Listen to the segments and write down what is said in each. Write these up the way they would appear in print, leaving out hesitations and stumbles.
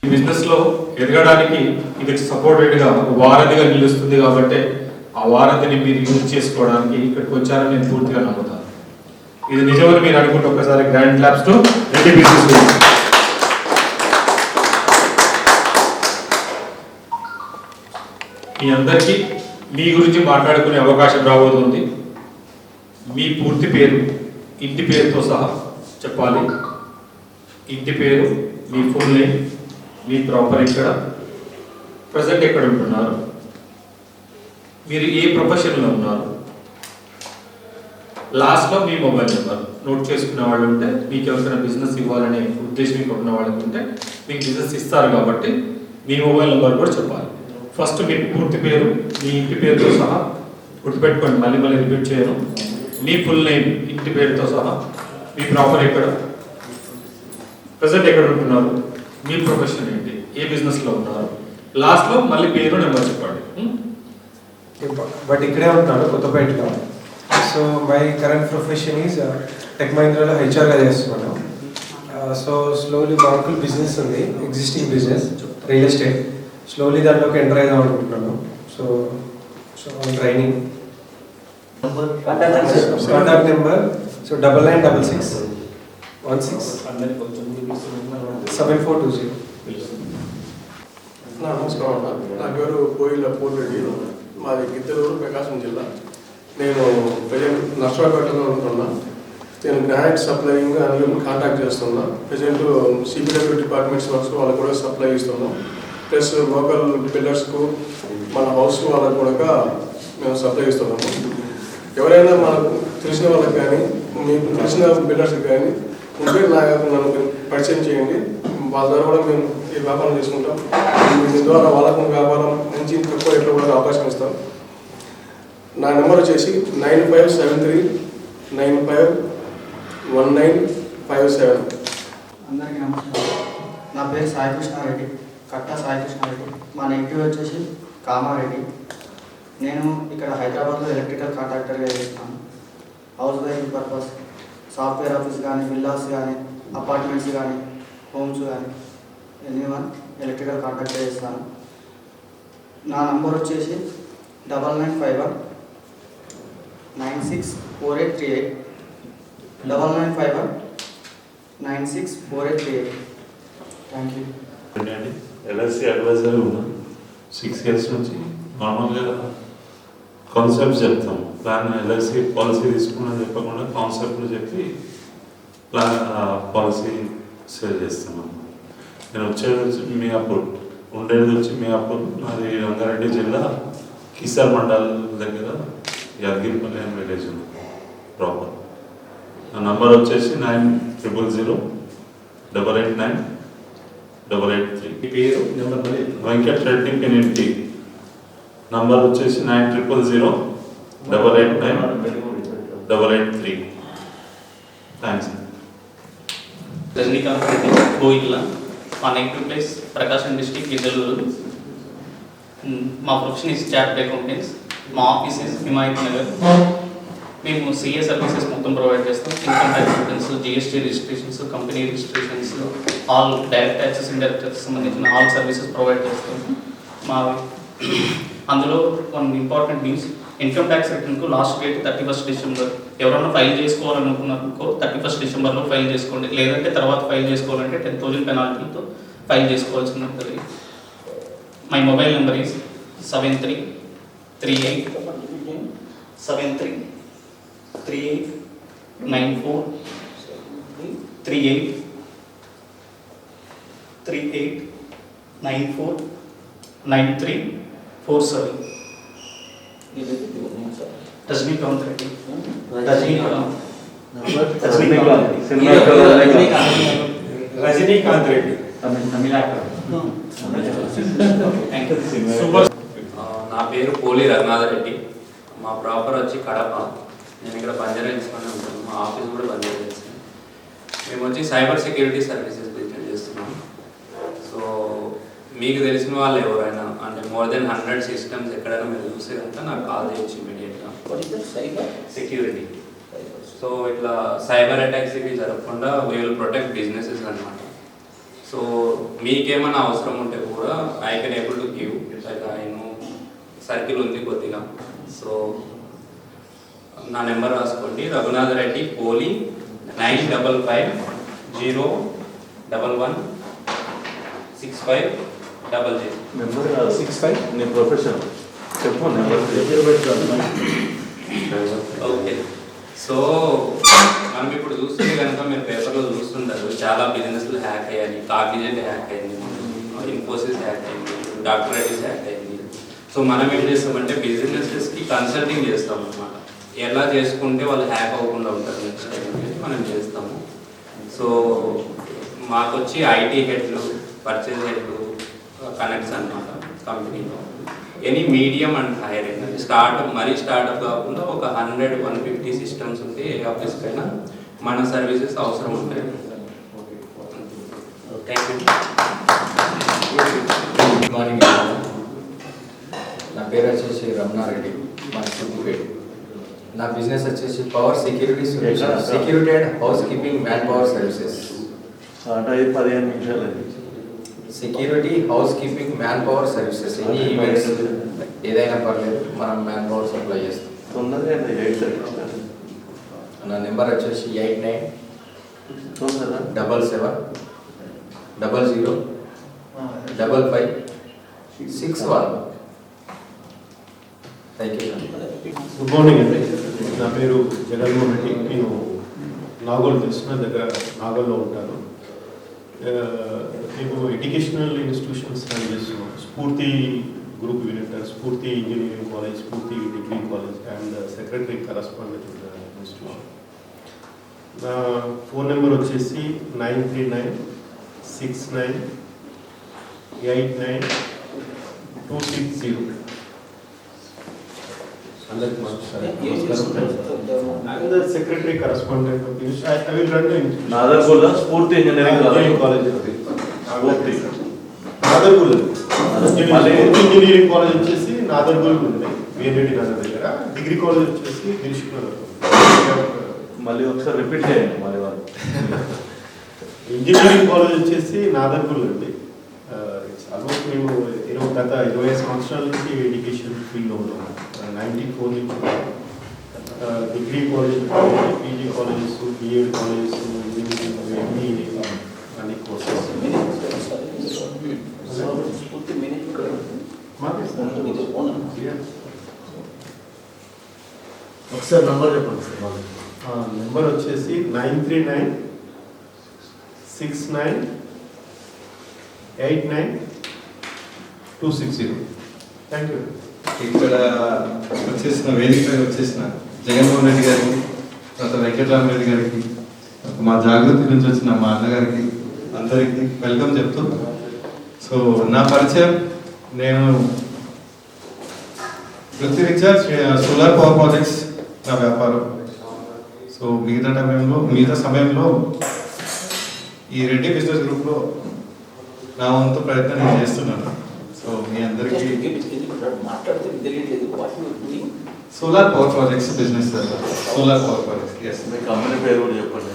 ఈ బిజినెస్లో ఎదగడానికి ఇది సపోర్టెడ్గా వారధిగా నిలుస్తుంది కాబట్టి ఆ వారధిని మీరు యూజ్ చేసుకోవడానికి ఇక్కడికి వచ్చారని నేను పూర్తిగా నమ్ముతాను. ఇది నిజమని మీరు అనుకుంటే ఒకసారి గ్రాండ్ క్లాప్స్ తో రెడ్డి బిజినెస్. మీ అందరికీ మీ గురించి మాట్లాడుకునే అవకాశం రాబోతుంది. మీ పూర్తి పేరు, ఇంటి పేరుతో సహా చెప్పాలి. ఇంటి పేరు, మీ ఫుల్ నేమ్, మీ ప్రాపర్ ఎక్కడ, ప్రజెంట్ ఎక్కడ ఉంటున్నారు, మీరు ఏ ప్రొఫెషన్లో ఉన్నారు, లాస్ట్లో మీ మొబైల్ నెంబర్ నోట్ చేసుకునే వాళ్ళు ఉంటే, మీకు ఎవరికైనా బిజినెస్ ఇవ్వాలనే ఉద్దేశం ఉన్న వాళ్ళకి ఉంటే మీకు బిజినెస్ ఇస్తారు కాబట్టి మీ మొబైల్ నెంబర్ కూడా చెప్పాలి. ఫస్ట్ మీ పూర్తి పేరు, మీ ఇంటి పేరుతో సహా గుర్తుపెట్టుకోండి, మళ్ళీ రిపీట్ చేయను. మీ ఫుల్ నేమ్, ఇంటి పేరుతో సహా, మీ ప్రాపర్ ఎక్కడ, ప్రజెంట్ ఎక్కడ ఉంటున్నారు, మీ ప్రొఫెషన్ ఏంటి, ఏ బిజినెస్లో ఉన్నారు, లాస్ట్లో మళ్ళీ పేరు నెంబర్ చెప్పండి. బట్ ఇక్కడే ఉంటున్నాను కొత్తపేటలో. So my current profession is tech మహీంద్రాలో హెచ్ఆర్గా చేస్తున్నాను. సో స్లోలీ మా అంకుల్ బిజినెస్ ఉంది, existing business real estate. Slowly దాంట్లోకి ఎంటర్ అవుదాం అనుకుంటున్నాను. So training contact number 9996167420. నమస్కారం అన్న, నా పేరు కోయిల పూర్రెడ్డి, మాది గిద్దలూరు, ప్రకాశం జిల్లా. నేను ప్రజెంట్ నర్సరావుపేటలో ఉంటున్నా. నేను గ్రానైట్ సప్లయింగ్ అందులో కాంటాక్ట్ చేస్తున్నా. ప్రజెంట్ సిబిడబ్ల్యూ డిపార్ట్మెంట్స్ వర్క్స్ వాళ్ళకు కూడా సప్లై ఇస్తున్నాం. ప్లస్ లోకల్ బిల్డర్స్కు, మన హౌస్ వాళ్ళకు కూడా మేము సప్లై ఇస్తున్నాము. ఎవరైనా మనకు తెలిసిన వాళ్ళకి కానీ, మీకు తెలిసిన బిల్డర్స్కి కానీ ఉంటే నన్ను పరిచయం చేయండి. వాళ్ళ ద్వారా కూడా మేము ఈ వ్యాపారం చేసుకుంటాం. మీ ద్వారా వాళ్ళకు వ్యాపారం మంచి తక్కువ రేట్లో కూడా అవకాశం ఇస్తాం. నా నెంబర్ వచ్చేసి 9573951957. అందరికీ నమస్కారం. నా పేరు సాయి కృష్ణారెడ్డి, కట్టా సాయి కృష్ణారెడ్డి. మా నెగిటివ్ వచ్చేసి కామారెడ్డి. నేను ఇక్కడ హైదరాబాద్లో ఎలక్ట్రికల్ కాంట్రాక్టర్గా చేస్తాను. House wife purpose, software office కానీ, విల్లాస్ కానీ, అపార్ట్మెంట్స్ కానీ, హోమ్స్ కానీ, ఎనీవన్ ఎలక్ట్రికల్ కాంట్రాక్టర్ చేస్తాను. నా నంబర్ వచ్చేసి 9951964838 9951964838. Thank you. ఎల్ఐసి అడ్వైజర్ ఉన్నా 6 years నుంచి. నార్మల్గా కాన్సెప్ట్ చెప్తాం, ప్లాన్ ఎల్ఐసి పాలసీ తీసుకున్నా చెప్పకుండా కాన్సెప్ట్లు చెప్పి ప్లాన్ పాలసీ సేల్ చేస్తున్నాం. నేను వచ్చేది వచ్చి మియాపూర్, ఉండేది వచ్చి మియాపూర్. నాది రంగారెడ్డి జిల్లా కిసార్ మండల్ దగ్గర యాదగిరిపల్లి అని విలేజ్ ఉంది ప్రాపర్. నా నంబర్ వచ్చేసి 9008898883. పేరు నెంబర్ వెంకట్ రెడ్డి పెనింటి. నంబర్ వచ్చేసి 9008898883. థ్యాంక్స్. రజనీకాంత్ రెడ్డి, గోయిల్లా. మా negative place Prakasam district, Giddalur. మా ప్రొఫెషన్ ఇస్ చార్టెడ్ అకౌంటెంట్స్. మా ఆఫీస్ ఇస్ హిమాయత్ నగర్. మేము సిఏ సర్వీసెస్ మొత్తం ప్రొవైడ్ చేస్తాం. Income tax returns, GST registrations, company registrations, all direct taxes, indirect taxes సంబంధించిన ఆల్ సర్వీసెస్ ప్రొవైడ్ చేస్తాం. మా అందులో one important news, income tax రిటర్న్కు లాస్ట్ డేట్ 31st December. ఎవరైనా ఫైల్ చేసుకోవాలనుకున్నారనుకో 31st December ఫైల్ చేసుకోండి. లేదంటే తర్వాత ఫైల్ చేసుకోవాలంటే 10,000 పెనాల్టీతో ఫైల్ చేసుకోవాల్సి ఉంటుంది. My mobile number is 7338949347. Rajinikanth Reddy. Rajinikanth Reddy. నా పేరు పోలి రఘునాథ రెడ్డి. మా ప్రాపర్ వచ్చి కడప. నేను ఇక్కడ బంజారా హిల్స్లోనే ఉంటాను. మా ఆఫీస్ కూడా బంజారా హిల్స్. మేము వచ్చి సైబర్ సెక్యూరిటీ సర్వీసెస్ బిజినెస్ చేస్తున్నాం. సో మీకు తెలిసిన వాళ్ళు ఎవరైనా అంటే మోర్ దెన్ 100 సిస్టమ్స్ ఎక్కడైనా మీరు చూస్తే కనుక నాకు కాల్ చేయొచ్చు ఇమీడియట్గా. సెక్యూరిటీ. సో ఇట్లా సైబర్ అటాక్స్ ఇవి జరగకుండా వీ విల్ ప్రొటెక్ట్ బిజినెసెస్ అనమాట. సో మీకేమైనా అవసరం ఉంటే కూడా I can able to give, like ఆయన సర్కిల్ ఉంది కొద్దిగా. సో నా నెంబర్ రాసుకోండి, రఘునాథ్ రెడ్డి పోలి 9551116500. నెంబర్ 65 నీ ప్రొఫెషన్ చెప్పు నెంబర్. ఓకే. సో మనం ఇప్పుడు చూస్తుంటే కనుక మీరు పేపర్లో చూస్తుంటారు చాలా బిజినెస్లు హ్యాక్ అయ్యాయి. కాగ్నిజెంట్ హ్యాక్ అయింది, ఇన్ఫోసిస్ హ్యాక్ అయింది, డాక్టర్ రెడ్డిస్ హ్యాక్ అయింది. సో మనం ఏం చేస్తామంటే బిజినెసెస్కి కన్సల్టింగ్ చేస్తాం అన్నమాట. ఎలా చేసుకుంటే వాళ్ళు హ్యాక్ అవ్వకుండా ఉంటారు నెక్స్ట్ టైం అనేది మనం చేస్తాము. సో మాకు వచ్చి ఐటీ హెడ్లు, పర్చేజ్ హెడ్లు కనెక్ట్స్ అన్నమాట కంపెనీలో. ఎనీ మీడియం అండ్ హైర్ ఏంటంటే స్టార్ట్అప్ కాకుండా ఒక 100-150 సిస్టమ్స్ ఉంటే ఏ ఆఫీస్ పైన మన సర్వీసెస్ అవసరం ఉంటాయి. Thank you. Good morning. నా పేరు వచ్చేసి రమణారెడ్డి, మా సిద్దిపేట. నా బిజినెస్ వచ్చేసి power security solution, security and house keeping man power services. 15 నిమిషాలు. Security, house keeping, man power services. Any events ఏదైనా పర్లేదు, మనం మ్యాన్ పవర్ సప్లై చేస్తాం. తొందరగా 8 నా నెంబర్ వచ్చేసి 8977005561. Thank you. గుడ్ మార్నింగ్ అండి. నా పేరు జగన్మోహన్ రెడ్డి. నేను నాగోల్ తెలిసిన దగ్గర నాగోల్లో ఉంటాను. నేను ఎడ్యుకేషనల్ ఇన్స్టిట్యూషన్స్ రన్ చేస్తున్నాను. స్ఫూర్తి గ్రూప్ వినిటర్, స్ఫూర్తి ఇంజనీరింగ్ కాలేజ్, స్ఫూర్తి degree college and secretary correspondent institution. నా ఫోన్ నెంబర్ వచ్చేసి 9396989260. అందరికి I'm the secretary correspondent of the I will run the నాదర్గూడ స్ఫూర్తి ఇంజనీరింగ్ college. స్ఫూర్తి నాదర్గూడ ఇంజనీరింగ్ కాలేజ్ వచ్చేసి నాదర్గూడ ఉంది, వేరెడ్డి నగర్ దగ్గర. డిగ్రీ కాలేజ్ వచ్చేసి దిల్షుక్. మళ్ళీ ఒకసారి రిపీట్ చేయండి మళ్ళీ వాళ్ళు. ఇంజనీరింగ్ కాలేజ్ వచ్చేసి నాదర్గూడ ఉంది. ఆల్మోస్ట్ మేము గత 20 సంవత్సరాల నుంచి ఎడ్యుకేషన్ ఫీల్డ్లో ఉన్నాము. 94 నుంచి degree college, PG colleges, BEd colleges, ME అన్ని కోర్సెస్. ఒకసారి నంబర్ చెప్పండి సార్. నెంబర్ వచ్చేసి 9396989260. Thank you. ఇక్కడ వచ్చేసిన వేదిక పైన వచ్చేసిన జగన్మోహన్ రెడ్డి గారికి, తర్వాత వెంకటరామరెడ్డి గారికి, మా జాగృతి నుంచి వచ్చిన మా అన్నగారికి అందరికీ వెల్కమ్ చెప్తూ, సో నా పరిచయం, నేను వృత్తిరీత్యా సోలార్ పవర్ ప్రాజెక్ట్స్ నా వ్యాపారం. సో మిగతా సమయంలో ఈ రెడ్డి బిజినెస్ గ్రూప్లో నా వంతు ప్రయత్నం నేను చేస్తున్నాను. సో మీ అందరికీ solar power projects business sir. Solar power projects, yes. మీ కంపెనీ పేరు కూడా చెప్పండి.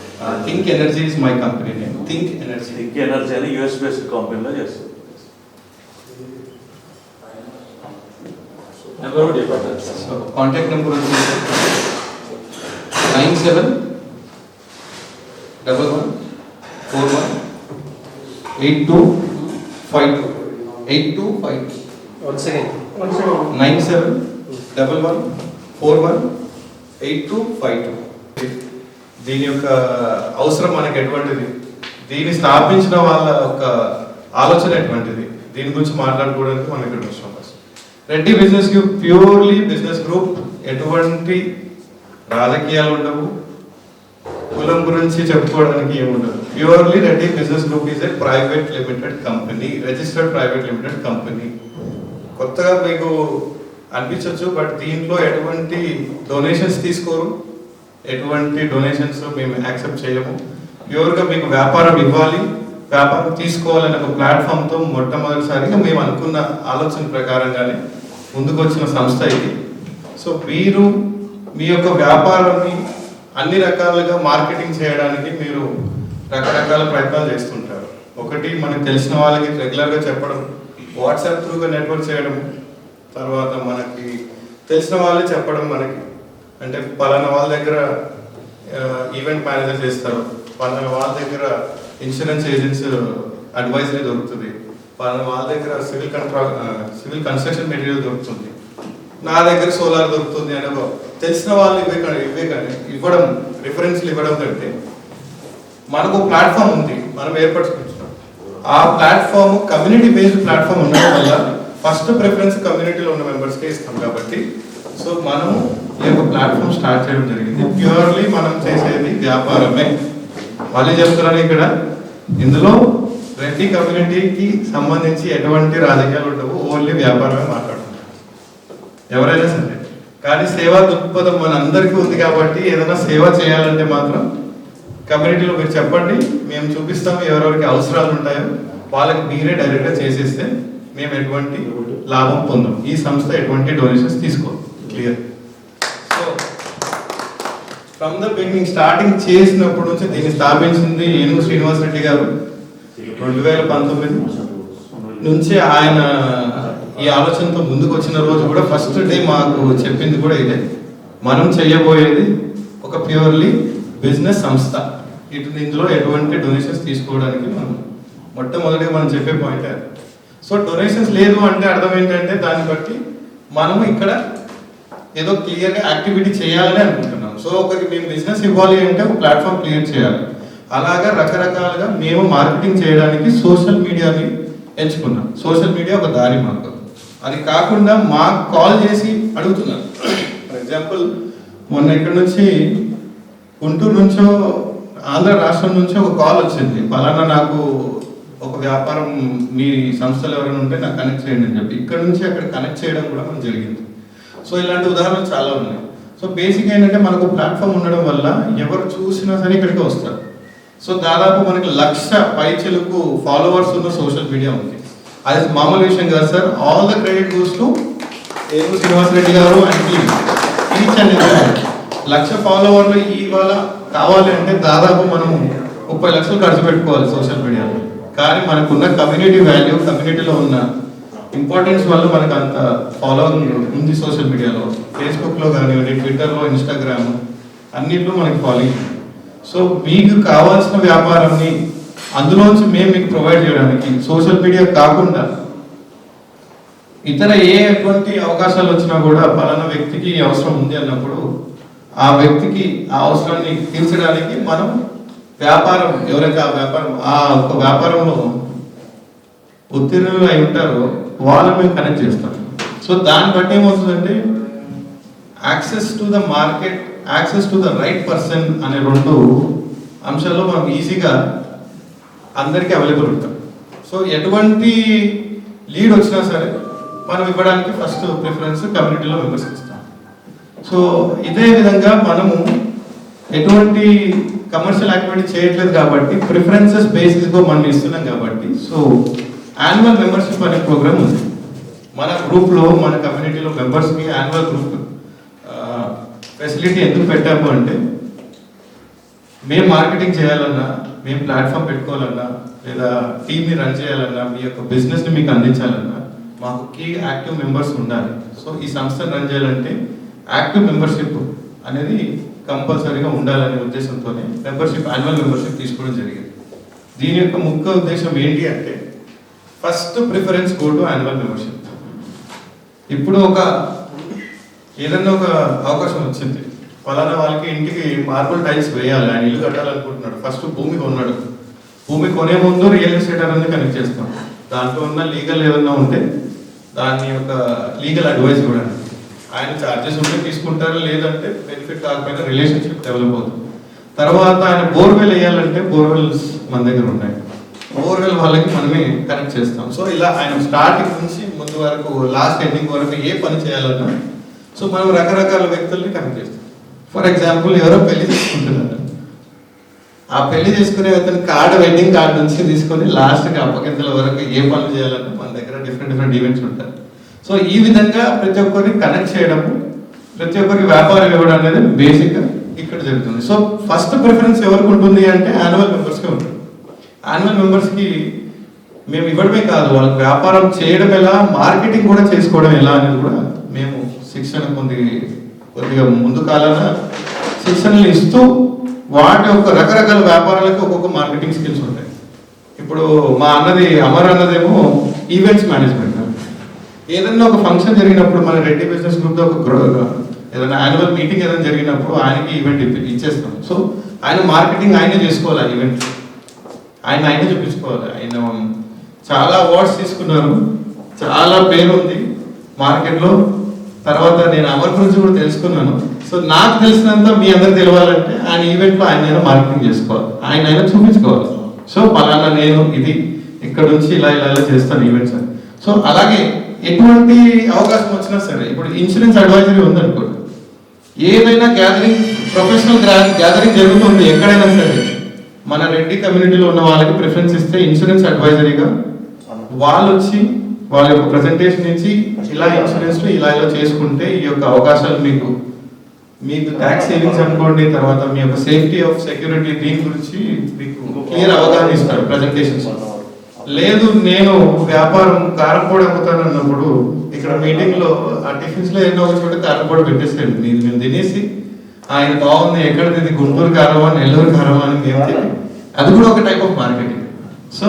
Think energy is my company name. Think energy. Think energy అని యూఎస్ బేస్డ్ కంపెనీలో చేస్తుంది. సో కాంటాక్ట్ నెంబర్ వచ్చేసి 9711418252 8252. Once again. 9711418252. దీని యొక్క అవసరం మనకి ఎటువంటిది, దీన్ని స్థాపించిన వాళ్ళ యొక్క ఆలోచన ఎటువంటిది, దీని గురించి మాట్లాడుకోవడానికి మనం ఇక్కడ వచ్చాం. Reddy business group purely business group. ఎటువంటి రాజకీయాలు ఉండవు, కులం గురించి చెప్పుకోవడానికి ఏముండదు. Purely Reddy business group is a private limited company, registered private limited company. కొత్తగా మీకు అనిపించవచ్చు, బట్ దీంట్లో ఎటువంటి డొనేషన్స్ తీసుకోరు, ఎటువంటి డొనేషన్స్ మేము యాక్సెప్ట్ చేయము. ప్యూర్గా మీకు వ్యాపారం ఇవ్వాలి, వ్యాపారం తీసుకోవాలనే ఒక ప్లాట్ఫామ్తో మొట్టమొదటిసారిగా మేము అనుకున్న ఆలోచన ప్రకారంగానే ముందుకు వచ్చిన సంస్థ ఇది. సో మీరు మీ యొక్క వ్యాపారాన్ని అన్ని రకాలుగా మార్కెటింగ్ చేయడానికి మీరు రకరకాల ప్రయత్నాలు చేస్తుంటారు. ఒకటి మనకు తెలిసిన వాళ్ళకి రెగ్యులర్గా చెప్పడం, వాట్సాప్ త్రూగా నెట్వర్క్ చేయడం, తర్వాత మనకి తెలిసిన వాళ్ళే చెప్పడం మనకి, అంటే పలానా వాళ్ళ దగ్గర ఈవెంట్ మేనేజర్ చేస్తారు, పలానా వాళ్ళ దగ్గర ఇన్సూరెన్స్ ఏజెంట్స్ అడ్వైజరీ దొరుకుతుంది, పలానా వాళ్ళ దగ్గర సివిల్ కన్స్ట్రక్షన్ మెటీరియల్ దొరుకుతుంది, నా దగ్గర సోలార్ దొరుకుతుంది అనే తెలిసిన వాళ్ళు ఇవే కానీ ఇవ్వడం, రిఫరెన్స్లు ఇవ్వడం కంటే మనకు ప్లాట్ఫామ్ ఉంది, మనం ఏర్పరచుకుంటున్నాం. ఆ ప్లాట్ఫామ్ కమ్యూనిటీ బేస్డ్ ప్లాట్ఫామ్ ఉండడం వల్ల ఫస్ట్ ప్రిఫరెన్స్ కమ్యూనిటీలో ఉన్న మెంబర్స్కే ఇస్తాం కాబట్టి సో మనము ఈ యొక్క ప్లాట్ఫామ్ స్టార్ట్ చేయడం జరిగింది. ప్యూర్లీ మనం చేసేది వ్యాపారమే. మళ్ళీ చెప్తున్నాను, ఇక్కడ ఇందులో రెడ్డి కమ్యూనిటీకి సంబంధించి ఎటువంటి రాజకీయాలు ఉండవు, ఓన్లీ వ్యాపారమే మాట్లాడుతున్నాం ఎవరైనా సరే. కానీ సేవా దృక్పథం మన అందరికీ ఉంది కాబట్టి ఏదైనా సేవ చేయాలంటే మాత్రం కమ్యూనిటీలో మీరు చెప్పండి, మేము చూపిస్తాము ఎవరెవరికి అవసరాలు ఉంటాయో వాళ్ళకి మీరే డైరెక్ట్గా చేసేస్తే మేము ఎటువంటి లాభం పొందాం, ఈ సంస్థ ఎటువంటి డొనేషన్స్ తీసుకోం. Clear. So from the beginning starting చేసినప్పటి నుంచి దీన్ని స్థాపించింది ఏనుగు శ్రీనివాస్ రెడ్డి గారు 2019 నుంచి. ఆయన ఈ ఆలోచనతో ముందుకు వచ్చిన రోజు కూడా ఫస్ట్ డే మాకు చెప్పింది కూడా ఇదే, మనం చేయబోయేది ఒక ప్యూర్లీ బిజినెస్ సంస్థ, ఇందులో ఎటువంటి డొనేషన్స్ తీసుకోవడానికి మనం మొట్టమొదటిగా మనం చెప్పే పాయింట్ అది. సో డొనేషన్స్ లేదు అంటే అర్థం ఏంటంటే దాన్ని బట్టి మనము ఇక్కడ ఏదో క్లియర్గా యాక్టివిటీ చేయాలని అనుకుంటున్నాం. సో ఒకరికి మేము బిజినెస్ ఇవ్వాలి అంటే ఒక ప్లాట్ఫామ్ క్రియేట్ చేయాలి. అలాగా రకరకాలుగా మేము మార్కెటింగ్ చేయడానికి సోషల్ మీడియాని ఎంచుకున్నాం. సోషల్ మీడియా ఒక దారి మాకు. అది కాకుండా మాకు కాల్ చేసి అడుగుతున్నారు. ఫర్ ఎగ్జాంపుల్ మొన్న ఇక్కడ నుంచి గుంటూరు నుంచో ఆంధ్ర రాష్ట్రం నుంచో ఒక కాల్ వచ్చింది, పలానా నాకు ఒక వ్యాపారం మీ సంస్థలు ఎవరైనా ఉంటే నాకు కనెక్ట్ చేయండి అని చెప్పి ఇక్కడ నుంచి అక్కడ కనెక్ట్ చేయడం కూడా మనకు జరిగింది. సో ఇలాంటి ఉదాహరణలు చాలా ఉన్నాయి. సో బేసిక్ ఏంటంటే మనకు ప్లాట్ఫామ్ ఉండడం వల్ల ఎవరు చూసినా సరే ఇక్కడికి వస్తారు. సో దాదాపు మనకి 1,00,000 పైచలకు ఫాలోవర్స్ ఉన్న సోషల్ మీడియా ఉంది. అది మామూలు విషయం కాదు sir. All the credit goes to ఏనుగు శ్రీనివాస్ రెడ్డి గారు అండ్ ఈచ్ అండ్ 1,00,000 ఫాలోవర్లు ఇవాళ కావాలి అంటే దాదాపు మనము 30 లక్షలు ఖర్చు పెట్టుకోవాలి సోషల్ మీడియాలో. కానీ మనకున్న కమ్యూనిటీ వాల్యూ, కమ్యూనిటీలో ఉన్న ఇంపార్టెన్స్ వల్ల మనకు అంత ఫాలోయింగ్ ఉంది సోషల్ మీడియాలో. ఫేస్బుక్లో కానివ్వండి, ట్విట్టర్లో, ఇన్స్టాగ్రామ్ అన్నింటిలో మనకి ఫాలోయింగ్. సో మీకు కావాల్సిన వ్యాపారాన్ని అందులోంచి మేము మీకు ప్రొవైడ్ చేయడానికి సోషల్ మీడియా కాకుండా ఇతర ఎటువంటి అవకాశాలు వచ్చినా కూడా పలానా వ్యక్తికి అవసరం ఉంది అన్నప్పుడు ఆ వ్యక్తికి ఆ అవసరాన్ని తీర్చడానికి మనం వ్యాపారం, ఎవరైతే ఆ ఒక వ్యాపారంలో ఉత్తీర్ణులు అయి ఉంటారో వాళ్ళని మేము కనెక్ట్ చేస్తాం. సో దాన్ని బట్టి ఏమవుతుందంటే access to the market, access to the right person అనే 2 అంశాల్లో మనం ఈజీగా అందరికీ అవైలబుల్ ఉంటాం. సో ఎటువంటి లీడ్ వచ్చినా సరే మనం ఇవ్వడానికి ఫస్ట్ ప్రిఫరెన్స్ కమ్యూనిటీలో మెంబర్స్ ఇస్తాం. సో ఇదే విధంగా మనము ఎటువంటి కమర్షియల్ యాక్టివిటీ చేయట్లేదు కాబట్టి ప్రిఫరెన్సెస్ బేసిస్గా మనం ఇస్తున్నాం కాబట్టి సో యాన్యువల్ మెంబర్షిప్ అనే ప్రోగ్రామ్ ఉంది మన గ్రూప్లో, మన కమ్యూనిటీలో మెంబర్స్కి. యాన్యువల్ గ్రూప్ ఫెసిలిటీ ఎందుకు పెట్టాము అంటే మేము మార్కెటింగ్ చేయాలన్నా, మేము ప్లాట్ఫామ్ పెట్టుకోవాలన్నా, లేదా టీమ్ని రన్ చేయాలన్నా, మీ యొక్క బిజినెస్ని మీకు అందించాలన్నా మాకు కీ యాక్టివ్ మెంబర్స్ ఉండాలి. సో ఈ సంస్థను రన్ చేయాలంటే యాక్టివ్ మెంబర్షిప్ అనేది కంపల్సరీగా ఉండాలనే ఉద్దేశంతోనే మెంబర్షిప్, యాన్యువల్ మెంబర్షిప్ తీసుకోవడం జరిగింది. దీని యొక్క ముఖ్య ఉద్దేశం ఏంటి అంటే first preference go to annual membership. ఇప్పుడు ఏదన్నా ఒక అవకాశం వచ్చింది, ఫలానా వాళ్ళకి ఇంటికి మార్బుల్ టైల్స్ వేయాలి, ఆయన ఇల్లు కట్టాలనుకుంటున్నాడు, ఫస్ట్ భూమి కొన్నాడు, భూమి కొనే ముందు రియల్ ఎస్టేట్ అనేది కనెక్ట్ చేస్తాం. దాంట్లో ఉన్న లీగల్ ఏదన్నా ఉంటే దాని యొక్క లీగల్ అడ్వైస్ కూడా ఆయన ఛార్జెస్ ఉంటే తీసుకుంటారు, లేదంటే బెనిఫిట్ కాకపోయినా రిలేషన్షిప్ డెవలప్ అవుతుంది. తర్వాత ఆయన బోర్వెల్ వేయాలంటే బోర్వెల్స్ మన దగ్గర ఉన్నాయి, బోర్వెల్ వాళ్ళకి మనమే కనెక్ట్ చేస్తాం. సో ఇలా ఆయన స్టార్టింగ్ నుంచి ముందు వరకు లాస్ట్ ఎండింగ్ వరకు ఏ పని చేయాలన్నా సో మనం రకరకాల వ్యక్తుల్ని కనెక్ట్ చేస్తాం. ఫర్ ఎగ్జాంపుల్ ఎవరో పెళ్లి చేసుకుంటున్నారు, ఆ పెళ్లి చేసుకునే అతని కార్డు, వెడ్డింగ్ కార్డు నుంచి తీసుకొని లాస్ట్కి అప్పగింతల వరకు ఏ పనులు చేయాలన్నా మన దగ్గర డిఫరెంట్ ఈవెంట్స్ ఉంటాయి. సో ఈ విధంగా ప్రతి ఒక్కరిని కనెక్ట్ చేయడము, ప్రతి ఒక్కరికి వ్యాపారం ఇవ్వడం అనేది బేసిక్గా ఇక్కడ జరుగుతుంది. సో ఫస్ట్ ప్రిఫరెన్స్ ఎవరికి ఉంటుంది అంటే యాన్యువల్ మెంబర్స్కే ఉంటుంది. యాన్యువల్ మెంబర్స్కి మేము ఇవ్వడమే కాదు, వాళ్ళకి వ్యాపారం చేయడం ఎలా, మార్కెటింగ్ కూడా చేసుకోవడం ఎలా అనేది కూడా మేము శిక్షణ కొద్దిగా ముందు కాలాన శిక్షణలు ఇస్తూ వాటి యొక్క రకరకాల వ్యాపారాలకు ఒక్కొక్క మార్కెటింగ్ స్కిల్స్ ఉంటాయి. ఇప్పుడు మా అమర్ అన్నదేమో ఈవెంట్స్ మేనేజ్మెంట్. ఏదైనా ఒక ఫంక్షన్ జరిగినప్పుడు మన రెడ్డి బిజినెస్ గ్రూప్తో ఏదైనా యాన్యువల్ మీటింగ్ ఏదైనా జరిగినప్పుడు ఆయనకి ఈవెంట్ ఇచ్చేస్తాం. సో ఆయన మార్కెటింగ్ ఆయనే చేసుకోవాలి, ఈవెంట్ ఆయనే చూపించుకోవాలి. ఆయన చాలా అవార్డ్స్ తీసుకున్నారు, చాలా పేరు ఉంది మార్కెట్లో. తర్వాత నేను అమర్ గురించి కూడా తెలుసుకున్నాను. సో నాకు తెలిసినంత మీ అందరికి తెలియాలంటే ఆయన ఈవెంట్లో ఆయన మార్కెటింగ్ చేసుకోవాలి, ఆయన చూపించుకోవాలి. సో పలానా నేను ఇది ఇక్కడ నుంచి ఇలా చేస్తాను ఈవెంట్స్ అని. సో అలాగే ఎటువంటి అవకాశం వచ్చినా సరే, ఇప్పుడు ఇన్సూరెన్స్ అడ్వైజరీ ఉందనుకోండి, ఏదైనా గ్యాదరింగ్, ప్రొఫెషనల్ గ్యాదరింగ్ జరుగుతుంది ఎక్కడైనా సరే, మన రెడ్డి కమ్యూనిటీలో ఉన్న వాళ్ళకి ప్రిఫరెన్స్ ఇస్తే ఇన్సూరెన్స్ అడ్వైజరీగా వాళ్ళు వచ్చి వాళ్ళ యొక్క ప్రెజెంటేషన్ ఇచ్చి ఇలా ఇన్సూరెన్స్ ఇలా చేసుకుంటే ఈ యొక్క అవకాశాలు మీకు ట్యాక్స్ సేవింగ్స్ అనుకోండి, తర్వాత మీ యొక్క సేఫ్టీ ఆఫ్ సెక్యూరిటీ దీని గురించి మీకు క్లియర్ అవగాహన ఇస్తారు ప్రెజెంటేషన్స్. లేదు నేను వ్యాపారం కారంపొడి అమ్ముతాను అన్నప్పుడు ఇక్కడ మీటింగ్ లో ఆ టిఫిన్స్ లో ఏదో ఒక చోట కారంపొడి పెట్టేసాడు, మేము తినేసి ఆయన బాగుంది, ఎక్కడిది ఇది గుంటూరు కారమా నెల్లూరు కారమా అని మేము తిని, అది కూడా ఒక టైప్ ఆఫ్ మార్కెటింగ్. సో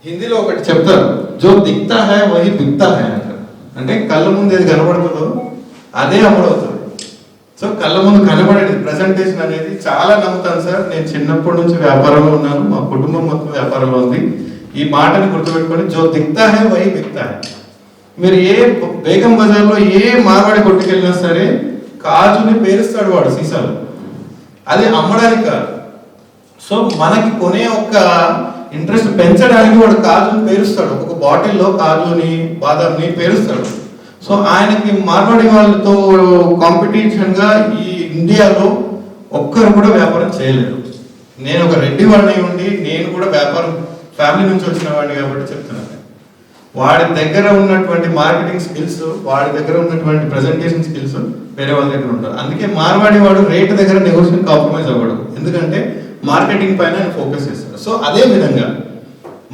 హిందీలో ఒకటి చెప్తారు, జో దిక్తా హై వహీ బిక్తా హై అంటారు. అంటే కళ్ళ ముందు ఏది కనబడుతుందో అదే అమ్ముడవుతుంది. సో కళ్ళ ముందు కనబడేది ప్రెజెంటేషన్ అనేది చాలా నమ్ముతాను సార్. నేను చిన్నప్పటి నుంచి వ్యాపారంలో ఉన్నాను, మా కుటుంబం మొత్తం వ్యాపారంలో ఉంది. ఈ మాటని గుర్తుపెట్టుకొని, జో దిక్తా హై వహీ బిక్తా హై. మీరు ఏ బేగం బజార్లో ఏ మార్వాడి కొట్టుకెళ్ళినా సరే కాజుని పేరుస్తాడు వాడు సీసాలు, అది అమ్మడానికి కాదు. సో మనకి కొనే ఒక ఇంట్రెస్ట్ పెంచడానికి వాడు కాజుని పేరుస్తాడు, ఒక్కొక్క బాటిల్లో కాజుని బాదాంని పేరుస్తాడు. సో ఆయనకి మార్వాడి వాళ్ళతో కాంపిటీషన్ గా ఈ ఇండియాలో ఒక్కరు కూడా వ్యాపారం చేయలేరు. నేను ఒక రెడ్డి వాడిని ఉండి నేను కూడా వ్యాపారం ఫ్యామిలీ నుంచి వచ్చిన వాడిని కాబట్టి చెప్తున్నాను, వాడి దగ్గర ఉన్నటువంటి మార్కెటింగ్ స్కిల్స్, వాడి దగ్గర ఉన్నటువంటి ప్రెజెంటేషన్ స్కిల్స్ వేరే వాళ్ళ దగ్గర ఉంటారు. అందుకే మార్వాడి వాడు రేట్ దగ్గర నెగోషియేషన్ కాంప్రమైజ్ అవ్వడు, ఎందుకంటే మార్కెటింగ్ పైన ఆయన ఫోకస్ చేస్తారు. సో అదే విధంగా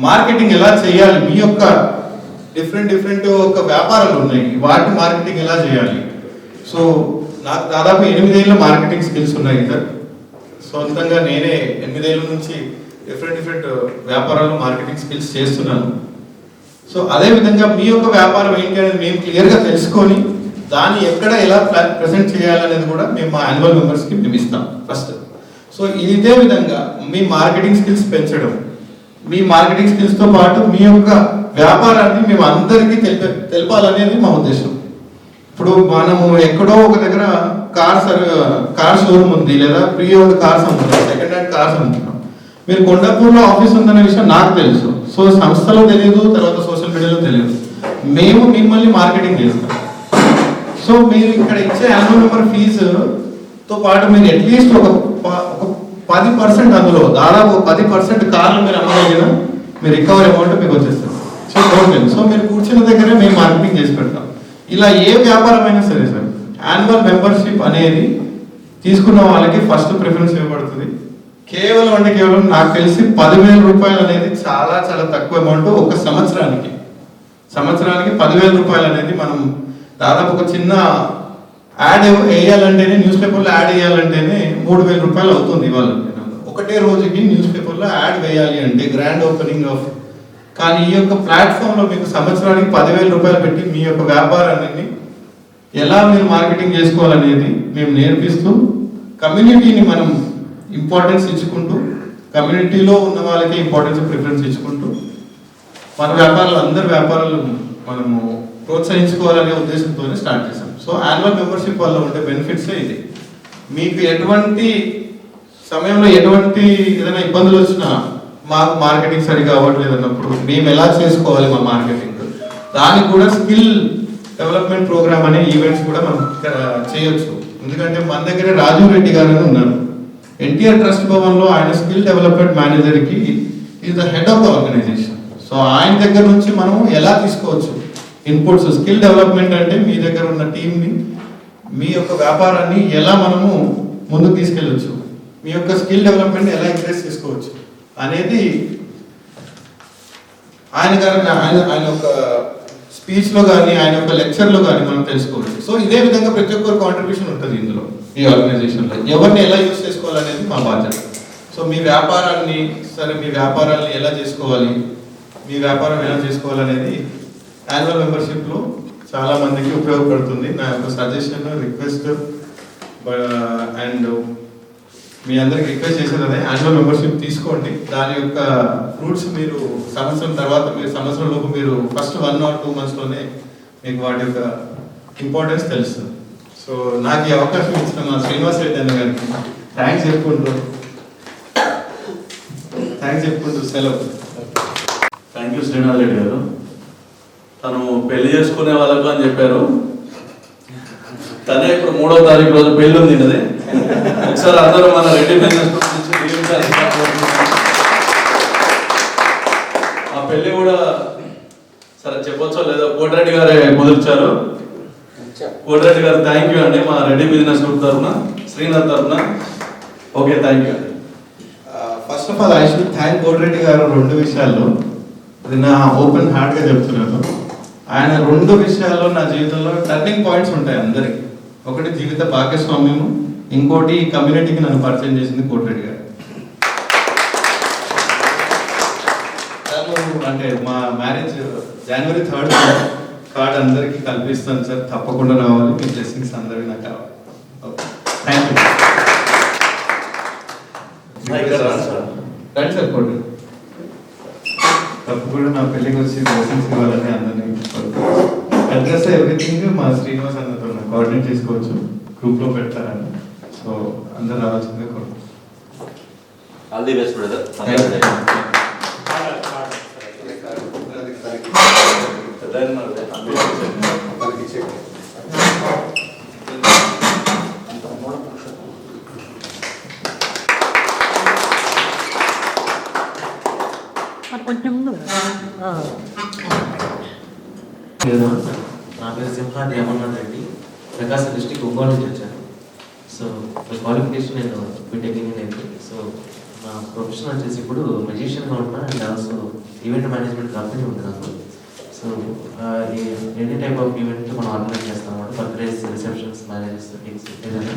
మార్కెటింగ్ ఎలా చేయాలి, మీ యొక్క డిఫరెంట్ ఒక వ్యాపారాలు ఉన్నాయి, వాటి మార్కెటింగ్ ఎలా చేయాలి. సో నాకు దాదాపు 8 ఏళ్ళ మార్కెటింగ్ స్కిల్స్ ఉన్నాయి సార్. సొంతంగా నేనే 8 ఏళ్ళ నుంచి డిఫరెంట్ వ్యాపారాలు మార్కెటింగ్ స్కిల్స్ చేస్తున్నాను. సో అదే విధంగా మీ యొక్క వ్యాపారం ఏంటి అనేది మేము క్లియర్గా తెలుసుకొని దాన్ని ఎక్కడ ఎలా ప్రెజెంట్ చేయాలనేది కూడా మేము మా యాన్యువల్ మెంబర్స్కి మేము ఇస్తాం ఫస్ట్. సో ఇదే విధంగా మీ మార్కెటింగ్ స్కిల్స్ పెంచడం, మీ మార్కెటింగ్ స్కిల్స్తో పాటు మీ యొక్క వ్యాపారాన్ని మేము అందరికీ తెలపాలనేది మా ఉద్దేశం. ఇప్పుడు మనము ఎక్కడో ఒక దగ్గర కార్ షోరూమ్ ఉంది, లేదా ప్రీ ఓన్డ్ కార్స్ అమ్ముతున్నాం, సెకండ్ హ్యాండ్ కార్స్ అమ్ముతున్నాం. మీరు కొండాపూర్లో ఆఫీస్ ఉందనే విషయం నాకు తెలుసు. సో సంస్థలో తెలియదు, తర్వాత సోషల్ మీడియాలో తెలియదు. మేము మిమ్మల్ని మార్కెటింగ్ చేస్తాం. సో మీరు ఇక్కడ ఇచ్చే యాన్యువల్ మెంబర్ ఫీజుతో పాటు మీరు అట్లీస్ట్ ఒక 10% అందులో దాదాపు 10% కార్లు మీరు అమ్మగలిగిన మీ రికవరీ అమౌంట్ మీకు వచ్చేస్తుంది. సో టోటల్ సో మీరు కూర్చున్న దగ్గరే మేము మార్కెటింగ్ చేసి పెడతాం. ఇలా ఏ వ్యాపారం అయినా సరే సార్, యాన్యువల్ మెంబర్షిప్ అనేది తీసుకున్న వాళ్ళకి ఫస్ట్ ప్రిఫరెన్స్ ఇవ్వబడుతుంది. కేవలం నాకు తెలిసి 10,000 రూపాయలు అనేది చాలా చాలా తక్కువ అమౌంట్. ఒక సంవత్సరానికి 10,000 రూపాయలు అనేది మనం దాదాపు ఒక చిన్న యాడ్ వేయాలంటేనే, న్యూస్ పేపర్లో యాడ్ వేయాలంటేనే 3,000 రూపాయలు అవుతుంది ఇవాళ. ఒకటే రోజుకి న్యూస్ పేపర్లో యాడ్ వేయాలి అంటే గ్రాండ్ ఓపెనింగ్ ఆఫ్. కానీ ఈ యొక్క ప్లాట్ఫామ్లో మీకు సంవత్సరానికి 10,000 రూపాయలు పెట్టి మీ యొక్క వ్యాపారాన్ని ఎలా మీరు మార్కెటింగ్ చేసుకోవాలనేది మేము నేర్పిస్తూ, కమ్యూనిటీని మనం ఇంపార్టెన్స్ ఇచ్చుకుంటూ, కమ్యూనిటీలో ఉన్న వాళ్ళకి ఇంపార్టెన్స్ ప్రిఫరెన్స్ ఇచ్చుకుంటూ మన వ్యాపారాలు, అందరి వ్యాపారాలు మనము ప్రోత్సహించుకోవాలనే ఉద్దేశంతోనే స్టార్ట్ చేశాం. సో యాన్యువల్ మెంబర్షిప్ వల్ల ఉండే బెనిఫిట్సే ఇది. మీకు ఎటువంటి సమయంలో ఎటువంటి ఏదైనా ఇబ్బందులు వచ్చినా, మాకు మార్కెటింగ్ సరిగా అవ్వట్లేదు అన్నప్పుడు మేము ఎలా చేసుకోవాలి మా మార్కెటింగ్, దానికి కూడా స్కిల్ డెవలప్మెంట్ ప్రోగ్రామ్ అనే ఈవెంట్స్ కూడా మనం చేయొచ్చు. ఎందుకంటే మన దగ్గర రాజీవ్ రెడ్డి గారు ఉన్నారు, ఎన్టీఆర్ ట్రస్ట్ భవన్లో ఆయన స్కిల్ డెవలప్మెంట్ మేనేజర్కి is the head of the organisation. So ఆయన దగ్గర నుంచి మనం ఎలా తీసుకోవచ్చు ఇన్పుట్స్. స్కిల్ డెవలప్మెంట్ అంటే మీ దగ్గర ఉన్న టీంని, మీ యొక్క వ్యాపారాన్ని ఎలా మనము ముందుకు తీసుకెళ్ళవచ్చు, మీ యొక్క స్కిల్ డెవలప్మెంట్ ఎలా ఎంకరేజ్ చేసుకోవచ్చు, అనేది ఆయన ఒక స్పీచ్లో కానీ ఆయన ఒక లెక్చర్లో కానీ మనం తెలుసుకోవచ్చు. సో ఇదే విధంగా ప్రతి ఒక్కరు కాంట్రిబ్యూషన్ ఉంటుంది ఇందులో, ఈ ఆర్గనైజేషన్లో. ఎవరిని ఎలా యూజ్ చేసుకోవాలనేది మా బాధ్యత. సో మీ వ్యాపారాన్ని ఎలా చేసుకోవాలి, మీ వ్యాపారం ఎలా చేసుకోవాలనేది యాన్యువల్ మెంబర్షిప్లో చాలా మందికి ఉపయోగపడుతుంది. నా యొక్క సజెషన్, రిక్వెస్ట్ అండ్ మీ అందరికి రిక్వెస్ట్ చేసేది యాన్యువల్ మెంబర్షిప్ తీసుకోండి. దాని యొక్క ఫ్రూట్స్ మీరు సంవత్సరం లోపు మీరు ఫస్ట్ 1 or 2 monthsలోనే మీకు వాటి యొక్క ఇంపార్టెన్స్ తెలుస్తుంది. సో నాకు ఈ అవకాశం ఇచ్చిన మా శ్రీనివాస్ రెడ్డి అన్న గారికి థ్యాంక్స్ చెప్పుకుంటూ సెలవు. థ్యాంక్ యూ శ్రీనాథ్ రెడ్డి గారు. తను పెళ్లి చేసుకునే వాళ్ళకు అని చెప్పారు. తనే ఇప్పుడు 3వ తారీఖు రోజు పెళ్లి ఉంది కదా. ఒకసారి అందరూ మన రెడ్డి బిజినెస్ ఆ పెళ్లి కూడా సరే చెప్పొచ్చో లేదో కోటిరెడ్డి గారే కుదిర్చారు. కోటిరెడ్డి గారు థ్యాంక్ యూ అండి, మా రెడ్డి బిజినెస్ గ్రూప్ తరఫున, శ్రీనాథ్ తరఫున. ఓకే, థ్యాంక్ యూ అండి. First of all I should thank Koti Reddy గారు 2 విషయాల్లో. అది నా ఓపెన్ హార్ట్గా చెప్తున్నాను. ఆయన 2 విషయాల్లో నా జీవితంలో టర్నింగ్ పాయింట్స్ ఉంటాయి అందరికి. ఒకటి జీవిత భాగస్వామ్యము, ఇంకోటి కమ్యూనిటీకి నన్ను పరిచయం చేసింది కోటిరెడ్డి గారు. అంటే మా మ్యారేజ్ January 3rd కార్డ్ అందరికీ కల్పిస్తాను సార్, తప్పకుండా రావాలి. మీ బ్లెస్సింగ్స్ అందరికీ నాకు కావాలి. Thank you. రండి సార్ కోటి, తప్పకుండా నా పెళ్ళికి వచ్చి బ్లెస్సింగ్స్ ఇవ్వాలని అందరినీ. అడ్రస్ ఎవ్రీథింగ్ మా శ్రీనివాస్ అన్నతో కోఆర్డినేట్ చేసుకోవచ్చు, గ్రూప్లో పెడతారని. సో అందరు రావాల్సిందిగా కోరుకుంటున్నాను. All the best brother. నా పేరు సింహాద్రి అమర్నాథ్ రెడ్డి, ప్రకాశం డిస్ట్రిక్ట్ ఒంగోలు నుంచి వచ్చాను. సో క్వాలిఫికేషన్ నేను బీటెక్ ఇంజనీరింగ్. సో నా ప్రొఫెషన్ వచ్చేసి ఇప్పుడు మెజిషియన్గా ఉన్నా and also event management company ఉంది నాకు. So any type of event మనం ఆర్గనైజ్ చేస్తాం అన్నమాట. బర్త్డేస్, రిసెప్షన్స్, మ్యారేజెస్, థింగ్స్ ఏదైనా.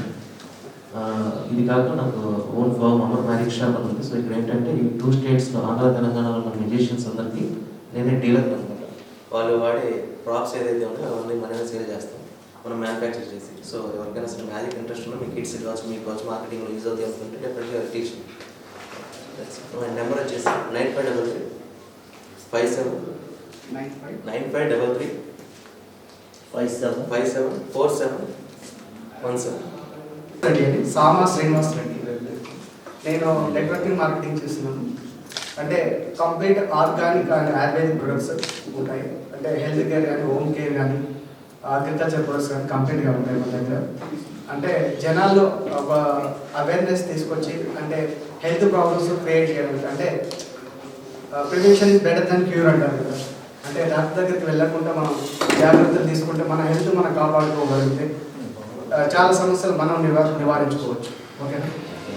ఇది కాక నాకు own farm Amar marriage shop అని ఉంది. సో ఇక్కడ ఏంటంటే ఈ 2 స్టేట్స్లో ఆంధ్ర, తెలంగాణలో ఉన్న మెజిషియన్స్ అందరికీ నేనే డీలర్ అనమాట. వాళ్ళు వాడే ప్రాప్స్ ఏదైతే ఉన్నాయో అవన్నీ మనమే సేల్ చేస్తాం, మనం మ్యానుఫ్యాక్చర్ చేసి. సో ఎవరికైనా అసలు మ్యాజిక్ ఇంట్రెస్ట్ ఉన్నా, మీ కిడ్స్ కావచ్చు, మీకు కావచ్చు, మార్కెటింగ్లో యూజ్ అవుతాయి అనుకుంటే డెఫినెట్గా టీచ్. మై నెంబర్ వచ్చేసి 9533 574717. రెడ్డి అండి, సామా శ్రీనివాస్ రెడ్డి. నేను నెట్వర్కింగ్ మార్కెటింగ్ చేస్తున్నాను. అంటే complete organic and ayurvedic products ఉంటాయి. అంటే హెల్త్ కేర్ కానీ, హోమ్ కేర్ కానీ, అగ్రికల్చర్ ప్రొడక్ట్స్ కానీ కంప్లీట్గా ఉంటాయి మన దగ్గర. అంటే జనాల్లో ఒక అవేర్నెస్ తీసుకొచ్చి, అంటే హెల్త్ ప్రాబ్లమ్స్ క్రియేట్ చేయడానికి, అంటే prevention is better than cure అంటారు కదా. అంటే డాక్టర్ దగ్గరికి వెళ్ళకుండా మనం జాగ్రత్తలు తీసుకుంటే మన హెల్త్ మనం కాపాడుకోగలిగితే చాలా సమస్యలు మనం నివారించుకోవచ్చు. ఓకే,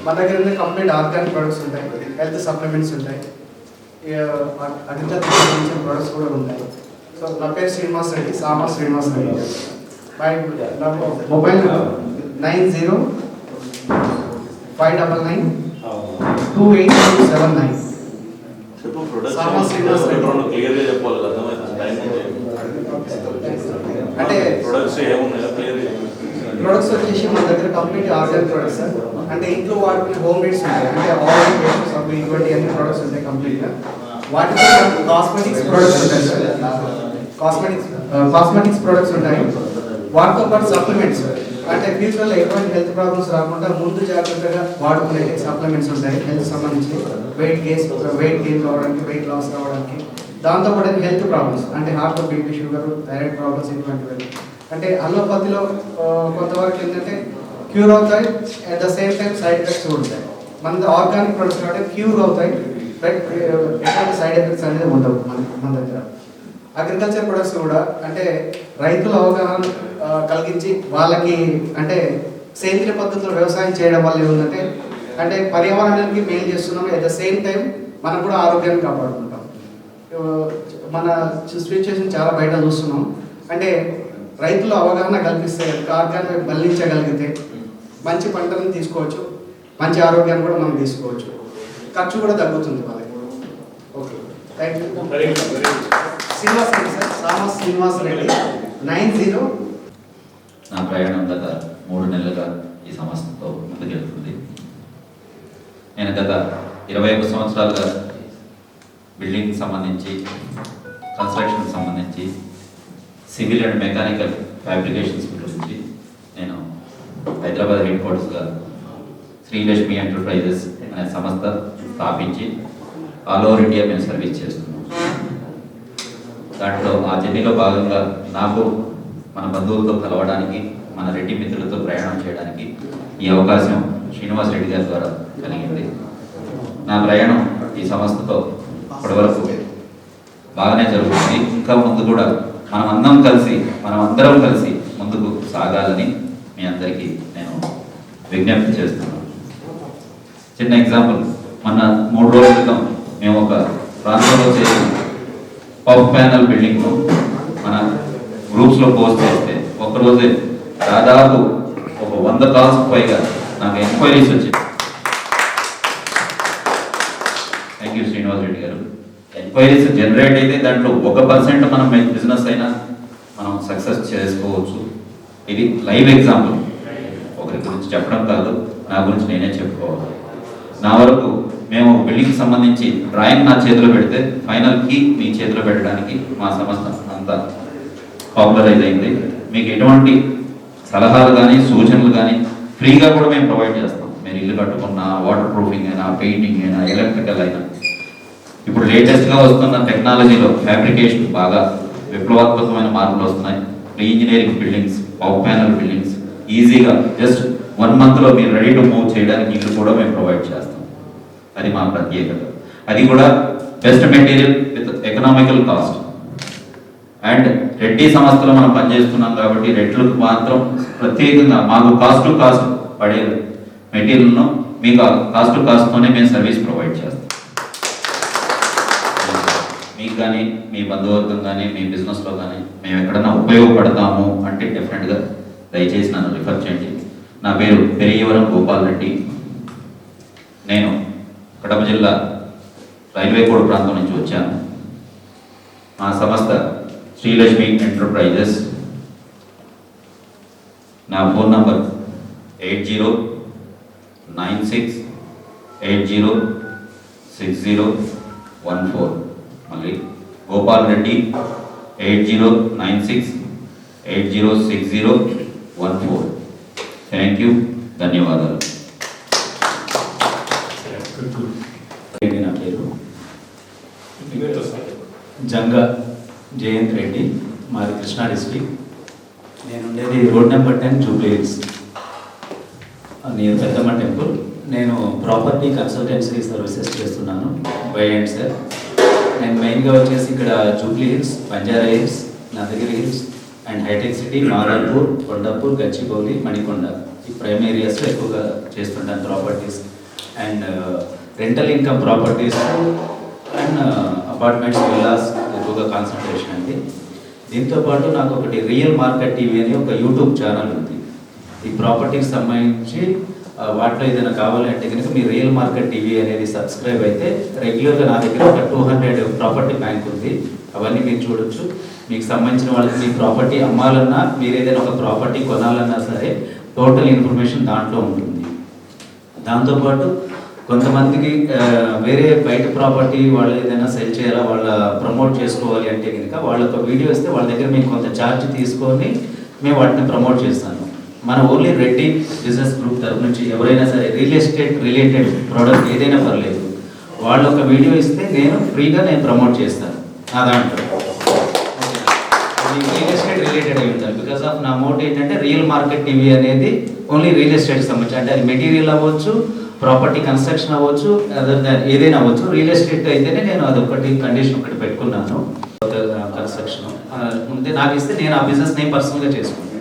మన దగ్గర కంప్లీట్ ఆర్గానిక్ ప్రొడక్ట్స్ ఉంటాయి, హెల్త్ సప్లిమెంట్స్ ఉంటాయి, అగ్రికల్చర్ సంబంధించిన ప్రొడక్ట్స్ కూడా ఉంటాయి. సో నా పేరు శ్రీనివాస్ రెడ్డి, సామా శ్రీనివాస్ రెడ్డి. నాకు మొబైల్ 9059928279. సామా శ్రీనివాస్ రెడ్డి. క్లియర్గా చెప్పాలి, అర్థమవుతుంది. అంటే ప్రొడక్ట్స్ ఏమున్నాయో క్లియర్గా. ప్రొడక్ట్స్ వచ్చేసి మన దగ్గర కంప్లీట్ ఆర్గానిక్ ప్రొడక్ట్స్. అంటే ఇంట్లో వాడుకునే హోమ్ మేడ్స్ ఉంటాయి, అంటే ఆయిల్ పేస్ట్స్ అవి ఇటువంటి అన్ని ప్రొడక్ట్స్ ఉంటాయి కంప్లీట్గా. వాటితో కాస్మెటిక్స్ ప్రొడక్ట్స్ ఉంటాయి సార్, కాస్మెటిక్స్ ప్రొడక్ట్స్ ఉంటాయి. వాటితో పాటు సప్లిమెంట్స్, అంటే ఫ్యూచర్లో ఎటువంటి హెల్త్ ప్రాబ్లమ్స్ రాకుండా ముందు జాగ్రత్తగా వాడుకునే సప్లిమెంట్స్ ఉంటాయి హెల్త్ సంబంధించి. వెయిట్ గెయిన్ కావడానికి, వెయిట్ లాస్ కావడానికి. దాంతోపాటు హెల్త్ ప్రాబ్లమ్స్, అంటే heart, BP, sugar, thyroid problems ఇటువంటివి. అంటే అల్లోపతిలో కొంతవరకు ఏంటంటే క్యూర్ అవుతాయి, at the same time side effects కూడా ఉంటాయి. మన ఆర్గానిక్ ప్రొడక్ట్స్ కాబట్టి క్యూర్ అవుతాయి, ఎటువంటి సైడ్ ఎఫెక్ట్స్ అనేది ఉండవు మన దగ్గర. అగ్రికల్చర్ ప్రొడక్ట్స్ కూడా అంటే రైతుల అవగాహన కలిగించి వాళ్ళకి, అంటే సేంద్రియ పద్ధతిలో వ్యవసాయం చేయడం వల్ల ఏముందంటే అంటే పర్యావరణానికి మేలు చేస్తున్నాం, అట్ ద సేమ్ టైం మనం కూడా ఆరోగ్యాన్ని కాపాడుకుంటాం. మన సిచ్యువేషన్ చాలా బయట చూస్తున్నాం. అంటే రైతులు అవగాహన కల్పిస్తే, ఆరోగ్యాన్ని మళ్లించగలిగితే మంచి పంటలను తీసుకోవచ్చు, మంచి ఆరోగ్యాన్ని కూడా మనం తీసుకోవచ్చు, ఖర్చు కూడా తగ్గుతుంది వాళ్ళకి. Okay, thank you. Srinivas Reddy sir, రామస్ శ్రీనివాస్ రెడ్డి 90. నా ప్రయాణం గత 3 నెలలుగా ఈ సంస్థతో ముందుకెళ్తుంది. నేను గత 21 సంవత్సరాలుగా బిల్డింగ్ సంబంధించి, కన్స్ట్రక్షన్ సంబంధించి, సివిల్ అండ్ మెకానికల్ ఫ్యాబ్రికేషన్స్ గురించి నేను హైదరాబాద్ హెడ్ క్వార్టర్స్గా శ్రీలక్ష్మి ఎంటర్ప్రైజెస్ అనే సంస్థ స్థాపించి ఆల్ ఓవర్ ఇండియా మేము సర్వీస్ చేస్తున్నాం. దాంట్లో ఆ జర్నీలో భాగంగా నాకు మన బంధువులతో కలవడానికి, మన రెడ్డి మిత్రులతో ప్రయాణం చేయడానికి ఈ అవకాశం శ్రీనివాస్ రెడ్డి గారి ద్వారా కలిగింది. నా ప్రయాణం ఈ సంస్థతో ఇప్పటివరకు బాగానే జరుగుతుంది. ఇంకా ముందు కూడా మనం అందరం కలిసి ముందుకు సాగాలని మీ అందరికీ నేను విజ్ఞప్తి చేస్తున్నాను. చిన్న ఎగ్జాంపుల్, మొన్న 3 రోజుల క్రితం మేము ఒక ప్రాంతంలో చేసిన పఫ్ ప్యానల్ బిల్డింగ్ను మన గ్రూప్స్లో పోస్ట్ చేస్తే ఒక్కరోజే దాదాపు ఒక 100 కాల్స్ పైగా నాకు ఎంక్వైరీస్ వచ్చాయి. థ్యాంక్ యూ శ్రీనివాస్ రెడ్డి గారు. ఎంక్వైరీస్ జనరేట్ అయితే దాంట్లో 1% మనం బిజినెస్ అయినా మనం సక్సెస్ చేసుకోవచ్చు. ఇది లైవ్ ఎగ్జాంపుల్, ఒకరి గురించి చెప్పడం కాదు, నా గురించి నేనే చెప్పుకోవాలి. నా వరకు మేము ఒక బిల్డింగ్కి సంబంధించి డ్రాయింగ్ నా చేతిలో పెడితే ఫైనల్ కీ మీ చేతిలో పెట్టడానికి మా సంస్థ అంతా పాపులరైజ్ అయింది. మీకు ఎటువంటి సలహాలు కానీ సూచనలు కానీ ఫ్రీగా కూడా మేము ప్రొవైడ్ చేస్తాం. మీరు ఇల్లు కట్టుకున్నా, వాటర్ ప్రూఫింగ్ అయినా, పెయింటింగ్ అయినా, ఎలక్ట్రికల్ అయినా. ఇప్పుడు లేటెస్ట్గా వస్తున్న టెక్నాలజీలో ఫ్యాబ్రికేషన్ బాగా విప్లవాత్మకమైన మార్పులు వస్తున్నాయి. Pre engineering buildings, power panel buildings ఈజీగా జస్ట్ 1 monthలో మీరు రెడీ టు మూవ్ చేయడానికి ఇల్లు కూడా మేము ప్రొవైడ్ చేస్తాం. అది మా ప్రత్యేకత. అది కూడా best material with economical cost. And Reddy సంస్థలో మనం పనిచేస్తున్నాం కాబట్టి రెడ్లకు మాత్రం ప్రత్యేకంగా మాకు కాస్ట్ పడే మెటీరియల్ను మీకు కాస్ట్తోనే మేము సర్వీస్ ప్రొవైడ్ చేస్తాం. మీకు కానీ, మీ బంధువర్గం కానీ, మీ బిజినెస్లో కానీ మేము ఎక్కడన్నా ఉపయోగపడతాము అంటే డెఫినెట్గా దయచేసి నన్ను రిఫర్ చేయండి. నా పేరు పెరియవరం గోపాల్ రెడ్డి. నేను కడప జిల్లా రైల్వే కోడ్ ప్రాంతం నుంచి వచ్చాను. మా సంస్థ శ్రీలక్ష్మి ఎంటర్ప్రైజెస్. నా ఫోన్ నంబర్ 8096806014. మళ్ళీ గోపాల్ రెడ్డి 8096806014. థ్యాంక్ యూ, ధన్యవాదాలు. నా పేరు జంగా జయంత్ రెడ్డి, మాది కృష్ణా డిస్ట్రిక్ట్. నేను ఉండేది road number 10 Jubilee Hills, near Peddamma temple. నేను ప్రాపర్టీ కన్సల్టెన్సీ సర్వీసెస్ చేస్తున్నాను బై అండ్ సార్. నేను మెయిన్గా వచ్చేసి ఇక్కడ జూబ్లీ హిల్స్, బంజారా హిల్స్, నందగిరి హిల్స్ అండ్ హైటెక్ సిటీ, మాదాపూర్, కొండాపూర్, గచ్చిబౌలి, మణికొండ ఈ ప్రైమ్ ఏరియాస్లో ఎక్కువగా చేస్తుంటాను properties. And rental income properties and apartments, villas ఎక్కువగా కాన్సన్ట్రేషన్ అండి. దీంతోపాటు నాకు ఒకటి రియల్ మార్కెట్ టీవీ అని ఒక యూట్యూబ్ ఛానల్ ఉంది. ఈ ప్రాపర్టీకి సంబంధించి వాటిలో ఏదైనా కావాలంటే కనుక మీ రియల్ మార్కెట్ టీవీ అనేది సబ్స్క్రైబ్ అయితే రెగ్యులర్గా నా దగ్గర ఒక 200 ప్రాపర్టీ బ్యాంక్ ఉంది. అవన్నీ మీరు చూడొచ్చు. మీకు సంబంధించిన వాళ్ళకి మీ ప్రాపర్టీ అమ్మాలన్నా, మీరు ఏదైనా ఒక ప్రాపర్టీ కొనాలన్నా సరే టోటల్ ఇన్ఫర్మేషన్ దాంట్లో ఉంటుంది. దాంతోపాటు కొంతమందికి వేరే బయట ప్రాపర్టీ వాళ్ళు ఏదైనా సెల్ చేయాలా, వాళ్ళ ప్రమోట్ చేసుకోవాలి అంటే కనుక వాళ్ళ ఒక వీడియో ఇస్తే వాళ్ళ దగ్గర మేము కొంత ఛార్జ్ తీసుకొని మేము వాటిని ప్రమోట్ చేస్తాను. మన ఓన్లీ రెడ్డి బిజినెస్ గ్రూప్ తరఫు నుంచి ఎవరైనా సరే రియల్ ఎస్టేట్ రిలేటెడ్ ప్రోడక్ట్ ఏదైనా పర్లేదు, వాళ్ళు ఒక వీడియో ఇస్తే నేను ఫ్రీగా ప్రమోట్ చేస్తాను నా దాంట్లో. రియల్ ఎస్టేట్ రిలేటెడ్ అయి ఉంటారు. బికాస్ ఆఫ్ నా మోట్ ఏంటంటే రియల్ మార్కెట్ టీవీ అనేది ఓన్లీ రియల్ ఎస్టేట్కి సంబంధించి, అంటే అది మెటీరియల్ అవ్వచ్చు, ప్రాపర్టీ కన్స్ట్రక్షన్ అవ్వచ్చు, ఏదైనా అవ్వచ్చు. రియల్ ఎస్టేట్ అయితేనే నేను అదొకటి కండిషన్ ఒకటి పెట్టుకున్నాను. కన్స్ట్రక్షన్ ముందే నాకు ఇస్తే నేను ఆ బిజినెస్ నేను పర్సనల్గా చేసుకుంటాను.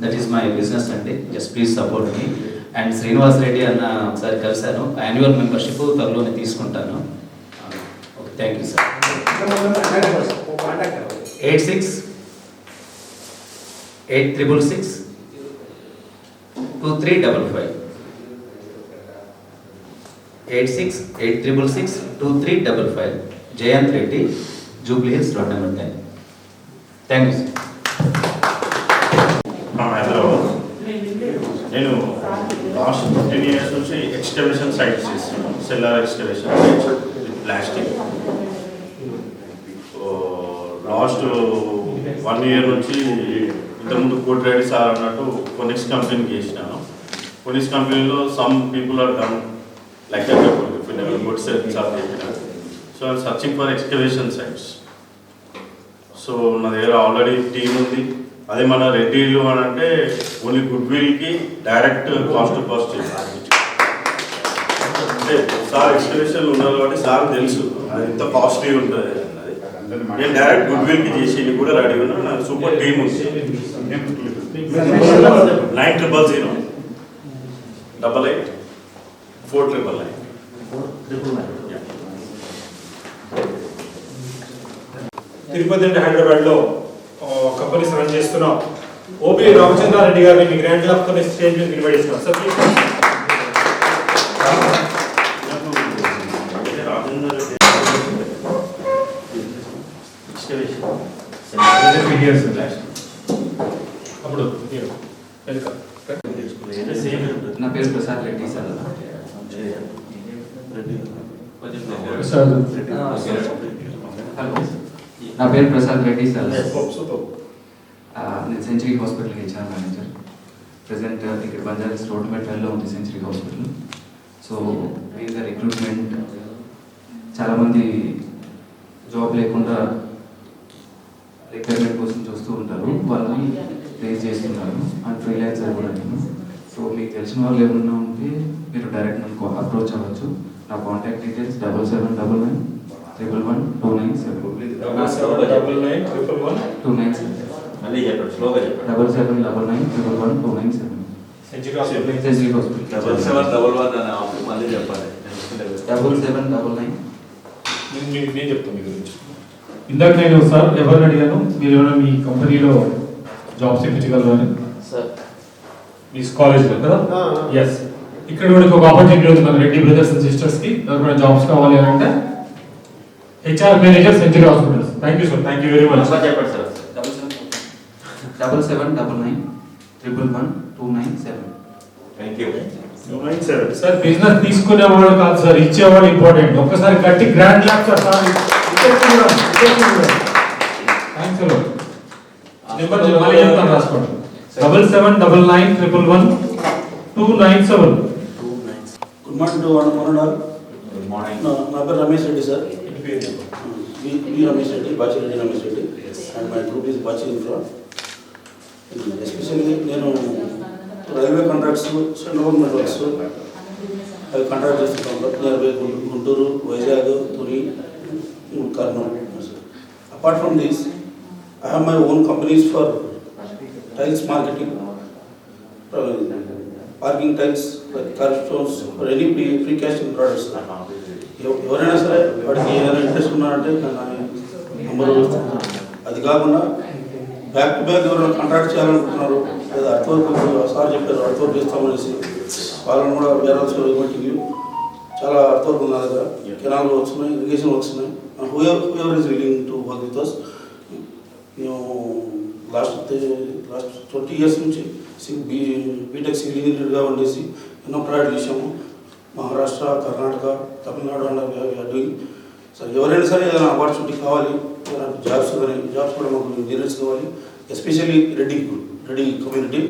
దట్ ఈస్ మై బిజినెస్ అండి. Just please support me. And Srinivas Reddy అన్న ఒకసారి కలిశాను, యాన్యువల్ మెంబర్షిప్ త్వరలోనే తీసుకుంటాను. Thank you sir. 86-866-2355 86-866-2355 Jayant Reddy, Jubilee Hills, road number 10. Thank you sir. Hyderabad. నేను లాస్ట్ 15 years నుంచి ఎక్స్కవేషన్ సైట్స్ చేస్తున్నాను. Cellar excavation with plastic. Last 1 year నుంచి ఇంతకుముందు కోటిరెడ్డి సార్ అన్నట్టు కొనిక్స్ కంపెనీకి చేసినాను. కొనిక్స్ కంపెనీలో some people are done like that good service are taken. So I'm searching for excavation sites. So నా దగ్గర ఆల్రెడీ టీమ్ ఉంది. అదే మన రెడ్డిలు అని అంటే ఓన్లీ గుడ్ విల్కి డైరెక్ట్ కాస్ట్ టు కాస్ట్ అంటే సార్ ఎక్స్కవేషన్లు ఉన్నారు కాబట్టి సార్ తెలుసు అది ఎంత కాస్ట్లీ ఉంటుంది అన్నది. నేను డైరెక్ట్ గుడ్ విల్కి చేసి కూడా రెడీ ఉన్నా. నాకు సూపర్ టీమ్ ఉంది. 9000-88-499. తిరుపతి అండ్ హైదరాబాద్లో కంపెనీస్ రన్ చేస్తున్నాం. ఓపీ రామచంద్రారెడ్డి గారిని మీ గ్రాండ్ లాప్తో స్టేజ్ మీద ఇన్వైట్ చేస్తున్నాం. సార్ అప్పుడు నా పేరు ప్రసాద్ రెడ్డి సార్. నా పేరు ప్రసాద్ రెడ్డి సార్. నేను సెంచరీ హాస్పిటల్కి ఇచ్చాను మేనేజర్. ప్రజెంట్ ఇక్కడ బంజారాస్ రోడ్ నెంబర్ 12లో ఉంది సెంచరీ హాస్పిటల్. సో వీళ్ళ రిక్రూట్మెంట్ చాలామంది జాబ్ లేకుండా రిక్వైర్మెంట్ కోసం చూస్తూ ఉంటారు, వాళ్ళని ప్లేస్ చేస్తున్నారు అండ్ ఫ్రీలాన్సర్ కూడా నేను. సో మీకు తెలిసిన వాళ్ళు ఏమన్నా ఉంటే మీరు డైరెక్ట్ నన్ను అప్రోచ్ అవ్వచ్చు. నా కాంటాక్ట్ డీటెయిల్స్ 7799-111-297 7799-111-297 సెంచరీ హాస్పిటల్ 7799 నేను చెప్తాను మీ గురించి. ఇందాక నేను సార్ ఎవరిని అడిగాను, మీరు ఏమైనా మీ కంపెనీలో జాబ్స్ ఇప్పించగలరు అని. మీ కాలేజ్లో కదా? ఎస్. ఇక్కడ కూడా ఒక ఆపర్చునిటీ ఉంది మన రెడ్డి బ్రదర్స్ అండ్ సిస్టర్స్కి. ఎవరైనా జాబ్స్ కావాలి అని అంటే HR manager century hospitals. Thank you sir, thank you very much. చెప్పండి sir. 7799-111-297. Thank you. Sir business తీసుకునేవాడు కాదు సార్, ఇచ్చేవాడు ఇంపార్టెంట్. ఒక్కసారి కట్టి grand lab sir. Thanks number మళ్ళీ చెప్తాను, రాసుకోండి. 7799-111-297. Good morning to one all. నా పేరు Ramesh Reddy sir. B Ramesh Reddy, Bachireddy Ramesh Reddy. And my group is Bachi infra. Especially నేను railway contracts, central government works అవి కాంట్రాక్ట్ చేస్తుంటాను. Nearby Guntur, Vizag, Tuni, Kurnool. Apart from this I have my own companies for tiles marketing, parking tiles, curbstones, or any precast products. ఎవరైనా సరే వాడికి ఏదైనా interest ఉన్నారంటే number అది కాకుండా బ్యాక్ టు బ్యాక్ ఎవరైనా కాంట్రాక్ట్ చేయాలనుకుంటున్నారు లేదా అటువైపు సార్ చెప్పారు అటువైపు చేస్తామనేసి వాళ్ళని కూడా బేరాల్సి కొట్టి చాలా అటువైపు ఉన్న దగ్గర కెనాల్ వర్క్స్ ఉన్నాయి, ఇరిగేషన్ వర్క్స్ ఉన్నాయి. whoever is willing to work with us. మేము లాస్ట్ 20 years నుంచి బీటెక్ సివిల్ ఇంజనీర్గా ఉండేసి ఎన్నో ప్రాజెక్టులు ఇచ్చాము. Maharashtra, Karnataka, Tamil Nadu and doing. Sir ఎవరైనా సరే ఏదైనా ఆపర్చునిటీ కావాలి, ఏదైనా జాబ్స్ కానీ జాబ్స్ కూడా మాకు ఇంజనీర్స్ కావాలి. ఎస్పెషల్లీ రెడ్డి కమ్యూనిటీ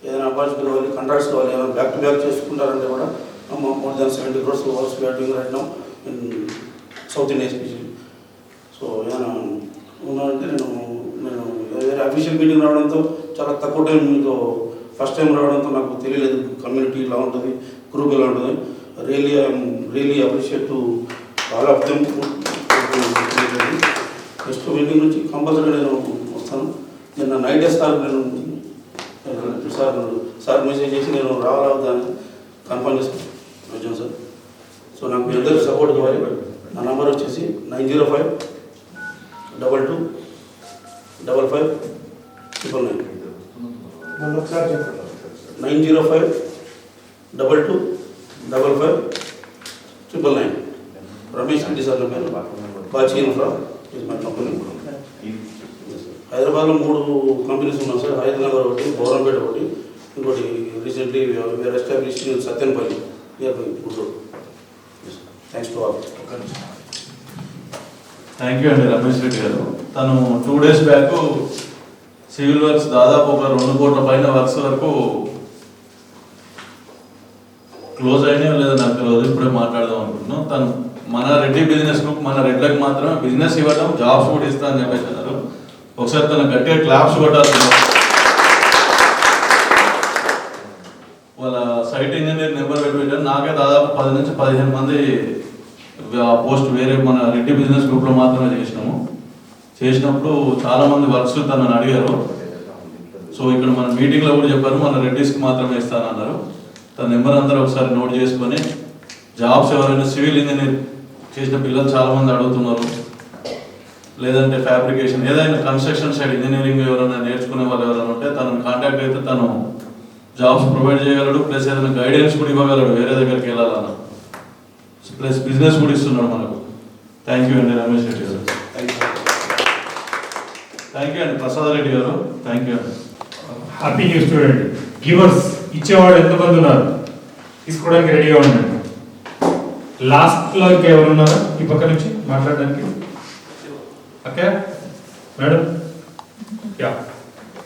ఏదైనా ఆపర్చునిటీ కావాలి, కాంట్రాక్ట్స్ కావాలి, ఏదైనా బ్యాక్ టు బ్యాక్ చేసుకుంటారంటే కూడా more than 70 crores works we are doing right now in South India especially. So ఏదైనా ఉన్నానంటే నేను వేరే అఫీషియల్ మీటింగ్ రావడంతో చాలా తక్కువ టైం మీతో ఫస్ట్ టైం రావడంతో నాకు తెలియలేదు కమ్యూనిటీ ఇలా ఉంటుంది, గ్రూప్ ఎలా ఉంటుంది. Really appreciate to all of them. Next meeting నుంచి కంపల్సరీ నేను వస్తాను. నిన్న నైట్ సార్ నేను సార్ మెసేజ్ చేసి నేను రావాలని కన్ఫర్మ్ చేసుకున్నాను సార్. సో నాకు మీ అందరూ సపోర్ట్ కావాలి. నా నంబర్ వచ్చేసి 905-55-599. ఒకసారి చెప్పండి. 905-22-55-599. రమేష్ రెడ్డి సార్ నా పేరు. Bachi infra is my company. హైదరాబాద్లో 3 కంపెనీస్ ఉన్నాయి సార్. హైదరాబాద్ ఒకటి, బౌరంపేట ఒకటి, ఇంకోటి recently we're established in Satyanapalli near by Guntur. Thanks to all. Thank you అండి రమేష్ రెడ్డి గారు. తను 2 days బ్యాక్ సివిల్ వర్క్స్ దాదాపు ఒక 2 కోట్ల పైన వర్క్స్ వరకు క్లోజ్ అయినాయో లేదా నాకు తెలియదు, ఇప్పుడే మాట్లాడదాం అనుకుంటున్నాం. తను మన రెడ్డి బిజినెస్ గ్రూప్, మన రెడ్లకు మాత్రమే బిజినెస్ ఇవ్వడం, జాబ్స్ కూడా ఇస్తా అని చెప్పేసి అన్నారు. ఒకసారి తను గట్టిగా క్లాప్స్ కొట్టాలి. వాళ్ళ సైట్ ఇంజనీర్ నెంబర్ పెట్టారు. నాకే దాదాపు 10 నుంచి 15 మంది పోస్ట్ వేరే మన రెడ్డి బిజినెస్ గ్రూప్లో మాత్రమే చేసినప్పుడు చాలామంది వర్క్స్ తనని అడిగారు. సో ఇక్కడ మన మీటింగ్లో కూడా చెప్పారు మన రెడ్డిస్కి మాత్రమే ఇస్తానన్నారు. తన నెంబర్ అందరూ ఒకసారి నోట్ చేసుకొని జాబ్స్ ఎవరైనా సివిల్ ఇంజనీర్ చేసిన పిల్లలు చాలామంది అడుగుతున్నారు, లేదంటే ఫ్యాబ్రికేషన్ ఏదైనా కన్స్ట్రక్షన్ సైడ్ ఇంజనీరింగ్ ఎవరైనా నేర్చుకునే వాళ్ళు ఎవరైనా ఉంటే తనను కాంటాక్ట్ అయితే తను జాబ్స్ ప్రొవైడ్ చేయగలడు, ప్లస్ ఏదైనా గైడెన్స్ కూడా ఇవ్వగలడు వేరే దగ్గరికి వెళ్ళాలన్న, ప్లస్ బిజినెస్ కూడా ఇస్తున్నాడు మనకు. థ్యాంక్ యూ అండి రమేష్ రెడ్డి గారు. థ్యాంక్ యూ అండి ప్రసాద్ రెడ్డి గారు. థ్యాంక్ యూ అండి. హ్యాపీ న్యూస్ చూడండి. గివర్స్ ఇచ్చేవాడు ఎంతమంది ఉన్నారు, తీసుకోవడానికి రెడీగా ఉండండి. లాస్ట్లో ఇంకా ఎవరు ఉన్నారా ఈ పక్క నుంచి మాట్లాడడానికి? ఓకే మేడం,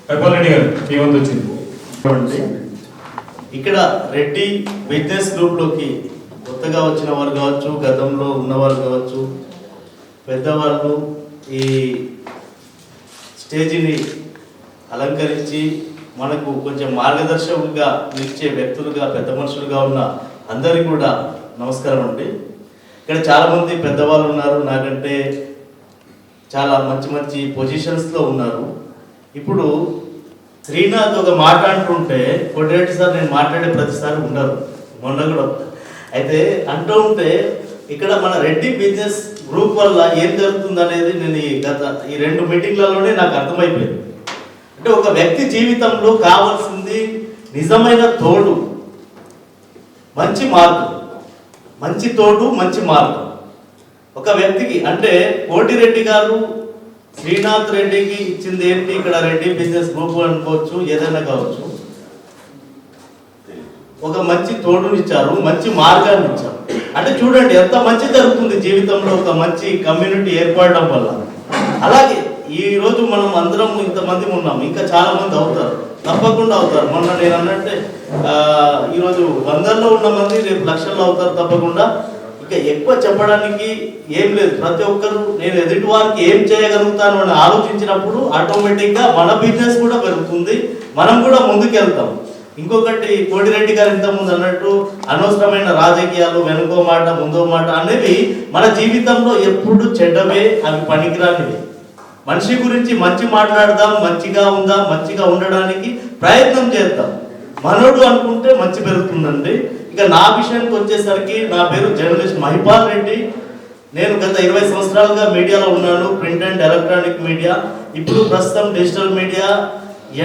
వైపాల్ రెడ్డి గారు మీ వంతు వచ్చింది. ఇక్కడ రెడ్డి బిజినెస్ గ్రూప్లోకి కొత్తగా వచ్చిన వారు కావచ్చు, గతంలో ఉన్నవారు కావచ్చు, పెద్దవాళ్ళు ఈ స్టేజీని అలంకరించి మనకు కొంచెం మార్గదర్శకులుగా నిలిచే వ్యక్తులుగా, పెద్ద మనుషులుగా ఉన్న అందరికీ కూడా నమస్కారం అండి. ఇక్కడ చాలామంది పెద్దవాళ్ళు ఉన్నారు, నాకంటే చాలా మంచి మంచి పొజిషన్స్లో ఉన్నారు. ఇప్పుడు శ్రీనాథ్ ఒక మాట అంటుంటే కొట్టేటి సార్ నేను మాట్లాడే ప్రతిసారి ఉండరు, మొన్న కూడా అయితే అంటూ ఉంటే ఇక్కడ మన రెడ్డి బిజినెస్ గ్రూప్ వల్ల ఏం జరుగుతుంది అనేది నేను ఈ 2 మీటింగ్లలోనే నాకు అర్థమైపోయింది. అంటే ఒక వ్యక్తి జీవితంలో కావాల్సింది నిజమైన తోడు, మంచి మార్గం, మంచి తోడు, మంచి మార్గం. ఒక వ్యక్తికి అంటే కోటిరెడ్డి గారు శ్రీనాథ్ రెడ్డికి ఇచ్చింది ఏంటి, ఇక్కడ రెడ్డి బిజినెస్ గ్రూప్ అనుకోవచ్చు, ఏదైనా కావచ్చు, ఒక మంచి తోడుని ఇచ్చారు, మంచి మార్గాన్ని ఇచ్చారు. అంటే చూడండి ఎంత మంచి జరుగుతుంది జీవితంలో ఒక మంచి కమ్యూనిటీ ఏర్పడడం వల్ల. అలాగే ఈ రోజు మనం అందరం ఇంతమంది ఉన్నాం, ఇంకా చాలా మంది అవుతారు, తప్పకుండా అవుతారు. మొన్న నేను అన్నట్టే ఈరోజు 100లో ఉన్న మంది రేపు లక్షల్లో అవుతారు తప్పకుండా. ఇంకా ఎక్కువ చెప్పడానికి ఏం లేదు. ప్రతి ఒక్కరు నేను ఎదుటి వారికి ఏం చేయగలుగుతాను అని ఆలోచించినప్పుడు ఆటోమేటిక్గా మన బిజినెస్ కూడా పెరుగుతుంది, మనం కూడా ముందుకెళ్తాం. ఇంకొకటి కోటిరెడ్డి గారు ఇంతకుముందు అన్నట్టు అనవసరమైన రాజకీయాలు, వెనుకో మాట ముందో మాట అనేవి మన జీవితంలో ఎప్పుడు చెడ్డవే, అవి పనికిరానివి. మనిషి గురించి మంచి మాట్లాడదాం, మంచిగా ఉందాం, మంచిగా ఉండడానికి ప్రయత్నం చేద్దాం. మనోడు అనుకుంటే మంచి పెరుగుతుందండి. ఇక నా విషయానికి వచ్చేసరికి నా పేరు జర్నలిస్ట్ మహిపాల్ రెడ్డి. నేను గత 20 సంవత్సరాలుగా మీడియాలో ఉన్నాను, ప్రింట్ అండ్ ఎలక్ట్రానిక్ మీడియా. ఇప్పుడు ప్రస్తుతం digital media,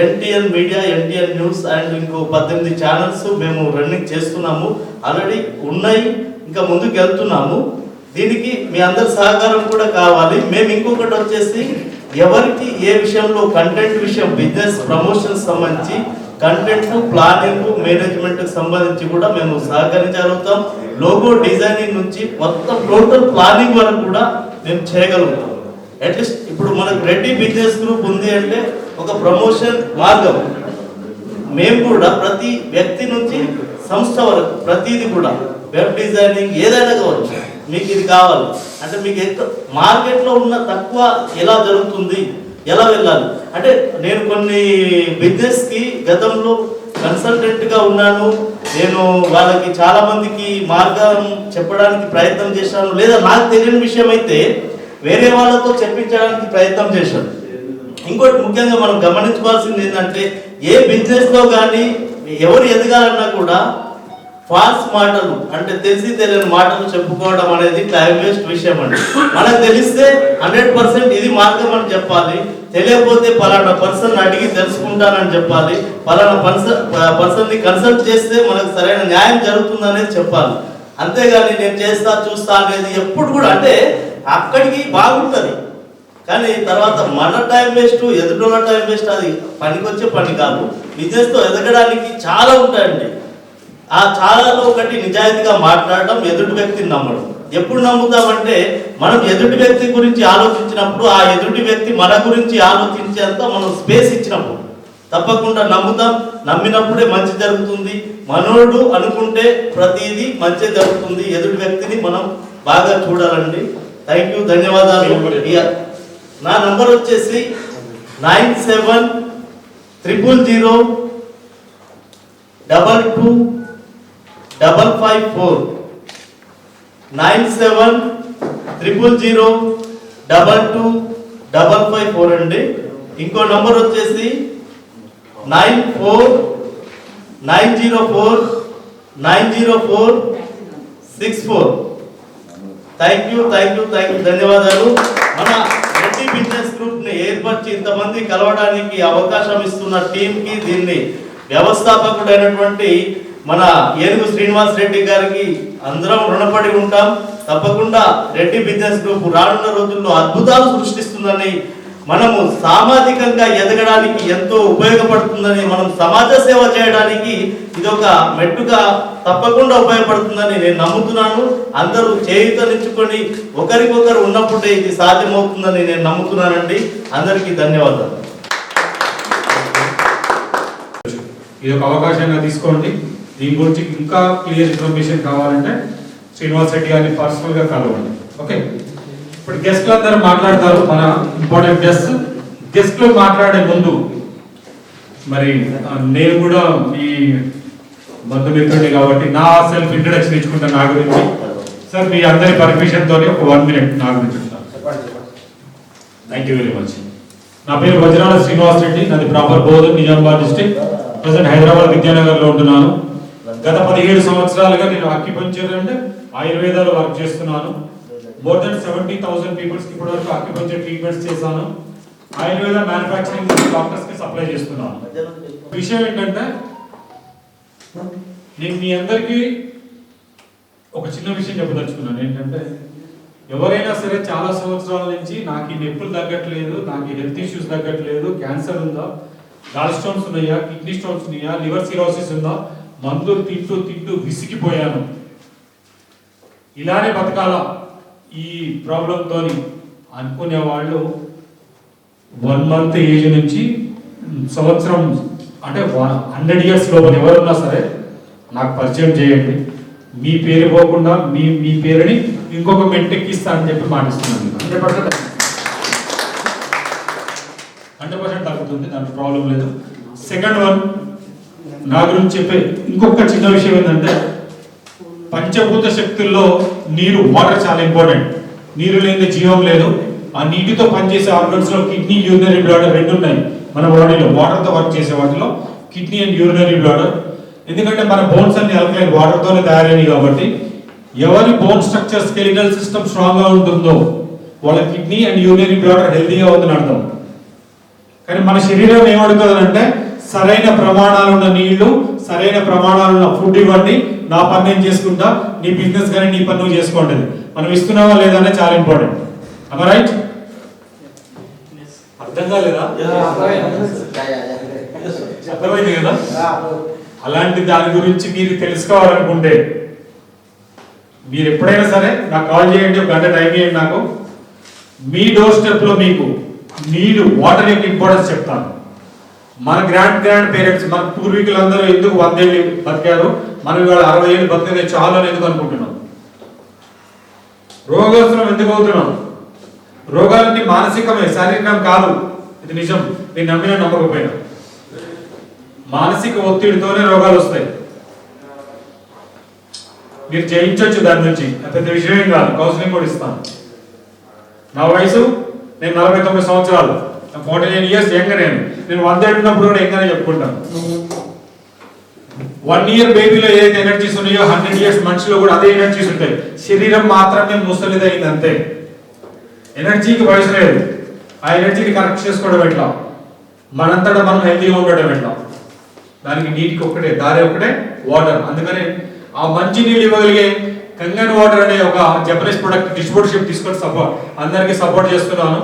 NTN media, NTN news and ఇంకో 18 ఛానల్స్ మేము రన్నింగ్ చేస్తున్నాము. ఆల్రెడీ ఉన్నాయి, ఇంకా ముందుకు వెళ్తున్నాము. దీనికి మీ అందరి సహకారం కూడా కావాలి. మేము ఇంకొకటి వచ్చేసి ఎవరికి ఏ విషయంలో కంటెంట్ విషయం, బిజినెస్ ప్రమోషన్స్ సంబంధించి కంటెంట్ ప్లానింగ్, మేనేజ్మెంట్కి సంబంధించి కూడా మేము సహకరించగలుగుతాం. లోగో డిజైనింగ్ నుంచి మొత్తం టోటల్ ప్లానింగ్ వరకు కూడా మేము చేయగలుగుతాం. అట్లీస్ట్ ఇప్పుడు మనకు రెడ్డి బిజినెస్ గ్రూప్ ఉంది అంటే ఒక ప్రమోషన్ మార్గం. మేము కూడా ప్రతి వ్యక్తి నుంచి సంస్థ వరకు ప్రతిదీ కూడా వెబ్ డిజైనింగ్ ఏదైనా కావచ్చు, మీకు ఇది కావాలి అంటే మీకు ఎక్కువ మార్కెట్లో ఉన్న తక్కువ ఎలా జరుగుతుంది, ఎలా వెళ్ళాలి అంటే నేను కొన్ని బిజినెస్కి గతంలో కన్సల్టెంట్గా ఉన్నాను. నేను వాళ్ళకి చాలా మందికి మార్గం చెప్పడానికి ప్రయత్నం చేశాను, లేదా నాకు తెలియని విషయం అయితే వేరే వాళ్ళతో చెప్పించడానికి ప్రయత్నం చేశాను. ఇంకోటి ముఖ్యంగా మనం గమనించుకోవాల్సింది ఏంటంటే ఏ బిజినెస్లో కానీ ఎవరు ఎదగాలన్నా కూడా ఫాల్స్ మాటలు అంటే తెలిసి తెలియని మాటలు చెప్పుకోవడం అనేది టైం వేస్ట్ విషయం అండి. మనకు తెలిస్తే 100% ఇది మార్గం అని చెప్పాలి. తెలియకపోతే పలానా పర్సన్ అడిగి తెలుసుకుంటానని చెప్పాలి. పలానా పర్సన్ని కన్సల్ట్ చేస్తే మనకు సరైన న్యాయం జరుగుతుందనేది చెప్పాలి. అంతేగాని నేను చేస్తా చూస్తా అనేది ఎప్పుడు కూడా అంటే అక్కడికి బాగుంటుంది కానీ తర్వాత మన టైం వేస్ట్, ఎదుటి టైం వేస్ట్. అది పనికొచ్చే పని కాదు. బిజినెస్తో ఎదగడానికి చాలా ఉంటాయండి. ఆ చాలాలో ఒకటి నిజాయితీగా మాట్లాడడం, ఎదుటి వ్యక్తిని నమ్మడం. ఎప్పుడు నమ్ముతామంటే మనం ఎదుటి వ్యక్తి గురించి ఆలోచించినప్పుడు, ఆ ఎదుటి వ్యక్తి మన గురించి ఆలోచించేంత మనం స్పేస్ ఇచ్చినప్పుడు తప్పకుండా నమ్ముతాం. నమ్మినప్పుడే మంచి జరుగుతుంది. మనోడు అనుకుంటే ప్రతిదీ మంచి జరుగుతుంది. ఎదుటి వ్యక్తిని మనం బాగా చూడాలండి. థ్యాంక్ యూ, ధన్యవాదాలు. నా నంబర్ వచ్చేసి 9700225554 9700225554 అండి. ఇంకో నంబర్ వచ్చేసి 9490490464. థ్యాంక్ యూ, ధన్యవాదాలు. మన రెడ్డి బిజినెస్ గ్రూప్ ని ఏర్పరిచి ఇంతమంది కలవడానికి అవకాశం ఇస్తున్న టీంకి, దీన్ని వ్యవస్థాపకుడైనటువంటి మన ఏనుగు శ్రీనివాస్ రెడ్డి గారికి అందరం రుణపడి ఉంటాం. తప్పకుండా రెడ్డి బిజినెస్ గ్రూప్ రానున్న రోజుల్లో అద్భుతాలు సృష్టిస్తుందని, మనము సామాజికంగా ఎదగడానికి ఎంతో ఉపయోగపడుతుందని, మనం సమాజ సేవ చేయడానికి ఇదొక మెట్టుగా తప్పకుండా ఉపయోగపడుతుందని నేను నమ్ముతున్నాను. అందరూ చేయూతనిచ్చుకొని ఒకరికొకరు ఉన్నప్పుడే ఇది సాధ్యమవుతుందని నేను నమ్ముతున్నానండి. అందరికీ ధన్యవాదాలు. ఇది ఒక అవకాశంగా తీసుకోండి. దీని గురించి ఇంకా క్లియర్ ఇన్ఫర్మేషన్ కావాలంటే శ్రీనివాస్ రెడ్డి గారిని పర్సనల్గా కలవండి. ఓకే, ఇప్పుడు గెస్ట్లు అందరూ మాట్లాడతారు. మన ఇంపార్టెంట్ గెస్ట్లు మాట్లాడే ముందు మరి నేను కూడా మీ బంధుమిత్రుడిని కాబట్టి నా సెల్ఫ్ ఇంట్రడక్షన్ ఇచ్చుకుంటాను నా గురించి. సార్, మీ అందరి పర్మిషన్ తోటి ఒక 1 minute నా గురించి ఉంటాను. Thank you very much. నా పేరు వజ్రాల శ్రీనివాస్ రెడ్డి. నాది proper Bodhan, Nizamabad district. Present Hyderabad విద్యానగర్లో ఉంటున్నాను. గత 17 సంవత్సరాలుగా నేను అక్యుపంక్చర్ అండ్ ఆయుర్వేదాలో వర్క్ చేస్తున్నాను. మోర్ దెన్ 70,000 పీపుల్స్ కి ఇప్పటివరకు అక్యుపంక్చర్ ట్రీట్మెంట్స్ చేశాను. ఆయుర్వేద మ్యానుఫ్యాక్చరింగ్ డాక్టర్స్ కి సప్లై చేస్తున్నాను. విషయం ఏంటంటే, నేను మీ అందరికీ ఒక చిన్న విషయం చెప్పదలుచుకున్నాను. ఏంటంటే, ఎవరైనా సరే చాలా సంవత్సరాల నుంచి నాకు ఈ నొప్పులు తగ్గట్లేదు, నాకు ఈ హెల్త్ ఇష్యూస్ తగ్గట్లేదు, క్యాన్సర్ ఉందా, గాల్ స్టోన్స్ ఉన్నాయా, కిడ్నీ స్టోన్స్ ఉన్నాయా, లివర్ సిరోసిస్ ఉందా, మందులు తింటూ తింటూ విసిగిపోయాను, ఇలానే బతకాల ఈ ప్రాబ్లంతో అనుకునే వాళ్ళు 1 month ఏజ్ నుంచి సంవత్సరం అంటే 100 years లోపల ఎవరున్నా సరే నాకు పరిచయం చేయండి. మీ పేరు పోకుండా మీ పేరుని ఇంకొక మెంటెక్కిస్తా అని చెప్పి మాటిస్తున్నాను. 100% తగ్గుతుంది, దాంట్లో ప్రాబ్లం లేదు. సెకండ్ వన్, నా గురించి చెప్పే ఇంకొక చిన్న విషయం ఏంటంటే, పంచభూత శక్తుల్లో నీరు, వాటర్ చాలా ఇంపార్టెంట్. నీరు లేని జీవం లేదు. ఆ నీటితో పనిచేసే ఆర్గన్స్ లో కిడ్నీ, యూరినరీ బ్లాడర్ 2 ఉన్నాయి మన బాడీలో. వాటర్ తో వర్క్ చేసే వాటిలో కిడ్నీ అండ్ యూరినరీ బ్లాడర్. ఎందుకంటే మన బోన్స్ అన్ని ఆల్కలైన్ వాటర్ తోనే తయారైనవి కాబట్టి, ఎవరి bone structure, skeletal system strong గా ఉంటుందో వాళ్ళ కిడ్నీ అండ్ యూరినరీ బ్లాడర్ హెల్తీగా ఉందని అర్థం. కానీ మన శరీరం ఏమడుగుతుందంటే, సరైన ప్రమాణాలు ఉన్న నీళ్లు, సరైన ప్రమాణాలు ఉన్న ఫుడ్ ఇవ్వండి, నా పని నేను చేసుకుంటా, నీ బిజినెస్ కానీ నీ పని నువ్వు చేసుకోండి. మనం ఇస్తున్నావా లేదనే చాలా ఇంపార్టెంట్. రైట్? అర్థం కాలేదా? అర్థమైంది కదా? అలాంటి దాని గురించి మీరు తెలుసుకోవాలనుకుంటే మీరు ఎప్పుడైనా సరే నాకు కాల్ చేయండి, 1 గంట టైం ఇవ్వండి నాకు. మీ డోర్ స్టెప్ లో మీకు నీరు, వాటర్ యొక్క ఇంపార్టెన్స్ చెప్తాను. మన గ్రాండ్ పేరెంట్స్, మన పూర్వీకులందరూ ఎందుకు 100 ఏళ్ళు బతికారు, మనం ఇవాళ 60 ఏళ్ళు బతికే చాలు అని ఎందుకు అనుకుంటున్నాం? రోగగ్రస్తులం ఎందుకు అవుతున్నాం? రోగాలన్నీ మానసికమే, శారీరకం కాదు. ఇది నిజం, నేను నమ్మినా నమ్మకపోయినా. మానసిక ఒత్తిడితోనే రోగాలు వస్తాయి. మీరు జయించవచ్చు దాని నుంచి, పెద్ద విషయం కాదు. కౌన్సిలింగ్ కూడా ఇస్తాను. నా వయసు, నేను 49 సంవత్సరాలు, 49 years యంగ్. నేను 100 ఉన్నప్పుడు కూడా యంగ్ అని చెప్పుకుంటాను. 1 year బేబీలో ఏదైతే ఎనర్జీస్ ఉన్నాయో 100 years మనిషిలో కూడా అదే ఎనర్జీస్ ఉంటాయి. శరీరం మాత్రమే ముసలిదైంది అంతే. ఎనర్జీకి వయసు లేదు. ఆ ఎనర్జీని కరెక్ట్ చేసుకోవడం ఎట్లా, మనంతటా మనం హెల్తీగా ఉండడం ఎట్లా, దానికి నీటికి ఒక్కటే దారి ఒక్కటే వాటర్. అందుకని ఆ మంచి నీళ్ళు ఇవ్వగలిగే కంగన్ వాటర్ అనే ఒక జపనీస్ ప్రొడక్ట్ డిస్ట్రిబ్యూటర్షిప్ తీసుకొని అందరికీ సపోర్ట్ చేస్తున్నాను.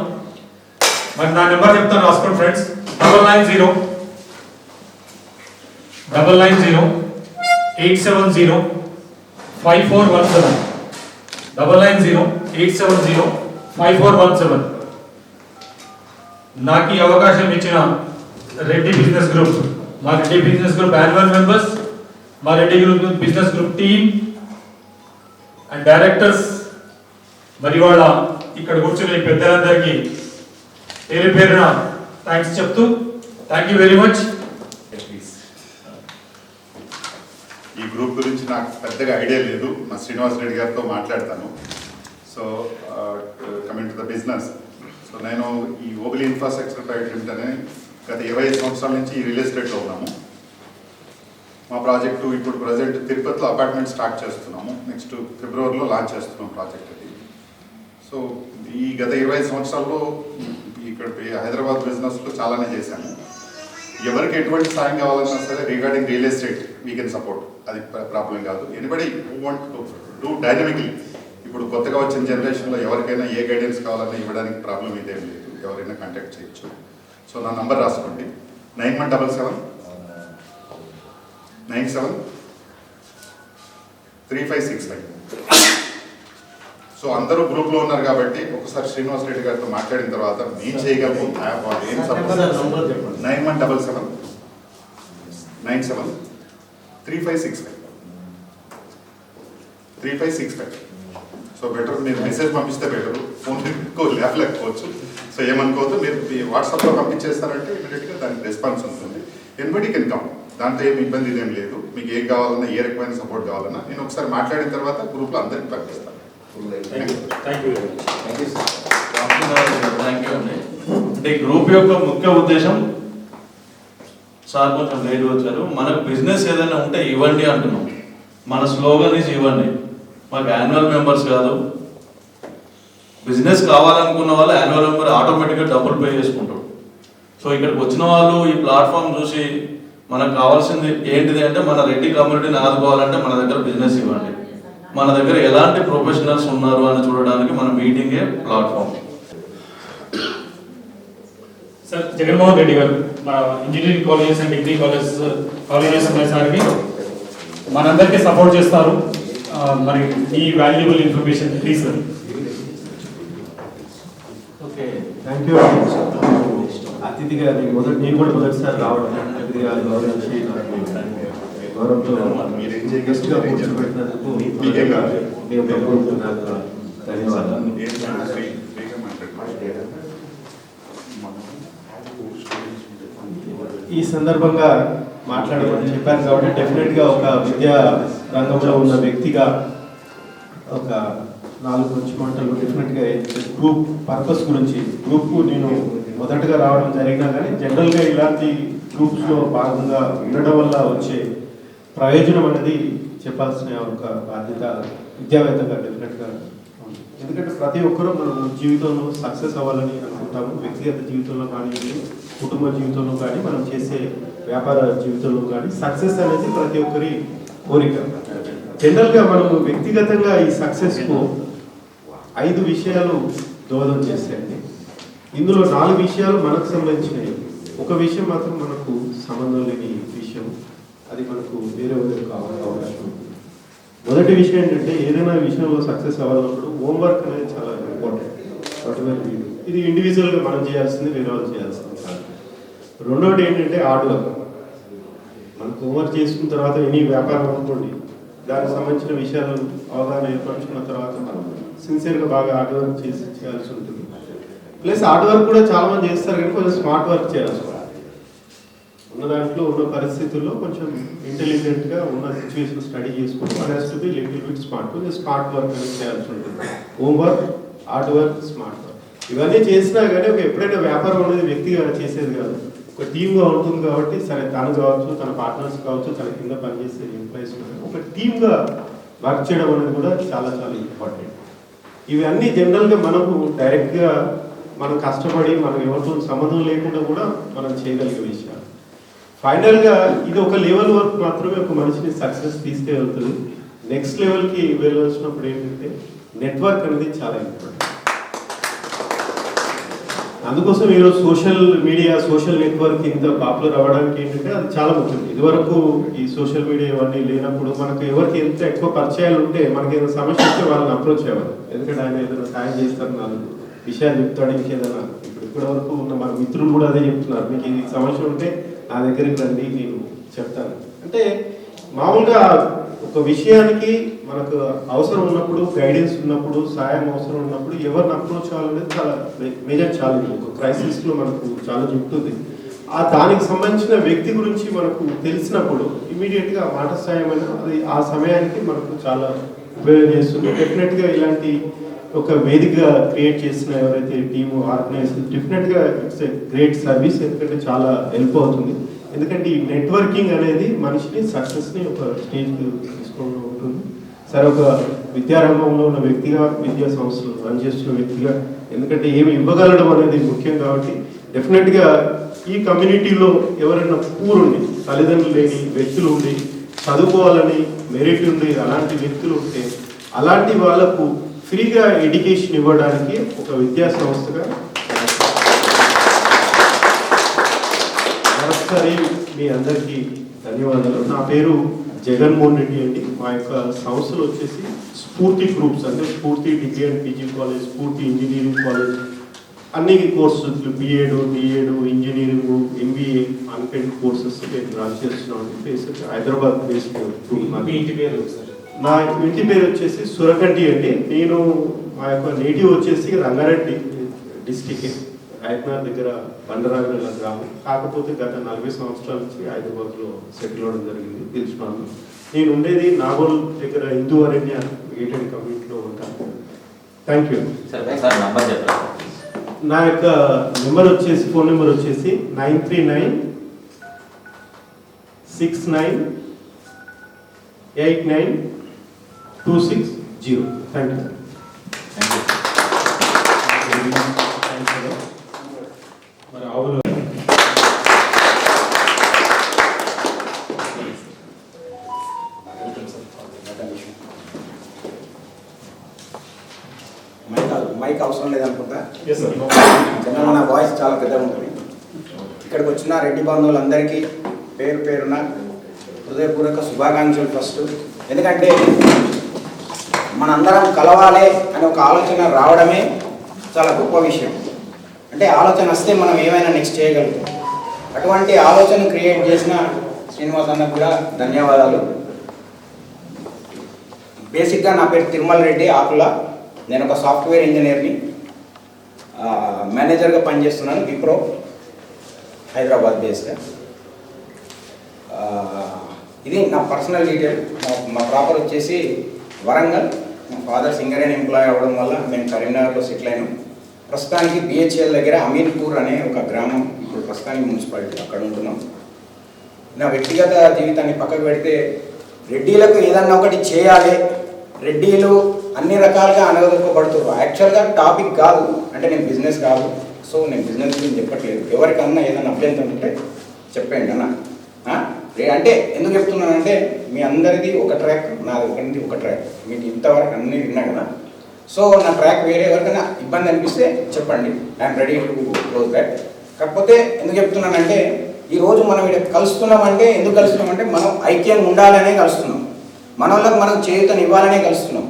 మరి నా నెంబర్ చెప్తాను, రాసుకోండి ఫ్రెండ్స్. 990 870 5417 990 870 5417. నాకు ఈ అవకాశం ఇచ్చిన రెడ్డి బిజినెస్ గ్రూప్, మా Reddy business group annual members, మా Reddy group business group team and directors, మరి వాళ్ళ ఇక్కడ కూర్చున్న పెద్దలందరికీ పేరు పేరున థ్యాంక్స్ చెప్తూ థ్యాంక్ యూ వెరీ మచ్. ఈ గ్రూప్ గురించి నాకు పెద్దగా ఐడియా లేదు, మా శ్రీనివాస్ రెడ్డి గారితో మాట్లాడతాను. So coming to the business, so నేను ఈ ఓబిలి ఇన్ఫ్రాస్ట్రక్చర్ ప్రైవేట్ లిమిటెడ్ అని గత 25 సంవత్సరాల నుంచి ఈ రియల్ ఎస్టేట్లో ఉన్నాము. మా ప్రాజెక్టు ఇప్పుడు ప్రజెంట్ తిరుపతిలో అపార్ట్మెంట్ స్టార్ట్ చేస్తున్నాము. నెక్స్ట్ ఫిబ్రవరిలో లాంచ్ చేస్తున్నాం ప్రాజెక్ట్ అది. సో ఈ గత 25 సంవత్సరాల్లో ఇక్కడ హైదరాబాద్ బిజినెస్లో చాలానే చేశాము. ఎవరికి ఎటువంటి సాయం కావాలన్నా సరే regarding real estate we can support, అది ప్రాబ్లం కాదు. Anybody who want to do dynamically, ఇప్పుడు కొత్తగా వచ్చిన జనరేషన్లో ఎవరికైనా ఏ గైడెన్స్ కావాలన్నా ఇవ్వడానికి ప్రాబ్లం ఇదేం లేదు, ఎవరైనా కాంటాక్ట్ చేయొచ్చు. సో నా నంబర్ రాసుకోండి, 9177 97 3565. సో అందరూ గ్రూప్లో ఉన్నారు కాబట్టి ఒకసారి శ్రీనివాస్ రెడ్డి గారితో మాట్లాడిన తర్వాత నేను చేయగలను ఏం సపోర్ట్. 9177 97 3565 3565. సో బెటర్ మీరు మెసేజ్ పంపిస్తే బెటర్, ఫోన్ లేకపోవచ్చు. సో ఏమనుకోవద్దు, మీరు వాట్సాప్లో పంపించేస్తారంటే ఇమీడియట్గా దానికి రెస్పాన్స్ ఉంటుంది. ఎన్బడి కెన్ కమ్, దాంట్లో ఏమి ఇబ్బంది ఇదేం లేదు. మీకు ఏం కావాలన్నా, ఏ రకమైన సపోర్ట్ కావాలన్నా నేను ఒకసారి మాట్లాడిన తర్వాత గ్రూప్లో అందరికీ పంపిస్తాను. థ్యాంక్ యూ అండి. అంటే గ్రూప్ యొక్క ముఖ్య ఉద్దేశం, సార్ కొంచెం లేట్ వచ్చారు, మనకు బిజినెస్ ఏదైనా ఉంటే ఇవ్వండి అంటున్నాం. మన స్లోగన్ ఈజ్ ఇవ్వండి. మాకు యాన్యువల్ మెంబర్స్ కాదు, బిజినెస్ కావాలనుకున్న వాళ్ళు యాన్యువల్ మెంబర్ ఆటోమేటిక్గా డబ్బులు పే చేసుకుంటారు. సో ఇక్కడికి వచ్చిన వాళ్ళు ఈ ప్లాట్ఫామ్ చూసి మనకు కావాల్సింది ఏంటిది అంటే, మన రెడ్డి కమ్యూనిటీని ఆదుకోవాలంటే మన దగ్గర బిజినెస్ ఇవ్వండి. మన దగ్గర ఎలాంటి ప్రొఫెషనల్స్ ఉన్నారు అని చూడడానికి మన మీటింగే ప్లాట్ఫామ్. సార్ జగన్మోహన్ రెడ్డి గారు, మన engineering colleges and degree colleges ఉన్నాయి సార్కి, మనందరికీ సపోర్ట్ చేస్తారు. మరి ఈ valuable information please sir. Okay, thank you. అతిథిగా నేను కూడా మొదటిసారి రావడం, అతిథిగా గౌరవించి గౌరవంతో గెస్ట్గా కూర్చోబెట్టినందుకు నాకు ధన్యవాదాలు. ఈ సందర్భంగా మాట్లాడమని చెప్పాను కాబట్టి డెఫినెట్గా ఒక విద్యా రంగంలో ఉన్న వ్యక్తిగా ఒక 4 మాటలు డెఫినెట్గా గ్రూప్ పర్పస్ గురించి. గ్రూప్కు నేను మొదటగా రావడం జరిగినా కానీ జనరల్గా ఇలాంటి గ్రూప్స్లో భాగంగా ఉండడం వల్ల వచ్చే ప్రయోజనం అనేది చెప్పాల్సిన ఒక బాధ్యత విద్యావేత్తగా డెఫినెట్గా ఉంది. ఎందుకంటే ప్రతి ఒక్కరూ మనం జీవితంలో సక్సెస్ అవ్వాలని అనుకుంటాము. వ్యక్తిగత జీవితంలో కానివ్వండి, కుటుంబ జీవితంలో కానీ, మనం చేసే వ్యాపార జీవితంలో కానీ సక్సెస్ అనేది ప్రతి ఒక్కరి కోరిక. జనరల్గా మనం వ్యక్తిగతంగా ఈ సక్సెస్కు 5 విషయాలు దోహదం చేస్తాయండి. ఇందులో 4 విషయాలు మనకు సంబంధించినవి. ఒక విషయం మాత్రం మనకు సంబంధం లేని విషయం, అది మనకు వేరే అవకాశం. మొదటి విషయం ఏంటంటే, ఏదైనా విషయంలో సక్సెస్ అవ్వాలన్నప్పుడు హోంవర్క్ అనేది చాలా ఇంపార్టెంట్. ఇది ఇండివిజువల్గా మనం చేయాల్సింది, వేరే వాళ్ళు చేయాల్సింది కాదు. రెండోది ఏంటంటే హార్డ్ వర్క్. మనకు హోంవర్క్ చేసుకున్న తర్వాత ఎనీ వ్యాపారం అనుకోండి, దానికి సంబంధించిన విషయాలు అవగాహన ఏర్పరచుకున్న తర్వాత మనం సిన్సియర్గా బాగా హార్డ్ వర్క్ చేయాల్సి ఉంటుంది. ప్లస్ హార్డ్ వర్క్ కూడా చాలా మంది చేస్తారు, కానీ కొంచెం స్మార్ట్ వర్క్ చేయాల్సి ఉంటుంది. ఉన్న దాంట్లో ఉన్న పరిస్థితుల్లో కొంచెం ఇంటెలిజెంట్గా ఉన్న సిచ్యువేషన్ స్టడీ చేసుకుంటూ one has to be little bit smart. Smart work అనేది చేయాల్సి ఉంటుంది. Homework, hard work, smart work ఇవన్నీ చేసినా కానీ ఎప్పుడైనా వ్యాపారం అనేది వ్యక్తిగా చేసేది కాదు, ఒక టీమ్గా ఉంటుంది కాబట్టి సరే తను కావచ్చు, తన పార్ట్నర్స్ కావచ్చు, తన కింద పనిచేసే ఎంప్లాయీస్ ఒక టీమ్గా వర్క్ చేయడం అనేది కూడా చాలా చాలా ఇంపార్టెంట్. ఇవన్నీ జనరల్గా మనకు డైరెక్ట్గా మనం కష్టపడి మనం ఎవరితో సంబంధం లేకుండా కూడా మనం చేయగలిగే విషయాలు. ఫైనల్గా ఇది ఒక లెవెల్ వరకు మాత్రమే ఒక మనిషిని సక్సెస్ తీసుకెళ్తుంది. నెక్స్ట్ లెవెల్కి వెళ్ళవచ్చినప్పుడు ఏంటంటే నెట్వర్క్ అనేది చాలా ఇంపార్టెంట్. అందుకోసం ఈరోజు సోషల్ మీడియా, సోషల్ నెట్వర్క్ ఇంత పాపులర్ అవ్వడానికి ఏంటంటే అది చాలా ముఖ్యం. ఇదివరకు ఈ సోషల్ మీడియా ఇవన్నీ లేనప్పుడు మనకు ఎవరికి ఎంత ఎక్కువ పరిచయాలు ఉంటే మనకి ఏదైనా సమస్య వస్తే వాళ్ళని అప్రోచ్ అవ్వాలి. ఎందుకంటే ఆయన ఏదైనా సాయం చేస్తారు, నాలుగు విషయాలు చెప్తాడు, ఇంకేదైనా. ఇప్పటి వరకు ఉన్న మన మిత్రులు కూడా అదే చెప్తున్నారు, మీకు ఈ సమస్య ఉంటే నా దగ్గరికి రండి, నేను చెప్తాను. అంటే మామూలుగా ఒక విషయానికి మనకు అవసరం ఉన్నప్పుడు, గైడెన్స్ ఉన్నప్పుడు, సాయం అవసరం ఉన్నప్పుడు ఎవరిని అప్రోచ్ అవ్వాలనేది చాలా మేజర్ ఛాలెంజ్. ఒక క్రైసిస్లో మనకు ఛాలెంజ్ ఉంటుంది. దానికి సంబంధించిన వ్యక్తి గురించి మనకు తెలిసినప్పుడు ఇమీడియట్గా మాట సాయం అయినా అది ఆ సమయానికి మనకు చాలా ఉపయోగం చేస్తుంది. డెఫినెట్గా ఇలాంటి ఒక వేదిక క్రియేట్ చేసిన ఎవరైతే టీము ఆర్గనైజ్, డెఫినెట్గా ఇట్స్ ఏ గ్రేట్ సర్వీస్. ఎందుకంటే చాలా హెల్ప్ అవుతుంది. ఎందుకంటే ఈ నెట్వర్కింగ్ అనేది మనిషిని సక్సెస్ని ఒక స్టేజ్కి తీసుకోవడం ఉంటుంది. సరే, ఒక విద్యారంగంలో ఉన్న వ్యక్తిగా, విద్యా సంస్థలు రన్ చేస్తున్న వ్యక్తిగా, ఎందుకంటే ఏమి ఇవ్వగలడం అనేది ముఖ్యం కాబట్టి డెఫినెట్గా ఈ కమ్యూనిటీలో ఎవరైనా పూర్ ఉండి, తల్లిదండ్రులు లేని వ్యక్తులు ఉండి, చదువుకోవాలని మెరిట్ ఉండి అలాంటి వ్యక్తులు ఉంటే అలాంటి వాళ్ళకు ఫ్రీగా ఎడ్యుకేషన్ ఇవ్వడానికి ఒక విద్యా సంస్థగా మరొకసారి మీ అందరికీ ధన్యవాదాలు. నా పేరు జగన్మోహన్ రెడ్డి అండి. మా యొక్క సంస్థలు వచ్చేసి స్ఫూర్తి గ్రూప్స్, అంటే Spoorthi degree and PG college, Spoorthi engineering college, అన్ని courses BEd, DEd, engineering, MBA, unpaid courses నేను రన్ చేస్తున్నాను. Hyderabad based group. నా ఇంటి పేరు వచ్చేసి సురకంటి అండి. నేను మా యొక్క నేటివ్ వచ్చేసి రంగారెడ్డి డిస్టిక్, హైదరాబాద్ దగ్గర బండరాగల గ్రామం. కాకపోతే గత 40 సంవత్సరాల నుంచి హైదరాబాద్లో సెటిల్ అవ్వడం జరిగింది. తెలుసుకున్నాను. నేను ఉండేది నాగోల్ దగ్గర హిందూ అరణ్య గేటెడ్ కమ్యూనిటీలో ఉంటాను. Thank you. నా యొక్క నెంబర్ వచ్చేసి, ఫోన్ నెంబర్ వచ్చేసి 939698920. Thank you. మరి ఆవులు మైక్ అవసరం లేదనుకుంటా. మన వాయిస్ చాలా పెద్దగా ఉంటుంది. ఇక్కడికి వచ్చిన రెడ్డి బంధువులందరికీ పేరు పేరున హృదయపూర్వక శుభాకాంక్షలు. ఫస్ట్ ఎందుకంటే మనందరం కలవాలి అనే ఒక ఆలోచన రావడమే చాలా గొప్ప విషయం. అంటే ఆలోచన వస్తే మనం ఏమైనా నెక్స్ట్ చేయగలుగుతాం. అటువంటి ఆలోచన క్రియేట్ చేసిన శ్రీనివాస్ అన్నకు కూడా ధన్యవాదాలు. బేసిక్గా నా పేరు తిరుమల రెడ్డి ఆకుల. నేను ఒక సాఫ్ట్వేర్ ఇంజనీర్ని, మేనేజర్గా పనిచేస్తున్నాను విప్రో, హైదరాబాద్ బేస్గా. ఇది నా పర్సనల్ డీటెయిల్. మా ప్రాపర్ వచ్చేసి వరంగల్. మా ఫాదర్ సింగరేణి ఎంప్లాయ్ అవ్వడం వల్ల మేము కరీంనగర్లో సెటిల్ అయినాం. ప్రస్తుతానికి బిహెచ్ఎల్ దగ్గర అమీన్పూర్ అనే ఒక గ్రామం, ఇప్పుడు ప్రస్తుతానికి మున్సిపాలిటీ, అక్కడ ఉంటున్నాం. నా వ్యక్తిగత జీవితాన్ని పక్కకు పెడితే రెడ్డిలకు ఏదన్నా ఒకటి చేయాలి, రెడ్డిలు అన్ని రకాలుగా అనగదొక్కబడుతున్నారు. యాక్చువల్గా టాపిక్ కాదు, అంటే నేను బిజినెస్ కాదు, సో నేను బిజినెస్ గురించి చెప్పట్లేదు. ఎవరికన్నా ఏదైనా అభ్యంతరం ఉంటే చెప్పండి అన్న. అంటే ఎందుకు చెప్తున్నానంటే మీ అందరిది ఒక ట్రాక్, నాది ఒకటి ఒక ట్రాక్. మీకు ఇంతవరకు అన్నీ విన్నా కదా. సో నా ట్రాక్ వేరే ఎవరికైనా ఇబ్బంది అనిపిస్తే చెప్పండి, I'm ready to close that. కాకపోతే ఎందుకు చెప్తున్నానంటే ఈరోజు మనం ఇక్కడ కలుస్తున్నామంటే ఎందుకు కలుస్తున్నామంటే మనం ఐక్యంగా ఉండాలనే కలుస్తున్నాం. మన వాళ్ళకి మనం చేయూతను ఇవ్వాలనే కలుస్తున్నాం.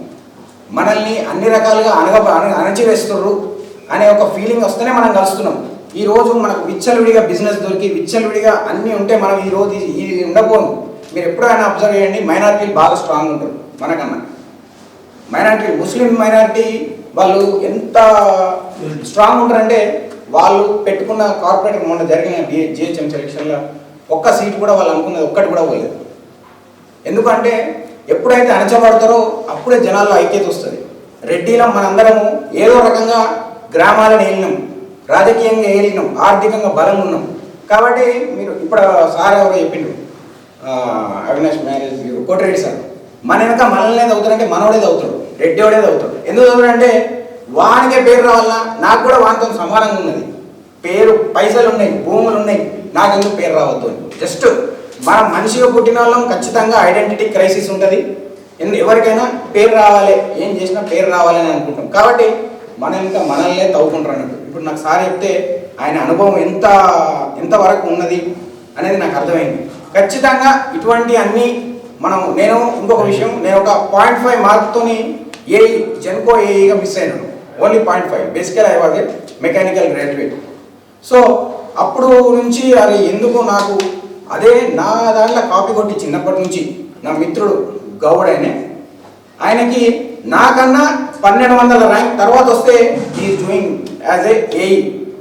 మనల్ని అన్ని రకాలుగా అణచివేస్తున్నారు అనే ఒక ఫీలింగ్ వస్తేనే మనం కలుస్తున్నాం. ఈరోజు మనకు విచ్చలవిడిగా బిజినెస్ దొరికి విచ్చలవిడిగా అన్నీ ఉంటే మనం ఈరోజు ఇది ఉండబోను. మీరు ఎప్పుడైనా అబ్జర్వ్ చేయండి, మైనారిటీలు బాగా స్ట్రాంగ్ ఉంటారు మనకన్నా. మైనారిటీ, ముస్లిం మైనారిటీ వాళ్ళు ఎంత స్ట్రాంగ్ ఉంటారంటే వాళ్ళు పెట్టుకున్న కార్పొరేట్ మొన్న జరిగిన జిహెచ్ఎం సెలక్షన్లో ఒక్క సీట్ కూడా వాళ్ళు అనుకున్నది ఒక్కటి కూడా పోలేదు. ఎందుకంటే ఎప్పుడైతే అణచబడతారో అప్పుడే జనాల్లో ఐక్యత వస్తుంది. రెడ్డిలో మనందరము ఏదో రకంగా గ్రామాలను ఏలినాం, రాజకీయంగా ఏలినాం, ఆర్థికంగా బలం ఉన్నాం. కాబట్టి మీరు ఇప్పుడు సార్ ఎవరో చెప్పిండు అవినాష్ మ్యారేజ్ కోటిరెడ్డి సార్, మన వెనక మనల్నే చదువుతారంటే మనోడే చదువుతాడు, రెడ్డివాడే చదువుతాడు. ఎందుకు చదువుతాడంటే వానికే పేరు రావాలా, నాకు కూడా వానితో సమానంగా ఉన్నది, పేరు పైసలు ఉన్నాయి, భూములు ఉన్నాయి, నాకు ఎందుకు పేరు రావద్దు అని. జస్ట్ మనం మనిషిగా పుట్టిన వాళ్ళం ఖచ్చితంగా ఐడెంటిటీ క్రైసిస్ ఉంటుంది. ఎవరికైనా పేరు రావాలి, ఏం చేసినా పేరు రావాలని అనుకుంటాం. కాబట్టి మన ఇంకా మనల్నే తవ్వుకుంటారు అన్నట్టు. ఇప్పుడు నాకు సార్ చెప్తే ఆయన అనుభవం ఎంతవరకు ఉన్నది అనేది నాకు అర్థమైంది. ఖచ్చితంగా ఇటువంటి అన్నీ నేను ఇంకొక విషయం, నేను ఒక 0.5 మార్క్తోని జెన్కో ఏఈగా మిస్ అయినాను. ఓన్లీ 0.5. బేసికల్ I was mechanical graduate. So అప్పుడు నుంచి అది ఎందుకు నాకు అదే నా దాంట్లో కాపీ కొట్టి చిన్నప్పటి నుంచి నా మిత్రుడు గౌడ్ ఆయనకి నాకన్నా 1200 ర్యాంక్ తర్వాత వస్తే ఈజ్ డూయింగ్ యాజ్ ఏఈ.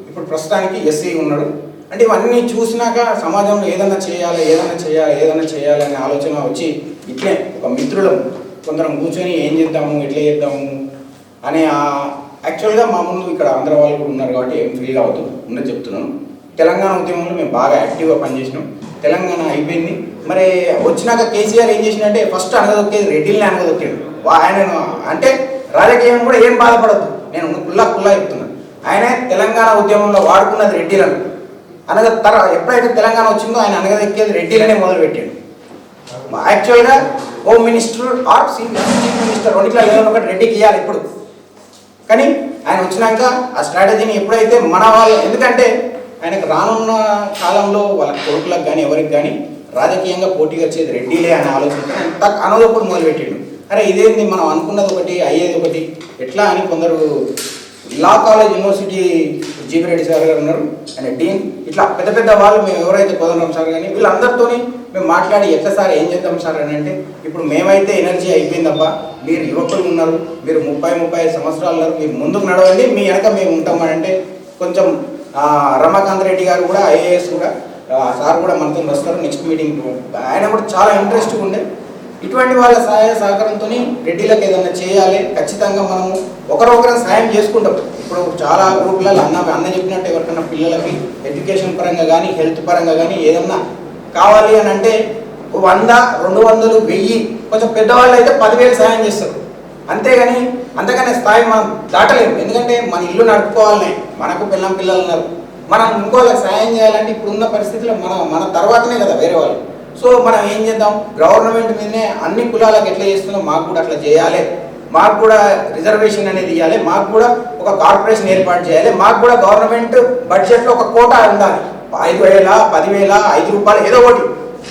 ఇప్పుడు ప్రస్తుతానికి ఎస్ఈ ఉన్నాడు. అంటే ఇవన్నీ చూసినాక సమాజంలో ఏదైనా చేయాలి అనే ఆలోచన వచ్చి ఇట్లే ఒక మిత్రులం కొందరం కూర్చొని ఏం చేద్దాము, ఎట్లా చేద్దాము అని యాక్చువల్గా మా ముందు ఇక్కడ ఆంధ్ర వాళ్ళు కూడా ఉన్నారు కాబట్టి ఏం ఫీల్ అవుతుంది ఉన్నది చెప్తున్నాను. తెలంగాణ ఉద్యమంలో మేము బాగా యాక్టివ్గా పనిచేసినాం. తెలంగాణ అయిపోయింది. మరి వచ్చినాక కేసీఆర్ ఏం చేసినంటే ఫస్ట్ అనగదొక్కేది రెడ్డిల్ని అనగదొక్కాడు. ఆయన అంటే రాజకీయం కూడా ఏం బాధపడద్దు, నేను కుల్లా చెప్తున్నాను. ఆయన తెలంగాణ ఉద్యమంలో వాడుకున్నది రెడ్డిలను ఎప్పుడైతే తెలంగాణ వచ్చిందో ఆయన అనగదొక్కేది రెడ్డిలనే మొదలుపెట్టాడు. యాక్చువల్గా home minister or chief minister రెండిట్లో ఏదైనా ఒకటి రెడ్డికి ఇవ్వాలి ఇప్పుడు. కానీ ఆయన వచ్చినాక ఆ స్ట్రాటజీని ఎప్పుడైతే మన వాళ్ళు, ఎందుకంటే ఆయనకు రానున్న కాలంలో వాళ్ళ కొడుకులకు కానీ ఎవరికి కానీ రాజకీయంగా పోటీగా వచ్చేది రెడ్డిలే అనే ఆలోచన అనదొప్పుడు మొదలుపెట్టిండు. అరే ఇదేంది మనం అనుకున్నది ఒకటి అయ్యేది ఒకటి ఎట్లా అని కొందరు law college university GV Reddy sir గారు ఉన్నారు, ఆయన డీన్, ఇట్లా పెద్ద పెద్ద వాళ్ళు మేము ఎవరైతే కుదరం సార్ కానీ వీళ్ళందరితో మేము మాట్లాడి ఎట్లా సార్ ఏం చేద్దాం సార్ అని అంటే ఇప్పుడు మేమైతే ఎనర్జీ అయిపోయిందబ్బా, మీరు యువకులు ఉన్నారు, మీరు 30-35 సంవత్సరాలు ఉన్నారు, మీరు ముందుకు నడవండి, మీ వెనక మేము ఉంటామని అంటే కొంచెం రమాకాంత్ రెడ్డి గారు కూడా ఐఏఎస్ కూడా సార్ కూడా మనతో వస్తారు నెక్స్ట్ మీటింగ్. ఆయన కూడా చాలా ఇంట్రెస్ట్గా ఉండే. ఇటువంటి వాళ్ళ సహాయ సహకారంతో రెడ్డిలకు ఏదైనా చేయాలి, ఖచ్చితంగా మనము ఒకరొకరు సాయం చేసుకుంటాం. ఇప్పుడు చాలా గ్రూపులలో అన్న చెప్పినట్టు ఎవరికైనా పిల్లలకి ఎడ్యుకేషన్ పరంగా కానీ హెల్త్ పరంగా కానీ ఏదన్నా కావాలి అని అంటే 100, 200, 1000 కొంచెం పెద్దవాళ్ళు అయితే 10,000 సాయం చేస్తారు. అంతేగాని అంతకనే స్థాయి మనం దాటలేము. ఎందుకంటే మన ఇల్లు నడుపుకోవాలనే, మనకు పిల్లలు ఉన్నారు, మనం ఇంకోళ్ళకి సాయం చేయాలంటే ఇప్పుడున్న పరిస్థితుల్లో మన తర్వాతనే కదా వేరే వాళ్ళు. సో మనం ఏం చేద్దాం, గవర్నమెంట్ మీదనే అన్ని కులాలకు ఎట్లా చేస్తున్నాం మాకు కూడా అట్లా చేయాలి, మాకు కూడా రిజర్వేషన్ అనేది ఇవ్వాలి, మాకు కూడా ఒక కార్పొరేషన్ ఏర్పాటు చేయాలి, మాకు కూడా గవర్నమెంట్ బడ్జెట్లో ఒక కోటా ఉండాలి, 5,000, 10,000, 5 రూపాయలు ఏదో ఒకటి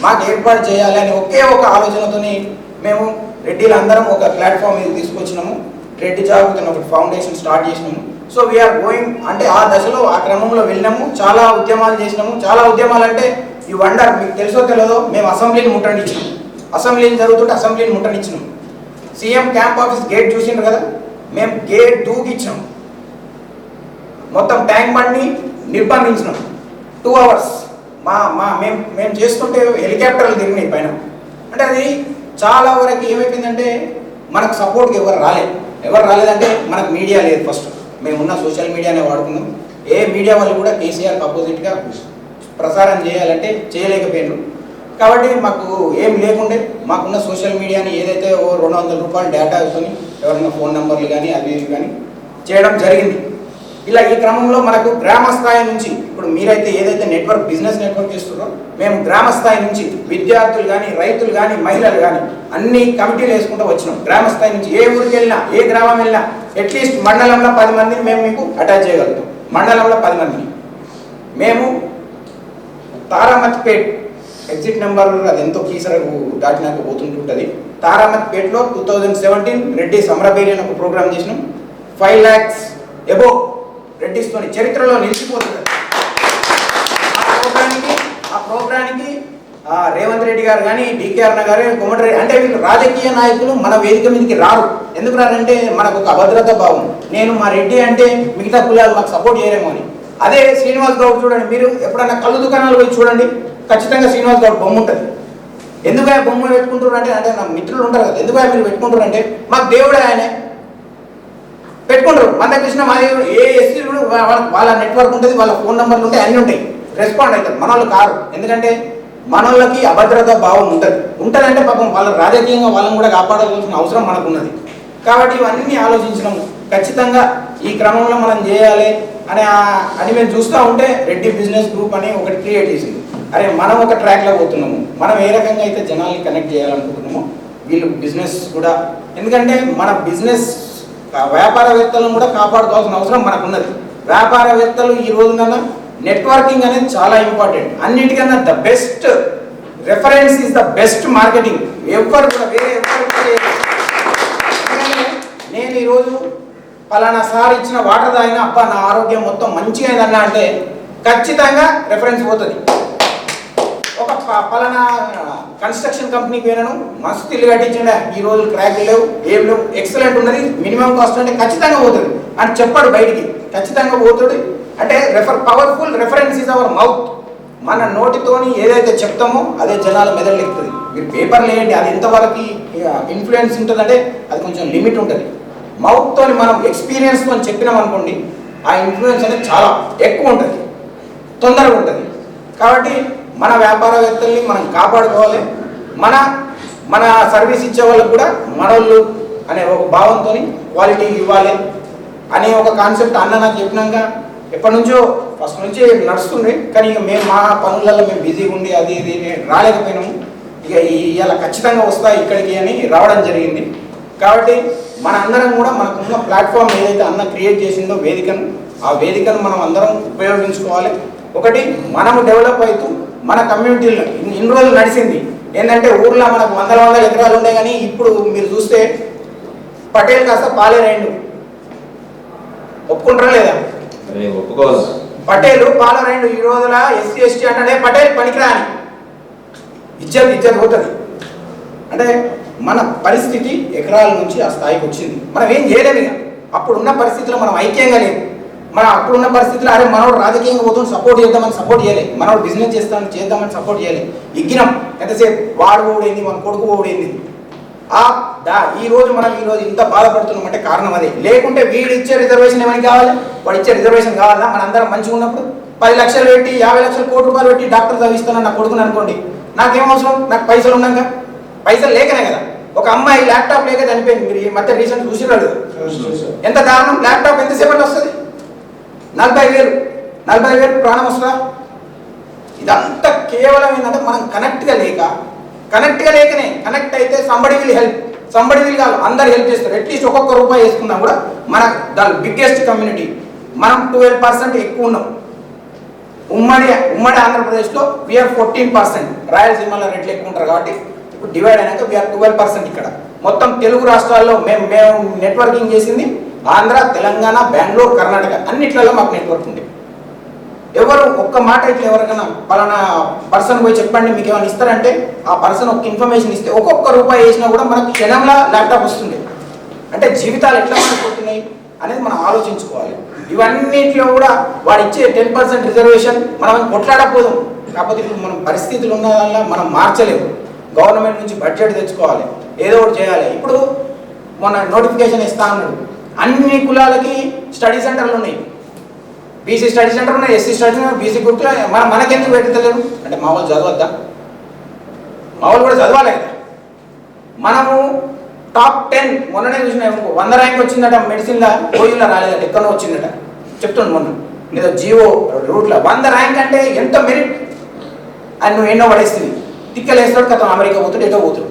మాకు ఏర్పాటు చేయాలి అని ఒకే ఒక ఆలోచనతోని మేము రెడ్డిలందరం ఒక ప్లాట్ఫామ్ ఇది తీసుకొచ్చినాము. రెడ్డి జాగృతి ఒక ఫౌండేషన్ స్టార్ట్ చేసినాము. సో వీఆర్ గోయింగ్ అంటే ఆ దశలో ఆ క్రమంలో వెళ్ళినాము, చాలా ఉద్యమాలు చేసినాము. చాలా ఉద్యమాలు అంటే ఈ వండర్ మీకు తెలుసో తెలియదో మేము అసెంబ్లీని ముట్టనిచ్చినాం, అసెంబ్లీని జరుగుతుంటే అసెంబ్లీని ముట్టనిచ్చినాం. సీఎం క్యాంప్ ఆఫీస్ గేట్ చూసిండ్రు కదా, మేము గేట్ దూకిచ్చినాం, మొత్తం ట్యాంక్ బండ్ని నిర్బంధించినాం 2 hours. మేము చేస్తుంటే హెలికాప్టర్లు తిరిగినాయి పైన. అంటే అది చాలా వరకు ఏమైపోయిందంటే మనకు సపోర్ట్కి ఎవరు రాలేదంటే మనకు మీడియా లేదు. ఫస్ట్ మేమున్న సోషల్ మీడియానే వాడుకున్నాం. ఏ మీడియా వాళ్ళు కూడా కేసీఆర్కి అపోజిట్గా ప్రసారం చేయాలంటే చేయలేకపోయినారు. కాబట్టి మాకు ఏం లేకుండే మాకున్న సోషల్ మీడియాని ఏదైతే 200 రూపాయలు డేటా వేసుకొని ఎవరైనా ఫోన్ నెంబర్లు కానీ అవి కానీ చేయడం జరిగింది. ఇలా ఈ క్రమంలో మనకు గ్రామ స్థాయి నుంచి ఇప్పుడు మీరైతే ఏదైతే బిజినెస్ నెట్వర్క్ చేస్తున్నారో మేము గ్రామ స్థాయి నుంచి విద్యార్థులు కానీ రైతులు కానీ మహిళలు కానీ అన్ని కమిటీలు వేసుకుంటూ వచ్చినాం. గ్రామ స్థాయి నుంచి ఏ ఊరికి వెళ్ళినా ఏ గ్రామం వెళ్ళినా అట్లీస్ట్ మండలంలో 10 మందిని మేము మీకు అటాచ్ చేయగలుగుతాం. మండలంలో 10 మందిని మేము తారామతిపేట్ ఎగ్జిట్ నెంబర్ అది ఎంతో కీసరకు దాటినాక పోతుంటుంటుంది. తారామతిపేటలో 2017 రెడ్డి సమరబేరి అని ఒక ప్రోగ్రామ్ చేసినాం. 5 lakhs ఎబో రెడ్డిస్తోని చరిత్రలో నిలిచిపోతుంది. ఆ ప్రోగ్రానికి రేవంత్ రెడ్డి గారు కానీ డికే అన్న గారు కోమటిరెడ్డి అంటే వీళ్ళు రాజకీయ నాయకులు మన వేదిక మీదకి రారు. ఎందుకు రారంటే మనకు ఒక అభద్రత భావం. నేను మా రెడ్డి అంటే మిగతా కులాలు మాకు సపోర్ట్ చేయరేమో అని. అదే శ్రీనివాస్ గౌడ్ చూడండి, మీరు ఎప్పుడైనా కళ్ళు దుకాణాలు పోయి చూడండి, ఖచ్చితంగా శ్రీనివాస్ గౌడ్ బొమ్మ ఉంటుంది. ఎందుకు ఆయన బొమ్మ పెట్టుకుంటారు అంటే నా మిత్రులు ఉంటారు కదా, ఎందుకు ఆయన మీరు పెట్టుకుంటారు అంటే మాకు దేవుడే ఆయనే పెట్టుకుంటారు. మందకృష్ణ మాది ఏ ఎస్సీ వాళ్ళ నెట్వర్క్ ఉంటుంది, వాళ్ళ ఫోన్ నెంబర్లు ఉంటాయి, అన్నీ ఉంటాయి. రెస్పాండ్ అవుతారు, మన వాళ్ళు కారు. ఎందుకంటే మన వాళ్ళకి అభద్రతా భావం ఉంటుందంటే పాపం వాళ్ళ రాజకీయంగా వాళ్ళని కూడా కాపాడాల్సిన అవసరం మనకు ఉన్నది. కాబట్టి ఇవన్నీ ఆలోచించినాము. ఖచ్చితంగా ఈ క్రమంలో మనం చేయాలి అని మేము చూస్తూ ఉంటే రెడ్డి బిజినెస్ గ్రూప్ అని ఒకటి క్రియేట్ చేసింది. అరే మనం ఒక ట్రాక్లో పోతున్నాము, మనం ఏ రకంగా అయితే జనాల్ని కనెక్ట్ చేయాలనుకుంటున్నామో వీళ్ళు బిజినెస్ కూడా, ఎందుకంటే మన బిజినెస్ వ్యాపారవేత్తలను కూడా కాపాడుకోవాల్సిన అవసరం మనకున్నది. వ్యాపారవేత్తలు ఈ రోజున నెట్వర్కింగ్ అనేది చాలా ఇంపార్టెంట్. అన్నిటికన్నా the best reference is the best marketing. ఎవరు కూడా వేరే ఎవరు కూడా నేను ఈరోజు పలానా సార్ ఇచ్చిన వాటర్ తాగిన అబ్బా నా ఆరోగ్యం మొత్తం మంచిగా అయిందన్నా అంటే ఖచ్చితంగా రెఫరెన్స్ పోతుంది. ఒక పలానా కన్స్ట్రక్షన్ కంపెనీకి పోయినాను, మస్తు ఇల్లు కట్టించండి, ఈ రోజు క్రాక్ లేవు, ఏం లేవు, ఎక్సలెంట్ ఉన్నది, మినిమం కాస్ట్ అంటే ఖచ్చితంగా పోతుంది అని చెప్పాడు బయటికి, ఖచ్చితంగా పోతుంది. అంటే powerful reference is our mouth. మన నోటితోని ఏదైతే చెప్తామో అదే జనాల మెదడు ఎక్కుతుంది. మీరు పేపర్లు వేయండి, అది ఎంతవరకు ఇన్ఫ్లుయెన్స్ ఉంటుందంటే అది కొంచెం లిమిట్ ఉంటుంది. మౌత్తో మనం ఎక్స్పీరియన్స్తో చెప్పినాం అనుకోండి, ఆ ఇన్ఫ్లుయెన్స్ అనేది చాలా ఎక్కువ ఉంటుంది, తొందరగా ఉంటుంది. కాబట్టి మన వ్యాపారవేత్తల్ని మనం కాపాడుకోవాలి. మన సర్వీస్ ఇచ్చే వాళ్ళకు కూడా మనోళ్ళు అనే ఒక భావంతో క్వాలిటీ ఇవ్వాలి అనే ఒక కాన్సెప్ట్ అన్న నాకు చెప్పినాక ఎప్పటి నుంచో ఫస్ట్ నుంచి నడుస్తుంది. కానీ ఇక మేము మా పనులలో మేము బిజీగా ఉండి అది ఇది రాలేకపోయినాము. ఇక ఇవాళ ఖచ్చితంగా వస్తాయి ఇక్కడికి అని రావడం జరిగింది. కాబట్టి మన అందరం కూడా మనకున్న ప్లాట్ఫామ్ ఏదైతే అన్న క్రియేట్ చేసిందో ఆ వేదికను మనం అందరం ఉపయోగించుకోవాలి. ఒకటి మనము డెవలప్ అవుతూ మన కమ్యూనిటీలో ఇన్ని రోజులు నడిచింది ఏంటంటే ఊర్లో మనకు వందల ఎకరాలు ఉండే, కానీ ఇప్పుడు మీరు చూస్తే పటేల్ కాస్త పాలేరైండు. ఒప్పుకుంటారా లేదా? ఒప్పుకోవాలి. పటేల్ పాలరైండు. ఈ రోజుల ఎస్సీ ఎస్టీ అంటే పటేల్ పనికిరాని ఇజ్జత్ పోతుంది. అంటే మన పరిస్థితి ఎకరాల నుంచి ఆ స్థాయికి వచ్చింది. మనం ఏం చేయలేము. ఇక అప్పుడున్న పరిస్థితుల్లో మనం ఐక్యంగా లేము. మనం అప్పుడున్న పరిస్థితుల్లో అరే మనోడు రాజకీయంగా పోతుంది సపోర్ట్ చేద్దామని సపోర్ట్ చేయలేదు, మనోడు బిజినెస్ చేద్దామని సపోర్ట్ చేయలేదు. ఇగ్గినాం ఎంతసేపు, వాడు ఓడైంది, మన కొడుకు ఓడైంది. ఈ రోజు ఇంత బాధపడుతున్నామంటే కారణం అదే. లేకుంటే వీడు ఇచ్చే రిజర్వేషన్ ఏమని కావాలి, వాడు ఇచ్చే రిజర్వేషన్ కావాలా? మన అందరం మంచిగా ఉన్నప్పుడు 10 లక్షలు పెట్టి 50 లక్షలు కోటి రూపాయలు పెట్టి డాక్టర్ చదివిస్తానని నా కొడుకుని అనుకోండి, నాకేం అవసరం? నాకు పైసలు ఉన్నాక, పైసలు లేకనే కదా. ఒక అమ్మాయి ల్యాప్టాప్ లేక చనిపోయింది. మీరు ఈ మధ్య రీసెంట్ చూసినారు ఎంత దారుణం. ల్యాప్టాప్ ఎంతసేపట్లో వస్తుంది? 40,000 ప్రాణం వస్తుందా? ఇదంతా కేవలం ఏంటంటే మనం కనెక్ట్గా లేకనే. కనెక్ట్ అయితే సంబడి విల్ కాదు, అందరు హెల్ప్ చేస్తారు. అట్లీస్ట్ ఒక్కొక్క రూపాయి వేసుకున్నా కూడా మన దాని బిగ్గెస్ట్ కమ్యూనిటీ మనం 12% ఎక్కువ ఉన్నాం. ఉమ్మడి ఆంధ్రప్రదేశ్లో వీఆర్ 14%. రాయలసీమలో రెట్లు ఎక్కువ ఉంటారు కాబట్టి ఇప్పుడు డివైడ్ అయినాక వీఆర్ 12% ఇక్కడ. మొత్తం తెలుగు రాష్ట్రాల్లో మేము నెట్వర్కింగ్ చేసింది ఆంధ్ర, తెలంగాణ, బెంగళూరు, కర్ణాటక అన్నిట్లలో మాకు నెట్వర్క్ ఉంది. ఎవరు ఒక్క మాట ఇట్లా ఎవరికైనా పలానా పర్సన్ పోయి చెప్పండి మీకు ఏమైనా ఇస్తారంటే ఆ పర్సన్ ఒక ఇన్ఫర్మేషన్ ఇస్తే ఒక్కొక్క రూపాయి వేసినా కూడా మనకు క్షణంలో ల్యాప్టాప్ వస్తుంది. అంటే జీవితాలు ఎట్లా మారిపోతున్నాయి అనేది మనం ఆలోచించుకోవాలి. ఇవన్నిట్లో కూడా వాడు ఇచ్చే 10% రిజర్వేషన్ మనం కొట్లాడకపోదు. కాకపోతే ఇప్పుడు మనం పరిస్థితులు ఉన్న వల్ల మనం మార్చలేము. గవర్నమెంట్ నుంచి బడ్జెట్ తెచ్చుకోవాలి, ఏదో ఒకటి చేయాలి. ఇప్పుడు మొన్న నోటిఫికేషన్ ఇస్తా అన్నాడు, అన్ని కులాలకి స్టడీ సెంటర్లు ఉన్నాయి. బీసీ స్టడీ సెంటర్ ఉన్నాయి, ఎస్సీ స్టడీ సెంటర్, బీసీ గుర్తులు. మనకెందుకు పెట్టలేరు అంటే మా వాళ్ళు చదవద్దా? మా వాళ్ళు కూడా చదవాలి కదా. మనము టాప్ 10 మొన్ననే చూసినా 100 ర్యాంక్ వచ్చిందట మెడిసిన్లో, ఓయూలో రాలేదట, ఎక్కడో వచ్చిందట చెప్తుండు మొన్న. లేదా జియో రూట్లో 100 ర్యాంక్ అంటే ఎంత మెరిట్. అని నువ్వు ఎన్నో పడేస్తుంది, తిక్కలేస్తాడు కదా, అమెరికా పోతాడు, ఎటో పోతాడు.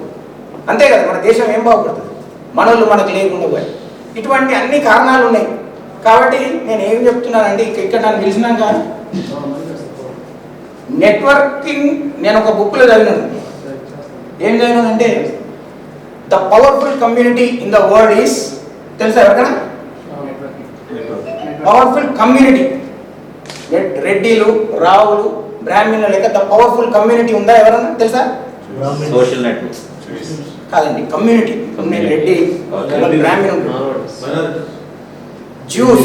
అంతే కదా, మన దేశం ఏం బాగుపడుతుంది మనోళ్ళు మనకు లేకుండా పోయి. ఇటువంటి అన్ని కారణాలు ఉన్నాయి. కాబట్టి నేను ఏం చెప్తున్నానండి, ఇక్కడ నన్ను పిలిచినాక నెట్వర్కింగ్ నేను ఒక బుక్లో చదివినాను. ఏం చదివినానంటే the powerful community in the world is, తెలుసా ఎవరికైనా? పవర్ఫుల్ కమ్యూనిటీ రెడ్డిలు, రావులు, బ్రాహ్మణులు లేక ద పవర్ఫుల్ కమ్యూనిటీ ఉందా ఎవరన్నా తెలుసా? సోషల్ నెట్వర్క్ కాదండి, కమ్యూనిటీ. రెడ్డి, బ్రాహ్మణులు, Jews,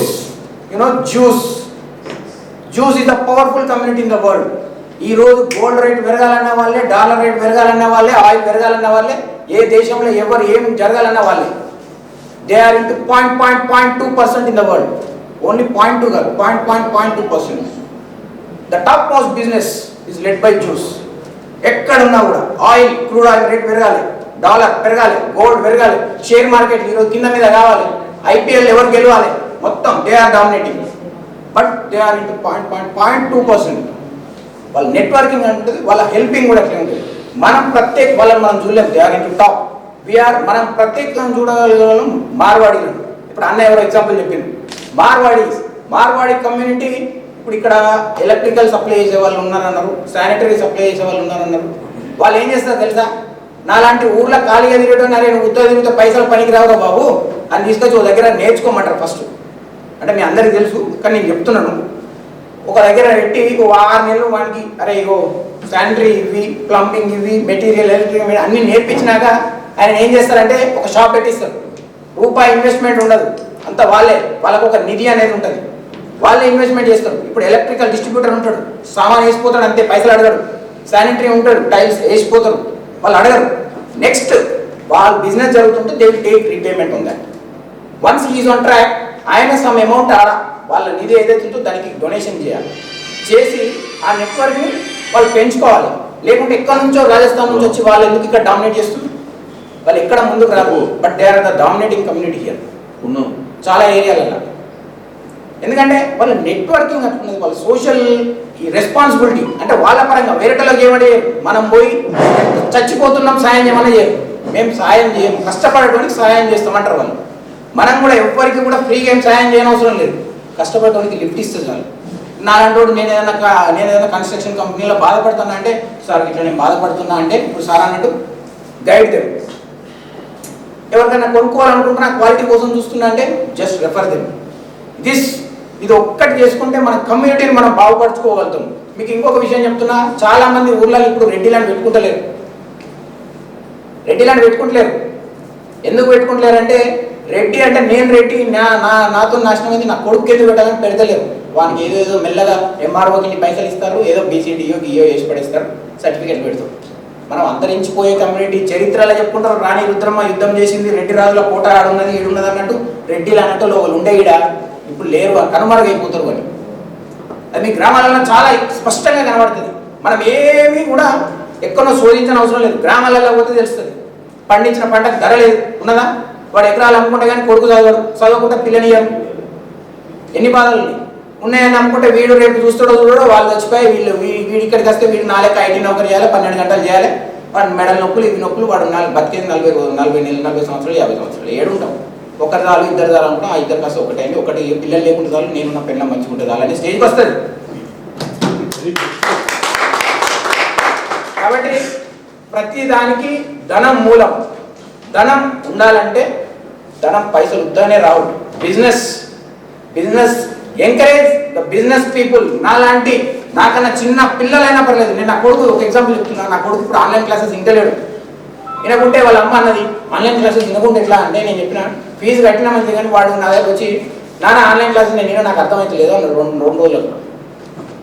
Jews is the powerful community in the world. ఈ రోజు గోల్డ్ రేట్ పెరగాలన్న వాళ్ళే, డాలర్ రేట్ పెరగాలన్న వాళ్ళే, ఆయిల్ పెరగాలన్న వాళ్ళే, ఏ దేశంలో ఎవరు ఏం జరగాలన్న వాళ్ళే. They are into 0.2% in the world. Only 0.2 కాదు, 0.2%. The top most business is led by Jews. ఎక్కడున్నా కూడా ఆయిల్, క్రూడ్ ఆయిల్ రేట్ పెరగాలి, డాలర్ పెరగాలి, గోల్డ్ పెరగాలి, షేర్ మార్కెట్ ఈరోజు కింద మీద కావాలి, IPL ఎవరు గెలవాలి, మొత్తం they are dominating. But they are into 0.2%. వాళ్ళ నెట్వర్కింగ్ ఉంటుంది, వాళ్ళ హెల్పింగ్ కూడా అట్లే ఉంటుంది. మనం వాళ్ళని మనం చూడలేము, దే ఆర్ ఇంటూ టాప్. మనం ప్రత్యేకంగా చూడగలం మార్వాడీలను. ఇప్పుడు అన్న ఎవరో ఎగ్జాంపుల్ చెప్పింది, మార్వాడి కమ్యూనిటీ. ఇప్పుడు ఇక్కడ ఎలక్ట్రికల్ సప్లై చేసే వాళ్ళు ఉన్నారన్నారు, శానిటరీ సప్లై చేసే వాళ్ళు ఉన్నారన్నారు. వాళ్ళు ఏం చేస్తారు తెలుసా, నాలాంటి ఊర్లో ఖాళీగా తిరగడం, అరే నువ్వు ఉత్తర తిరిగితే పైసలు పనికి రావురా బాబు అని తీసుకొచ్చి ఒక దగ్గర నేర్చుకోమంటారు ఫస్ట్. అంటే మీ అందరికీ తెలుసు కానీ నేను చెప్తున్నాను. ఒక దగ్గర పెట్టి 6 నెలలు వానికి అరే ఇగో శానిటరీ ఇవి, ప్లంబింగ్ ఇవి, మెటీరియల్, ఎలక్ట్రికల్ అన్నీ నేర్పించినాక ఆయన ఏం చేస్తారంటే ఒక షాప్ పెట్టిస్తారు. రూపాయి ఇన్వెస్ట్మెంట్ ఉండదు, అంతా వాళ్ళకు ఒక నిధి అనేది ఉంటుంది, వాళ్ళే ఇన్వెస్ట్మెంట్ చేస్తారు. ఇప్పుడు ఎలక్ట్రికల్ డిస్ట్రిబ్యూటర్ ఉంటాడు, సామాన్ వేసిపోతాడు అంతే, పైసలు అడగడు. శానిటరీ ఉంటాడు, టైల్స్ వేసిపోతారు, వాళ్ళు అడగరు. నెక్స్ట్ వాళ్ళ బిజినెస్ జరుగుతుంటే దే విల్ టేక్ రీపేమెంట్ ఉంది. వన్స్ ఈజ్ ఆన్ ట్రాక్, ఆయన సమ్ అమౌంట్ వాళ్ళ నిధి ఏదైతే ఉందో దానికి డొనేషన్ చేసి ఆ నెట్వర్క్ని వాళ్ళు పెంచుకోవాలి. లేకుంటే ఎక్కడి నుంచో రాజస్థాన్ నుంచి వచ్చి వాళ్ళు ఎందుకు ఇక్కడ డామినేట్ చేస్తున్నారు, వాళ్ళు ఎక్కడ ముందుకు రాదు. But they are the dominating community here చాలా ఏరియాలలో. ఎందుకంటే వాళ్ళ నెట్వర్కింగ్ అంటున్నది, వాళ్ళ సోషల్ రెస్పాన్సిబిలిటీ. అంటే వాళ్ళ పరంగా వేరేటలోకి ఏమంటే మనం పోయి చచ్చిపోతున్నాం సాయం చేయమని చేయరు, మేము సాయం చేయము, కష్టపడటానికి సాయం చేస్తామంటారు వాళ్ళు. మనం కూడా ఎవరికి కూడా ఫ్రీగా ఏం సాయం చేయనవసరం లేదు, కష్టపడటానికి లిఫ్ట్ ఇస్తే చాలు. నాలంటోడు నేను ఏదైనా కన్స్ట్రక్షన్ కంపెనీలో బాధపడుతున్నా అంటే, సార్ ఇట్లా నేను బాధపడుతున్నా అంటే ఇప్పుడు సార్ అన్నట్టు గైడ్ దెమ్. ఎవరికైనా కొనుక్కోవాలనుకుంటున్నా క్వాలిటీ కోసం చూస్తున్నా అంటే జస్ట్ రెఫర్ దెమ్. ఇది ఒక్కటి చేసుకుంటే మన కమ్యూనిటీని మనం బాగుపరచుకోగలుగుతాం. మీకు ఇంకొక విషయం చెప్తున్నా, చాలా మంది ఊర్లలో ఇప్పుడు రెడ్డి ల్యాండ్ పెట్టుకుంటలేరు. ఎందుకు పెట్టుకుంటలేరు అంటే, రెడ్డి అంటే నేను రెడ్డి, నాతో నాశనం అయింది, నా కొడుకు ఎందుకు పెట్టాలని పెడతలేరు. వానికి ఏదో మెల్లగా MROకి పైసలు ఇస్తారు, ఏదో BCDO గియో వేసి పడేస్తారు, సర్టిఫికేట్ పెడతారు. మనం అంతరించిపోయే కమ్యూనిటీ చరిత్రలో చెప్పుకుంటారు, రాణి రుద్రమ్మ యుద్ధం చేసింది, రెడ్డి రాజుల కోట ఆడున్నది, ఈడున్నది అన్నట్టు రెడ్డిలు అన్నట్టు ఒకళ్ళు ఉండే ఈడ ఇప్పుడు లేరు, కనుమరుగైపోతారు. అని అది మీ గ్రామాలలో చాలా స్పష్టంగా కనబడుతుంది. మనం ఏమీ కూడా ఎక్కడో శోధించిన అవసరం లేదు, గ్రామాలలో పోతే తెలుస్తుంది. పండించిన పంటకు ధర లేదు ఉన్నదా, వాడు ఎకరాలు అమ్ముకుంటే కానీ కొడుకు చదవకుండా పిల్లనియరు. ఎన్ని బాధలు ఉన్నాయని అమ్ముకుంటే వీడు రేపు చూస్తాడో చూడో, వాళ్ళు చచ్చిపోయి వీడి ఇక్కడికి వస్తే వీడు 4 IT నౌకరీ చేయాలి, 12 గంటలు చేయాలి, వాడు మెడల నొప్పులు ఇవి నొప్పులు, వాడు బతికేది 40 నెలలు, 40 సంవత్సరాలు, 50 సంవత్సరాలు. ఏడుంటాం, ఒకరి చాలు, ఇద్దరు చాలు అనుకుంటాం, ఆ ఇద్దరు కాస్త ఒకటి పిల్లలు లేకుండా చాలు, నేను నా పిల్లలు మంచిగా చాలు అనే స్టేజ్కి వస్తుంది. కాబట్టి ప్రతి దానికి ధనం మూలం. ధనం ఉండాలంటే పైసలు ఉద్దనే రావు. Business encourage the business people. నాకన్నా చిన్న పిల్లలైనా పర్లేదు. నేను నా కొడుకు ఒక ఎగ్జాంపుల్ చెప్తున్నా. నా కొడుకు ఇప్పుడు ఆన్లైన్ క్లాసెస్ ఇంటలేడు. వినకుంటే వాళ్ళ అమ్మ అన్నది ఆన్లైన్ క్లాసెస్ వినకుంటే ఎట్లా అంటే, నేను చెప్పిన ఫీజు కట్టినా మంచిది, కానీ వాడు నా దగ్గర వచ్చి నాన్న ఆన్లైన్ క్లాసెస్ నేను నాకు అర్థమైతే లేదు అన్నాడు 2 రోజులకు.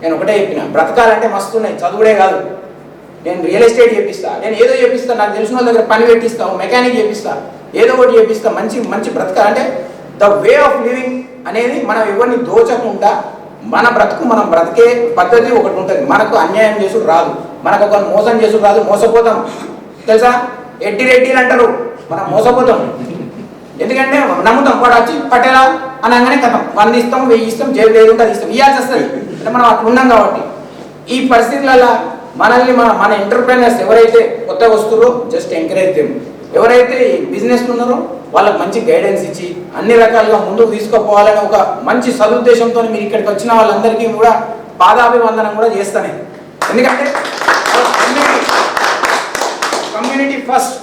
నేను ఒకటే చెప్పిన, బ్రతకాలంటే మస్తున్నాయి, చదువుడే కాదు, నేను రియల్ ఎస్టేట్ చేపిస్తా, నేను ఏదో చేపిస్తా, నాకు తెలిసిన వాళ్ళ దగ్గర పని పెట్టిస్తాను, మెకానిక్ చేపిస్తా, ఏదో ఒకటి చేపిస్తా, మంచి బ్రతకాలంటే ద వే ఆఫ్ లివింగ్ అనేది మనం ఎవరిని దోచకుండా మన బ్రతికే పద్ధతి ఒకటి ఉంటుంది. మనకు అన్యాయం చేసుడు రాదు, మనకు ఒక మోసం చేసుడు రాదు, మోసపోతాం తెలుసా. రెడ్డిలు అంటారు, మనం మోసపోతాం. ఎందుకంటే నమ్ముతాం, వాడు వచ్చి పట్టేలా అనగానే కథం 100 ఇస్తాం, 1000 ఇస్తాం, జైలు లేదు అది ఇస్తాం, ఇవ్వాల్సి వస్తుంది. అంటే మనం అట్లా ఉన్నాం కాబట్టి ఈ పరిస్థితులలో మనల్ని మన ఎంటర్ప్రైనర్స్ ఎవరైతే కొత్తగా వస్తున్నారో జస్ట్ ఎంకరేజ్ దెమ్. ఎవరైతే బిజినెస్ ఉన్నారో వాళ్ళకి మంచి గైడెన్స్ ఇచ్చి అన్ని రకాలుగా ముందుకు తీసుకుపోవాలని ఒక మంచి సదుద్దేశంతో మీరు ఇక్కడికి వచ్చిన వాళ్ళందరికీ కూడా పాదాభివందనం కూడా చేస్తానే. ఎందుకంటే కమ్యూనిటీ ఫస్ట్.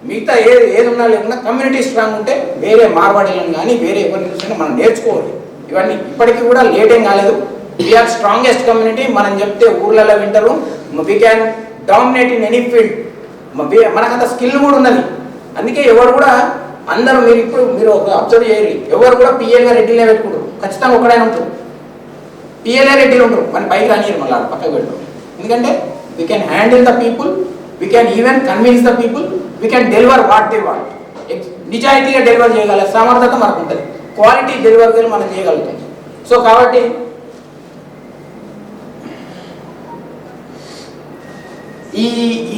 మిగతా ఏది ఉన్నా లేకుండా కమ్యూనిటీ స్ట్రాంగ్ ఉంటే వేరే మార్వాడీలను కానీ వేరే ఎవరిని చూసినా మనం నేర్చుకోవాలి. ఇవన్నీ ఇప్పటికీ కూడా లేట్ ఏం కాలేదు. We are strongest community. మనం చెప్తే ఊర్లలో వింటారు. We can dominate in any field. మనకంత స్కిల్ కూడా ఉన్నది. అందుకే ఎవరు కూడా అందరూ మీరు ఒక అబ్జర్వ్ చేయరు, ఎవరు కూడా పిఎల్గా రెడ్డిలే పెట్టుకుంటారు. ఖచ్చితంగా ఒకడైనా ఉంటారు, పిఎల్ఏ రెడ్డిలు ఉంటారు. మన పైకి రానియరు, మళ్ళీ పక్కకు పెడతారు. ఎందుకంటే we can handle the people, we can even convince the people, we can deliver what they want. నిజాయితీగా డెలివర్ చేయగల సామర్థ్యత మనకు ఉంటుంది, క్వాలిటీ డెలివరీ మనం చేయగలుగుతాం. సో కాబట్టి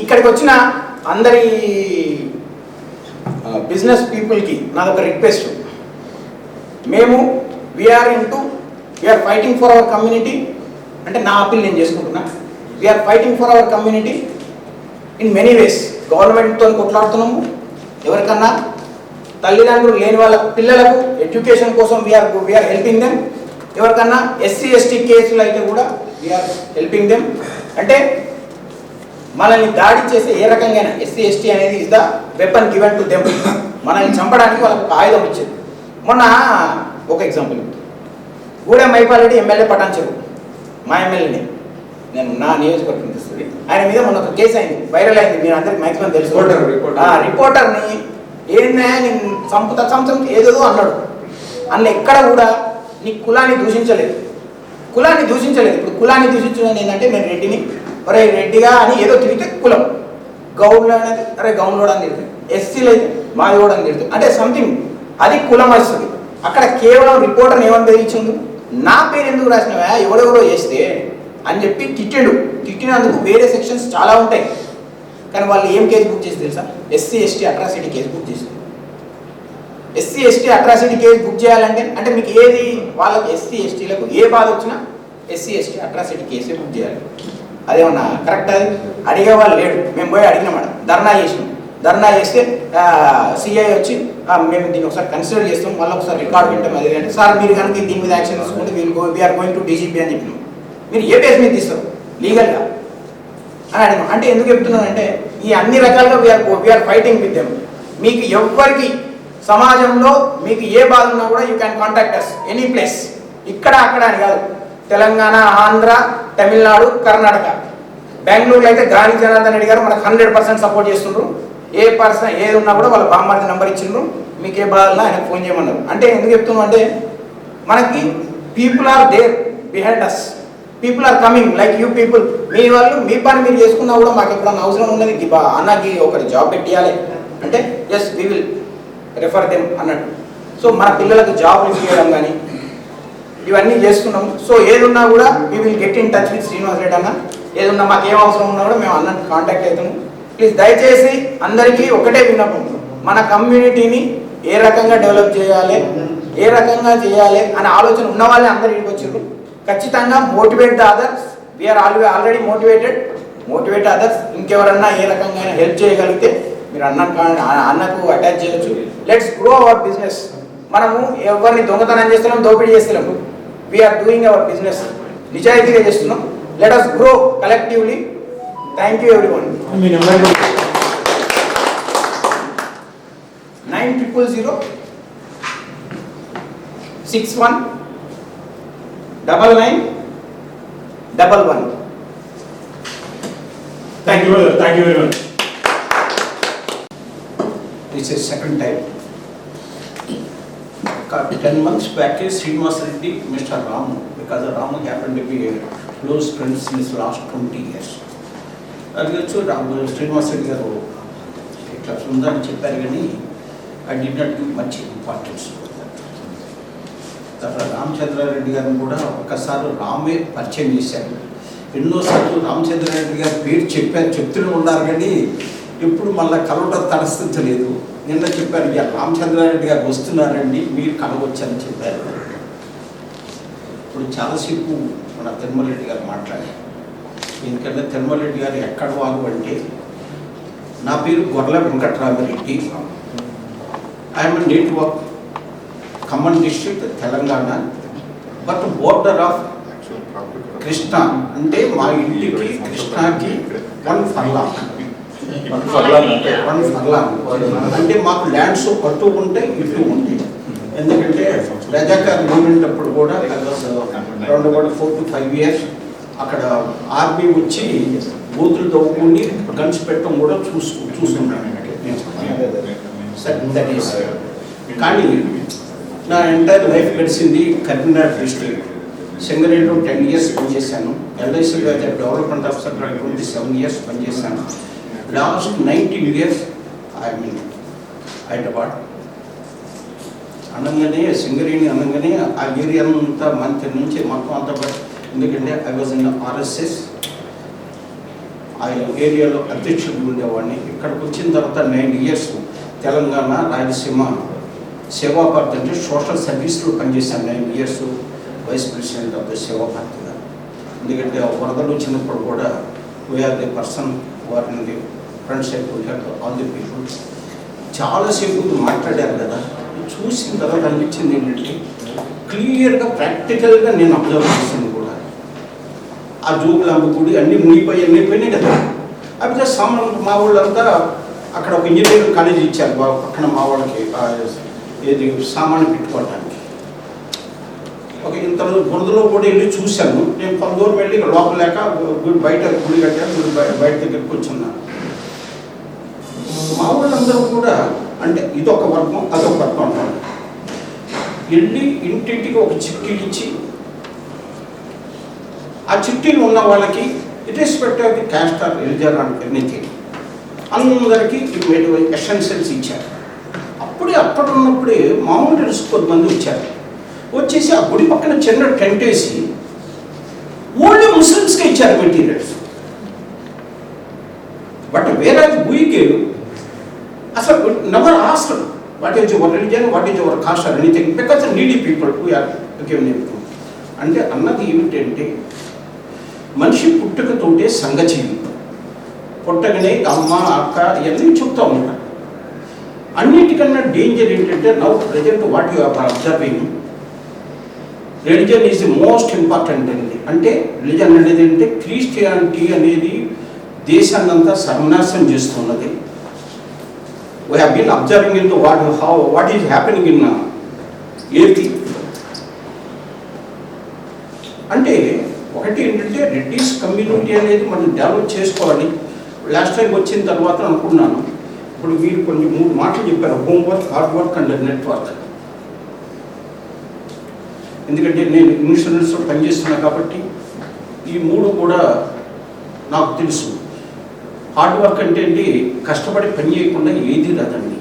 ఇక్కడికి వచ్చిన అందరి బిజినెస్ పీపుల్కి నాదొక రిక్వెస్ట్. మేము we are fighting for our community. అంటే నా అప్పీల్ నేను చేసుకుంటున్నా. We are fighting for our community in many ways. గవర్నమెంట్తో కొట్లాడుతున్నాము, ఎవరికన్నా తల్లిదండ్రులు లేని వాళ్ళ పిల్లలకు ఎడ్యుకేషన్ కోసం వీఆర్ హెల్పింగ్ దెమ్. ఎవరికన్నా ఎస్సీ ఎస్టీ కేసులు అయితే కూడా వీఆర్ హెల్పింగ్ దెమ్. అంటే మనల్ని దాడి చేసే ఏ రకంగా ఎస్సీ ఎస్టీ అనేది is the weapon given to them. మనల్ని చంపడానికి వాళ్ళకు ఒక ఆయుధం ఇచ్చేది. మొన్న ఒక ఎగ్జాంపుల్, గూడెం మైపాలరెడ్డి ఎమ్మెల్యే పటాన్ చెరువు మా ఎమ్మెల్యేనే, నేను నా నియోజకవర్గం తెస్తుంది. ఆయన మీద మొన్న ఒక కేసు అయింది, వైరల్ అయింది, మీరు అందరికి మ్యాక్సిమం తెలుసు. రిపోర్టర్ని ఏంటనే నేను చంపుతా ఏదేదో అన్నాడు. అన్న ఎక్కడ కూడా నీ కులాన్ని దూషించలేదు. ఇప్పుడు కులాన్ని దూషించడం ఏంటంటే నేను రెడ్డిని, ఒరే రెడ్డిగా అని ఏదో తిరిగితే కులం. గౌన్లో అనేది అరే గౌన్లోడు అని తిరుగుతుంది, ఎస్సీలు అయితే మాది కూడా అని తిరుగుతుంది. అంటే సంథింగ్ అది కులం వస్తుంది. అక్కడ కేవలం రిపోర్టర్ని ఏమని బెదిరించిండు, నా పేరు ఎందుకు రాసినవా ఎవరెవరో చేస్తే అని చెప్పి తిట్టినందుకు వేరే సెక్షన్స్ చాలా ఉంటాయి. కానీ వాళ్ళు ఏం కేసు బుక్ చేసి తెలుసా, SC ST atrocity case book చేసి. SC ST atrocity case book చేయాలంటే అంటే మీకు ఏది వాళ్ళకి ఎస్సీ ఎస్టీలకు ఏ బాధ వచ్చినా ఎస్సీ ఎస్టీ అట్రాసిటీ కేసే బుక్ చేయాలి. అదేమన్నా కరెక్ట్? అది అడిగే వాళ్ళు లేడు. మేము పోయి అడిగినామాట, ధర్నా చేస్తే సిఐ వచ్చి మేము దీన్ని ఒకసారి కన్సిడర్ చేస్తాం, మళ్ళీ ఒకసారి రికార్డు వింటాం. అది అంటే సార్ మీరు కనుక దీని మీద యాక్షన్ తీసుకుంటే వీఆర్ గోయింగ్ టు డీజీపీ అని చెప్పినాం. మీరు ఏ బేస్ మీద తీస్తారు లీగల్గా అని అడిగాం. అంటే ఎందుకు చెప్తున్నానంటే ఈ అన్ని రకాలుగా వీఆర్ ఫైటింగ్ విత్ దెమ్. మీకు ఎవ్వరికి సమాజంలో మీకు ఏ బాధ ఉన్నా కూడా you can contact us any place. ఇక్కడ అక్కడ అని కాదు, తెలంగాణ, ఆంధ్ర, తమిళనాడు, కర్ణాటక, బెంగళూరులో అయితే గాలి జనార్దన్ రెడ్డి గారు మనకు 100% సపోర్ట్ చేస్తుండ్రు. ఏ పర్సన్ ఏది ఉన్నా కూడా వాళ్ళ బామ్మర్ది నెంబర్ ఇచ్చిండ్రు, మీకు ఏ బాధ ఉన్నా ఆయనకు ఫోన్ చేయమన్నారు. అంటే ఎందుకు చెప్తున్నాం అంటే మనకి people are there behind us, people are coming like you people. మీ వాళ్ళు మీ పని మీరు చేసుకున్నా కూడా మాకు ఎప్పుడన్నా అవసరం ఉన్నది, అన్నకి ఒకటి జాబ్ పెట్టియాలి అంటే as we will refer them అన్నట్టు. సో మన పిల్లలకు జాబ్లు ఇవ్వడం కానీ ఇవన్నీ చేస్తున్నాము. సో ఏదున్నా కూడా we will get in touch with Srinivas Reddy అన్న. ఏదున్నా మాకు ఏం అవసరం ఉన్నా కూడా మేము అన్నట్టు కాంటాక్ట్ అవుతాము. ప్లీజ్ దయచేసి అందరికీ ఒకటే విన్నపం, మన కమ్యూనిటీని ఏ రకంగా డెవలప్ చేయాలి, ఏ రకంగా చేయాలి అనే ఆలోచన ఉన్న వాళ్ళే అందరు ఇంటికి వచ్చారు. ఖచ్చితంగా motivate the others. We are already motivate others. ఇంకెవరన్నా ఏ రకంగా హెల్ప్ చేయగలిగితే మీరు అన్నకు అటాచ్ చేయొచ్చు. Let's grow our business. మనము ఎవరిని దొంగతనం చేస్తున్నాం, దోపిడీ చేస్తున్నాము. వీఆర్ డూయింగ్ అవర్ బిజినెస్, నిజాయితీగా చేస్తున్నాం. Let us grow collectively. Thank you everyone. 9000 61 9911. Thank you very much. This is second time. 10 months back, Srinivas Reddy, Mr. Ramu, because Ramu happened to be a close friends in his last 20 years. అది వచ్చి శ్రీనివాస్ రెడ్డి గారు ఇట్లా ఉందని చెప్పారు, కానీ I did not give much importance. తర్వాత రామచంద్రారెడ్డి గారిని కూడా ఒకసారి రామే పరిచయం చేశారు. ఎన్నోసార్లు రామచంద్రారెడ్డి గారి పేరు చెప్తూనే ఉన్నారు, కానీ ఎప్పుడు మళ్ళీ కలవటం తటస్థించలేదు. నిన్న చెప్పారు, ఇక రామచంద్రారెడ్డి గారు వస్తున్నారండి, మీరు కలవచ్చని చెప్పారు. ఇప్పుడు చాలాసేపు మన తిరుమల రెడ్డి గారు మాట్లాడారు. ఎందుకంటే తిరుమల రెడ్డి గారు ఎక్కడ వాళ్ళు అంటే, నా పేరు Gorla Venkatramareddy, I'm native of Khammam district, Telangana, but border of Krishna. అంటే మా ఇంటికి కృష్ణాకి 1 ఫర్లాంగ్ అంటే మాకు ల్యాండ్స్ పట్టు ఉంటాయి, ఇటు ఉంటాయి. ఎందుకంటే రజాకార్ మూమెంట్ అప్పుడు కూడా అరౌండ్ 4 to 5 years అక్కడ ఆర్మీ వచ్చి బూతులు తవ్వుకుని గన్స్ పెట్టడం కూడా చూస్తున్నాను. కానీ నా ఎంటైర్ లైఫ్ గడిచింది కరీంనగర్ డిస్ట్రిక్ట్. సింగరేణిలో 10 years పనిచేశాను. ఎల్ఐసిలో డెవలప్మెంట్ ఆఫీసర్ 27 years పనిచేశాను. Last 19 years I mean Hyderabad అనగానే, సింగరేణి అనగానే ఆ ఏరియా అంతా మంత్రి నుంచి మొత్తం అంతా. ఎందుకంటే ఐ వాజ్ ఇన్ ఆర్ఎస్ఎస్, ఆ ఏరియాలో అధ్యక్షుడు ఉండేవాడిని. ఇక్కడికి వచ్చిన తర్వాత 9 years తెలంగాణ రాయలసీమ సేవా భారతి అంటే సోషల్ సర్వీస్లో పనిచేశాను. 9 years vice president of the సేవా భారతిగా. ఎందుకంటే వరదలు వచ్చినప్పుడు కూడా వీఆర్ ది పర్సన్ వారిని the front side all the people. చాలాసేపు మాట్లాడారు కదా, చూసిన తర్వాత అనిపించింది ఏంటంటే క్లియర్గా ప్రాక్టికల్గా నేను అబ్జర్వ్ చేసింది కూడా ఆ జోగులాంబ గుడి అన్నీ మునిగిపోయినాయి కదా. అవి సామాన్లు మా వాళ్ళంతా అక్కడ ఒక ఇంజనీరింగ్ కాలేజ్ ఇచ్చారు పక్కన మా వాళ్ళకి ఏది సామాన్లు పెట్టుకోవడానికి. ఒక ఇంత బురదలో కూడా వెళ్ళి చూశాను నేను. కొంత దూరం వెళ్ళి లోపలేక బయట గుడి కట్టాను, గుడి బయట దగ్గరికి కూర్చున్నాను. మా వాళ్ళందరూ కూడా అంటే ఇదొక వర్గం అదొక వర్గం అంటారు. వెళ్ళి ఇంటింటికి ఒక చిట్టీలు ఇచ్చి ఆ చిట్టీలు ఉన్న వాళ్ళకి irrespective of the caste or religion and anything అందరికీ ఎసెన్షియల్స్ ఇచ్చారు. అప్పుడు ఉన్నప్పుడే మామూలు కొద్దిమంది వచ్చారు. వచ్చేసి ఆ గుడి పక్కన చిన్న టెంట్ వేసి ఓన్లీ ముస్లిమ్స్కి ఇచ్చారు మెటీరియల్స్. బట్ వేరే వీకే అసలు never asked what is your religion, what is your caste or anything, because needy people we are given. అంటే అన్నది ఏమిటంటే మనిషి పుట్టుకతోటే సంఘజీవి. పుట్టగానే అమ్మ అక్క ఇవన్నీ చెప్తూ ఉంటారు. అన్నిటికన్నా డేంజర్ ఏంటంటే now present what you are observing religion is the most important అండి. అంటే రిలీజన్ అనేది అంటే క్రిస్టియానిటీ అనేది దేశాన్నంతా సర్వనాశనం చేస్తున్నది. We have been observing in the what is happening in AP. అంటే ఒకటి ఏంటంటే రెడ్డిస్ కమ్యూనిటీ అనేది మనం డెవలప్ చేసుకోవాలి. లాస్ట్ టైం వచ్చిన తర్వాత అనుకున్నాను, ఇప్పుడు మీరు కొన్ని 3 మాటలు చెప్పారు, homework, hard work and network. ఎందుకంటే నేను ఇన్సూరెన్స్లో పనిచేస్తున్నా కాబట్టి ఈ 3 కూడా నాకు తెలుసు. హార్డ్ వర్క్ అంటే ఏంటి, కష్టపడి పని చేయకుండా ఏది రాదండి.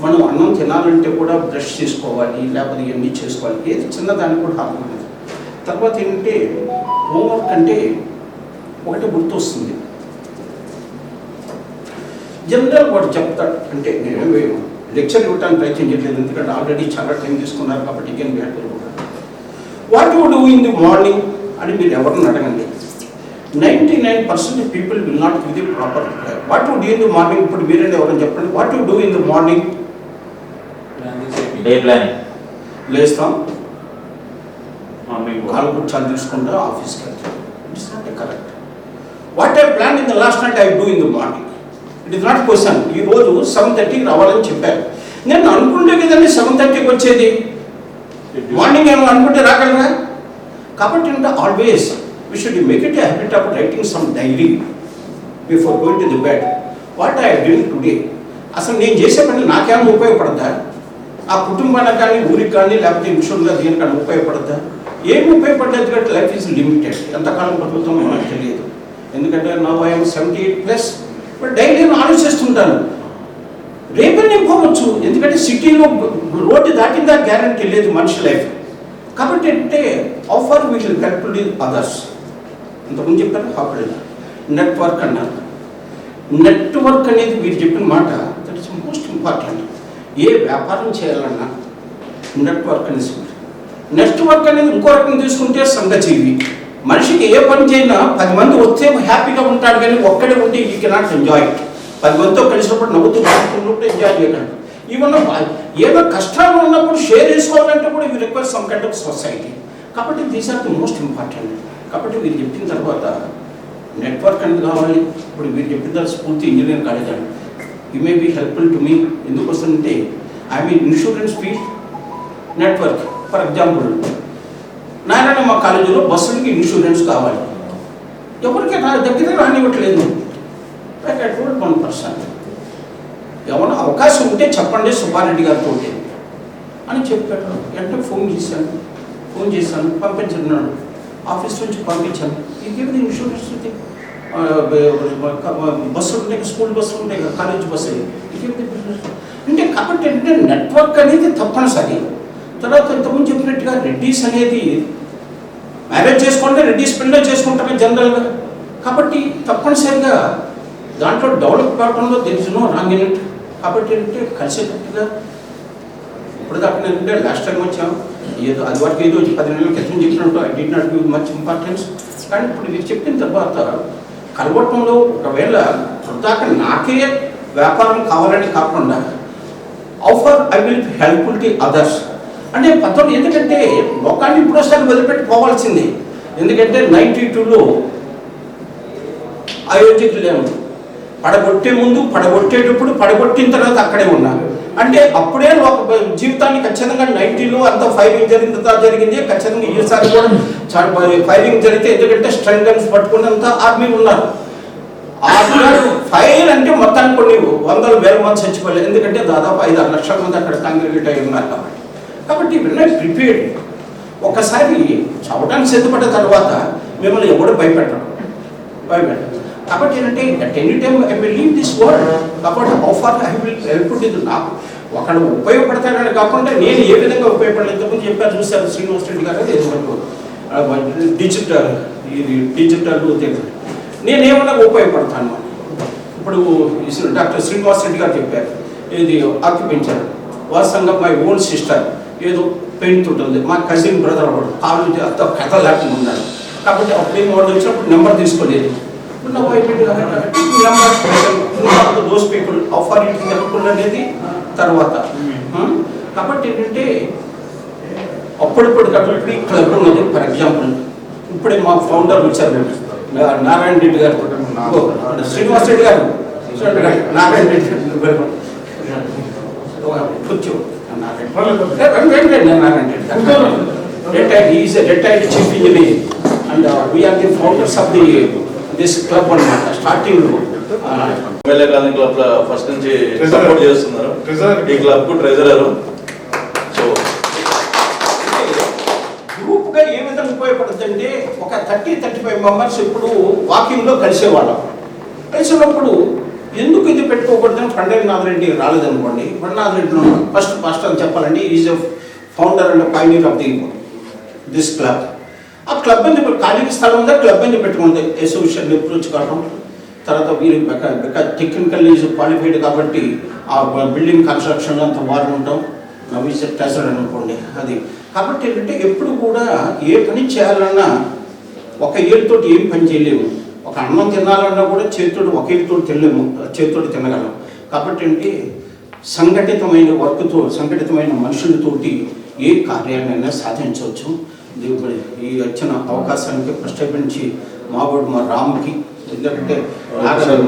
మనం అన్నం తినాలంటే కూడా బ్రష్ చేసుకోవాలి, లేకపోతే ఇవన్నీ చేసుకోవాలి. ఏది చిన్నదానికి కూడా హార్డ్ వర్క్. తర్వాత ఏంటంటే హోంవర్క్ అంటే ఒకటి గుర్తొస్తుంది. జనరల్ వాడు చెప్తాడు, అంటే నేను లెక్చర్ ఇవ్వడానికి ప్రయత్నం చేయట్లేదు, ఎందుకంటే ఆల్రెడీ చాలా టైం తీసుకున్నారు కాబట్టి ఇక what you do in the morning అని మీరు ఎవరిని అడగండి. 99% people will not give the proper reply. What you do in the morning, ఇప్పుడు మీరేంటి ఎవరైనా చెప్పండి. What you do in the morning? Day planning. లేస్తాం, కాలు కూర్చొని తీసుకుంటా ఆఫీస్కి వెళ్తాం. It's not a correct. What I plan in the last night I do in the morning. It is not question. ఈరోజు 7:30కి రావాలని చెప్పారు. నేను అనుకుంటే కదండి 7:30కి వచ్చేది. మార్నింగ్ ఏమో అనుకుంటే రాగలరా? కాబట్టి అంటే always we should make it a habit of writing some diary before going to the bed. What I doing today, అసలు నేను చేసే పని నాకేమైనా ఉపయోగపడతా, ఆ కుటుంబానికి కానీ ఊరికి కానీ లేకపోతే ఇన్సూరెన్స్గా దేనికన్నా ఉపయోగపడతా? ఏమి ఉపయోగపడలేదు. ఎందుకంటే లైఫ్ ఈజ్ లిమిటెడ్. ఎంతకాలం బతుకుతామో నాకు తెలియదు. ఎందుకంటే నా వయసు 78+. బట్ డైలీ నేను ఆలోచిస్తుంటాను రేపే నేను పోవచ్చు. ఎందుకంటే సిటీలో రోడ్డు దాటిందా గ్యారంటీ లేదు మనిషి లైఫ్. కాబట్టి అంటే offer we will help to others. ఇంతకుముందు చెప్పారు ఆపరేట్ నెట్వర్క్ అన్నారు. నెట్వర్క్ అనేది మీరు చెప్పిన మాట దట్ ఇస్ మోస్ట్ ఇంపార్టెంట్. ఏ వ్యాపారం చేయాలన్నా నెట్వర్క్ అనేది. నెట్వర్క్ అనేది ఇంకో రకం తీసుకుంటే సంఘజీవి. మనిషికి ఏ పని చేసినా 10 మంది వస్తే హ్యాపీగా ఉంటాడు, కానీ ఒక్కడే ఉంటే యూ కెనాట్ ఎంజాయ్ ఇట్. 10 మందితో కలిసినప్పుడు నవ్వుతూ బాగుంటున్నప్పుడు ఎంజాయ్ చేయగలడు. ఈవెన్ ఏదో కష్టాలు ఉన్నప్పుడు షేర్ చేసుకోవాలంటే కూడా ఇవి require some kind of society. కాబట్టి these are the most important. కాబట్టి వీరు చెప్పిన తర్వాత నెట్వర్క్ అనేది కావాలి. ఇప్పుడు వీరు చెప్పిన తర్వాత స్ఫూర్తి ఇంజనీరింగ్ కాలేజ్ అండి. You may be helpful to me. ఎందుకు వస్తుందంటే I mean insurance field network. For example Narayana మా కాలేజీలో బస్సులకి ఇన్సూరెన్స్ కావాలి, ఎవరికి దగ్గర రానివ్వట్లేదు. లైక్ ఐ టోల్డ్ 1%, ఏమన్నా అవకాశం ఉంటే చెప్పండి సుబ్బారెడ్డి గారితో అని చెప్పాడు. వెంటనే ఫోన్ చేశాను పంపించన్నాడు. ఆఫీస్ నుంచి పంపించాను. ఈ ఇన్సూరెన్స్ బస్సులు ఉంటాయి, స్కూల్ బస్సులు ఉంటాయి, కాలేజ్ బస్సులు. అంటే కాబట్టి అంటే నెట్వర్క్ అనేది తప్పనిసరి. తర్వాత ఇంతకుముందు చెప్పినట్టుగా రెడ్డిస్ అనేది మ్యారేజ్ చేసుకుంటే రెడ్డిస్ పెళ్ళే చేసుకుంటారు జనరల్గా. కాబట్టి తప్పనిసరిగా దాంట్లో డెవలప్ కావడంలో తెలిసినో రాంగ్ ఇన్ ఇట్. కాబట్టి ఏంటంటే కలిసేటట్టుగా ఇప్పుడు దాకా ఏంటంటే లాస్ట్ టైం వచ్చాం, ఏదో అది వరకు ఏదో 10 నెలల క్రితం చెప్పినట్టు I did not give much importance. కానీ ఇప్పుడు ఇది చెప్పిన తర్వాత కలవటంలో ఒకవేళ దాకా నాకే వ్యాపారం కావాలని కాకుండా offer I will helpful to others అంటే పద్ధతి. ఎందుకంటే లోకాన్ని ఇప్పుడోసారి వదిలిపెట్టి పోవాల్సింది. ఎందుకంటే 92లో అయోధ్యకి లేము, పడగొట్టే ముందు, పడగొట్టేటప్పుడు, పడగొట్టిన తర్వాత అక్కడే ఉన్నాను. అంటే అప్పుడే ఒక జీవితాన్ని ఖచ్చితంగా 90లో అంత ఫైరింగ్ జరిగింది. ఖచ్చితంగా ఈసారి కూడా ఫైరింగ్ జరిగితే, ఎందుకంటే స్ట్రెంగ్ గన్స్ పట్టుకున్నంత ఆర్మీ ఉన్నారు. ఫైర్ అంటే మొత్తానికి కొన్ని 100,000 మంది చచ్చిపోలేదు. ఎందుకంటే దాదాపు 5-6 లక్షల మంది అక్కడ కాంగ్రిగేట్ అయి ఉన్నారు కాబట్టి ప్రిపేర్డ్. ఒకసారి చవటానికి సిద్ధపడ్డ తర్వాత మిమ్మల్ని ఎవరు భయపెట్టడం. కాబట్టి ఏంటంటే at any time I will leave this world. కాబట్టి ఆఫర్ ఐ విల్ హెల్ప్ ఇది నాకు ఒకడు ఉపయోగపడతాడని కాకుండా నేను ఏ విధంగా ఉపయోగపడలేదు. ఇంతకుముందు చెప్పారు, చూశారు శ్రీనివాస్ రెడ్డి గారు, డిజిటల్ తెలుసు నేనేమన్నా ఉపయోగపడతాను. ఇప్పుడు డాక్టర్ శ్రీనివాస్ రెడ్డి గారు చెప్పారు, ఇది ఆక్యుపెంచర్ వాస్తవంగా మై ఓన్ సిస్టర్ ఏదో పెయింట్ ఉంటుంది, మా కజిన్ బ్రదర్ అవ్వడు కాళ్ళు అంత కథ లేకుండా ఉన్నాడు. కాబట్టి అప్పుడే వాళ్ళు వచ్చినప్పుడు నెంబర్ తీసుకోలేదు. Those people offer it helpful అనేది తర్వాత. కాబట్టి ఏంటంటే అప్పుడప్పుడు కాబట్టి క్లబ్ ఉన్నది. ఫర్ ఎగ్జాంపుల్ ఇప్పుడే మా ఫౌండర్ వచ్చారు నారాయణ రెడ్డి గారు, శ్రీనివాస్ రెడ్డి గారు, నారాయణ రెడ్డి కూర్చో retired chief engineer and we are the founders of this club అన్నమాట. స్టార్టింగ్ లో ఎమ్మెల్యే కాలనీ క్లబ్ ఫస్ట్ నుంచి సపోర్ట్ చేస్తున్నారు. ఈ క్లబ్ కు ట్రెజరర్. సో గ్రూప్ గా ఏ విధంగా ఉపయోగపడుతుందంటే ఒక 30-35 మెంబర్స్ ఇప్పుడు వాకింగ్ లో కలిసేవాళ్ళం. కలిసినప్పుడు ఎందుకు ఇది పెట్టుకోకూడదని పండరినాథ్ రెడ్డి రాలేదనుకోండి, పండరినాథ్ రెడ్డి ఫస్ట్ అని చెప్పాలండి is a founder and pioneer of this club. ఆ క్లబ్ అని ఖాళీ స్థలం ఉందా, క్లబ్ అని పెట్టుకుంది. అసోసియేషన్ అప్రోచ్ కావడం తర్వాత వీరు టెక్నికల్ ఈజ్ క్వాలిఫైడ్ కాబట్టి ఆ బిల్డింగ్ కన్స్ట్రక్షన్ అంత వారు ఉంటాం. నవీస్ ట్రెజర్ అనుకోండి అది. కాబట్టి ఏంటంటే ఎప్పుడు కూడా ఏ పని చేయాలన్నా ఒక ఏళ్ళతోటి ఏం పని చేయలేము. ఒక అన్నం తినాలన్నా కూడా చేతితోటి ఒక ఏళ్ళతో తినలేము, చేతితోటి తినగలం. కాబట్టి ఏంటి సంఘటితమైన వర్క్తో, సంఘటితమైన మనుషులతోటి ఏ కార్యాలైనా సాధించవచ్చు. ఈ వచ్చిన అవకాశానికి ప్రత్యేకించి మా రాముకి, ఎందుకంటే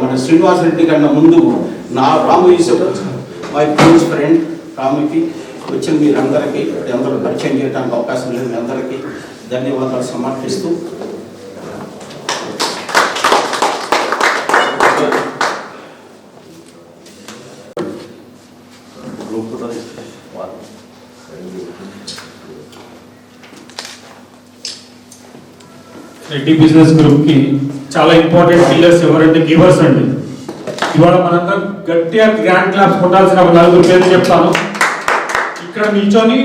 మన శ్రీనివాస్ రెడ్డి కన్నా ముందు నా రాము ఈజ్ మై క్లోజ్ ఫ్రెండ్. రాముకి వచ్చిన మీరందరికీ అందరూ పరిచయం చేయడానికి అవకాశం లేదు. మీ అందరికీ ధన్యవాదాలు సమర్పిస్తూ రెడ్డి బిజినెస్ గ్రూప్ కి చాలా ఇంపార్టెంట్ పిల్లర్స్ ఎవరంటే గివర్స్ అండి. ఇవాళ మనందరం గట్టిగా గ్రాండ్ క్లాప్స్ కొట్టాల్సిన ఒక 4 పేర్లు చెప్తాను. ఇక్కడ నిల్చొని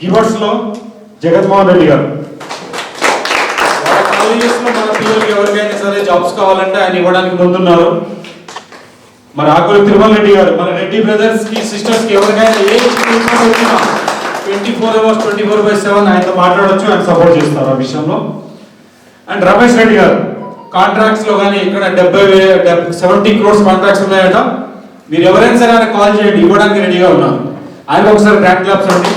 గివర్స్ లో జగన్మోహన్ రెడ్డి గారు. వాళ్ళ కాలేజెస్ లో మన పిల్లలకి ఎవరికైనా సరే జాబ్స్ కావాలంటే ఆయన ఇవ్వడానికి ముందున్నారు. మరి ఆకుల తిరుమల రెడ్డి గారు, మన రెడ్డి బ్రదర్స్ కి సిస్టర్స్ కి ఎవరికైనా ఏ వచ్చినా 24 hours 24/7 ఆయనతో మాట్లాడవచ్చు, ఆయన సపోర్ట్ చేస్తారు ఆ విషయంలో. అండ్ రమేష్ రెడ్డి గారు కాంట్రాక్ట్స్ లో కానీ ఇక్కడ 70 crores కాంట్రాక్ట్స్ ఉన్నాయట. మీరు ఎవరైనా సరే ఆయన కాల్ చేయండి, ఇవ్వడానికి రెడీగా ఉన్నారు. ఆయన ఒకసారి గ్రాండ్ క్లాప్స్ అండి.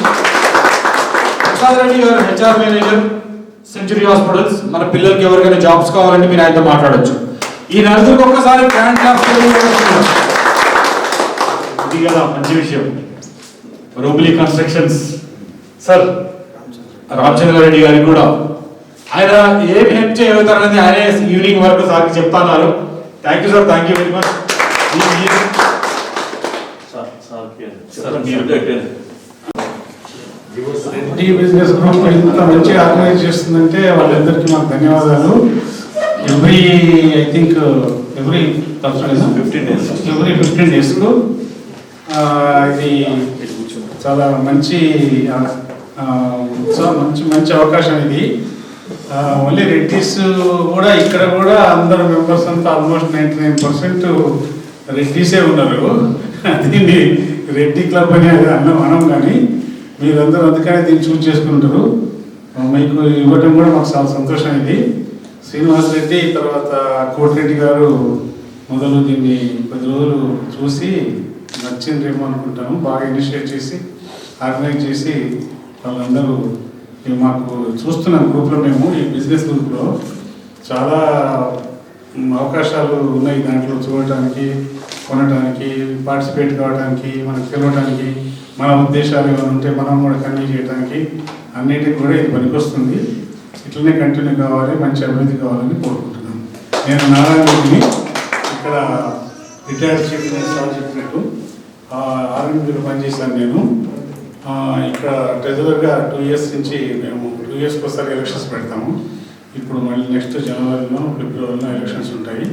ప్రసాద్ రెడ్డి గారు హెచ్ఆర్ మేనేజర్ సెంచురీ హాస్పిటల్స్. మన పిల్లలకి ఎవరికైనా జాబ్స్ కావాలంటే మీరు ఆయనతో మాట్లాడచ్చు. ఈ నలుగురికి ఒక్కసారి గ్రాండ్ క్లాప్స్. ఇది కదా మంచి విషయం. రూబ్లీ కన్స్ట్రక్షన్స్ సార్ రామచంద్ర రెడ్డి గారికి కూడా ఆయన ఏమి హెల్ప్ చేయగలుగుతారనేది ఆయనే ఈవినింగ్ వరకు సార్కి చెప్తాన్నారు. Thank you sir, thank you very much. Reddy business group ఇంత మంచిగా ఆర్గనైజ్ చేస్తుందంటే వాళ్ళందరికీ మాకు ధన్యవాదాలు. ఎవ్రీ 15 daysకు ఇది చాలా మంచి అవకాశం ఇది. ఓన్లీ రెడ్డిస్ కూడా ఇక్కడ కూడా అందరు మెంబర్స్ అంతా ఆల్మోస్ట్ 99% రెడ్డిసే ఉన్నారు. దీన్ని రెడ్డి క్లబ్ అని అనం కానీ మీరందరూ అందుకనే దీన్ని చూస్ చేసుకుంటారు. మీకు ఇవ్వటం కూడా మాకు చాలా సంతోషం. ఇది శ్రీనివాస్ రెడ్డి తర్వాత కోటిరెడ్డి గారు మొదలు దీన్ని 10 రోజులు చూసి నచ్చిందేమో అనుకుంటాను. బాగా ఇనిషియేట్ చేసి ఆర్గనైజ్ చేసి వాళ్ళందరూ మాకు చూస్తున్నాం గ్రూప్లో. మేము ఈ బిజినెస్ గ్రూప్లో చాలా అవకాశాలు ఉన్నాయి. దాంట్లో చూడటానికి, కొనడానికి, పార్టిసిపేట్ కావడానికి, మనకు తెలవడానికి, మన ఉద్దేశాలు ఏమైనా ఉంటే మనం కూడా కన్వే చేయడానికి అన్నిటికీ కూడా ఇది పనికొస్తుంది. ఇట్లనే కంటిన్యూ కావాలి, మంచి అభివృద్ధి కావాలని కోరుకుంటున్నాను. నేను నారాయణని ఇక్కడ రిటైర్డ్ చీఫ్ మినిస్టర్ చెప్పినట్టు ఆర్ఎండ్బీలో పనిచేశాను. నేను ఇక్కడ ట్రెజరర్గా 2 years నుంచి మేము 2 years ఒకసారి ఎలక్షన్స్ పెడతాము. ఇప్పుడు మళ్ళీ నెక్స్ట్ జనవరిలో, ఫిబ్రవరిలో ఎలక్షన్స్ ఉంటాయి.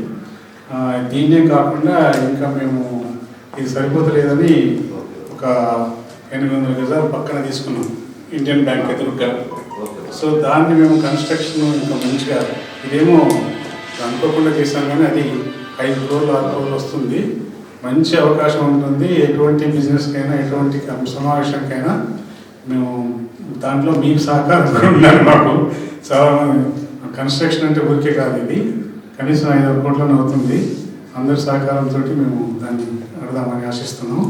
దీన్నే కాకుండా ఇంకా మేము ఇది సరిపోతలేదని ఒక 800 గజాలు పక్కన తీసుకున్నాం ఇండియన్ బ్యాంక్ ఎదురుగా. సో దాన్ని మేము కన్స్ట్రక్షన్ ఇంకా మంచిగా, ఇదేమో అనుకోకుండా చేశాం కానీ అది 5 crores 6 crores వస్తుంది. మంచి అవకాశం ఉంటుంది. ఎటువంటి బిజినెస్కైనా, ఎటువంటి సమావేశానికైనా మేము దాంట్లో మీకు సహకారం ఉన్నారు. మాకు చాలా కన్స్ట్రక్షన్ అంటే ఊరికే కాదు, ఇది కనీసం 5 కోట్లను అవుతుంది. అందరి సహకారంతో మేము దాన్ని అడదామని ఆశిస్తున్నాం.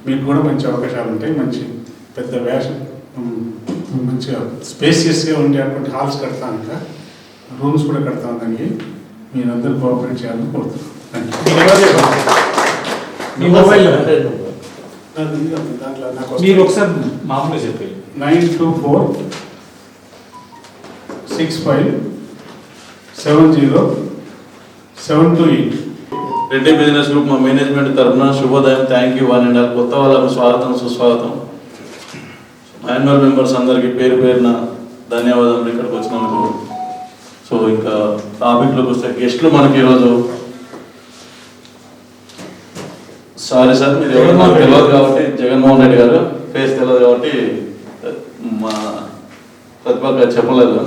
మీకు కూడా మంచి అవకాశాలు ఉంటాయి. మంచి పెద్ద మంచిగా స్పేసియస్గా ఉండేటువంటి హాల్స్ కడతాను, ఇంకా రూమ్స్ కూడా కడతాం. దానికి మీరందరూ కోఆపరేట్ చేయాలని కోరుతున్నాం. మీ మొబైల్ దాంట్లో నాకు మీరు ఒకసారి మామూలుగా చెప్పండి. 92465707228. రెడ్డి బిజినెస్ గ్రూప్ మా మేనేజ్మెంట్ తరఫున శుభోదయం. Thank you one and all. కొత్త వాళ్ళకు స్వాగతం, సుస్వాగతం. యాన్యువల్ మెంబర్స్ అందరికీ పేరు పేరున ధన్యవాదాలు ఇక్కడికి వచ్చినందుకు. సో ఇంకా టాపిక్లోకి వస్తే గెస్ట్లు మనకి ఈరోజు, సారీ సార్ మీరు ఎవరు నాకు తెలియదు కాబట్టి, జగన్మోహన్ రెడ్డి గారు ఫేస్ తెలియదు కాబట్టి మా ప్రతిభ చెప్పలేదు.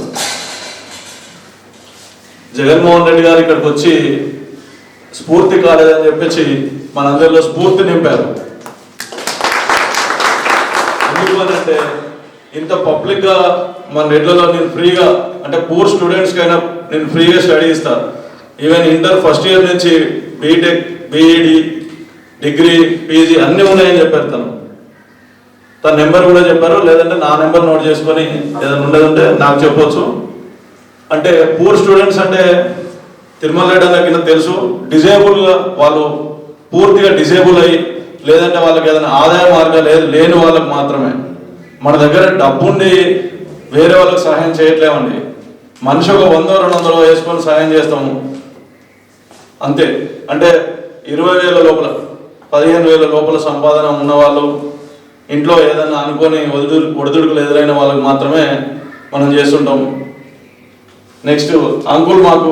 జగన్మోహన్ రెడ్డి గారు ఇక్కడికి వచ్చి స్ఫూర్తి కాలేదని చెప్పేసి మనందరిలో స్ఫూర్తి నింపారు. ఎందుకంటే ఇంత పబ్లిక్గా మన రెడ్లలో నేను ఫ్రీగా, అంటే పూర్ స్టూడెంట్స్కైనా నేను ఫ్రీగా స్టడీ ఇస్తాను. ఈవెన్ ఇంటర్ ఫస్ట్ ఇయర్ నుంచి బీటెక్, బీఈడి, డిగ్రీ, పీజీ అన్నీ ఉన్నాయని చెప్పారు. తన నెంబర్ కూడా చెప్పారు. లేదంటే నా నెంబర్ నోట్ చేసుకొని ఏదైనా ఉండదంటే నాకు చెప్పొచ్చు. అంటే పూర్ స్టూడెంట్స్ అంటే తిరుమల రెడ్డి కింద తెలుసు, డిజేబుల్గా వాళ్ళు పూర్తిగా డిజేబుల్ అయ్యి, లేదంటే వాళ్ళకి ఏదైనా ఆదాయ మార్గాలు లేని వాళ్ళకి మాత్రమే. మన దగ్గర డబ్బుండి వేరే వాళ్ళకి సహాయం చేయట్లేమండి. మనిషి ఒక 100-200 వేసుకొని సహాయం చేస్తాము అంతే. అంటే 20,000 లోపల, 15,000 లోపల సంపాదన ఉన్నవాళ్ళు, ఇంట్లో ఏదైనా అనుకొని ఒడిదుడుకులు ఎదురైన వాళ్ళకి మాత్రమే మనం చేస్తుంటాము. నెక్స్ట్ అంకుల్, మాకు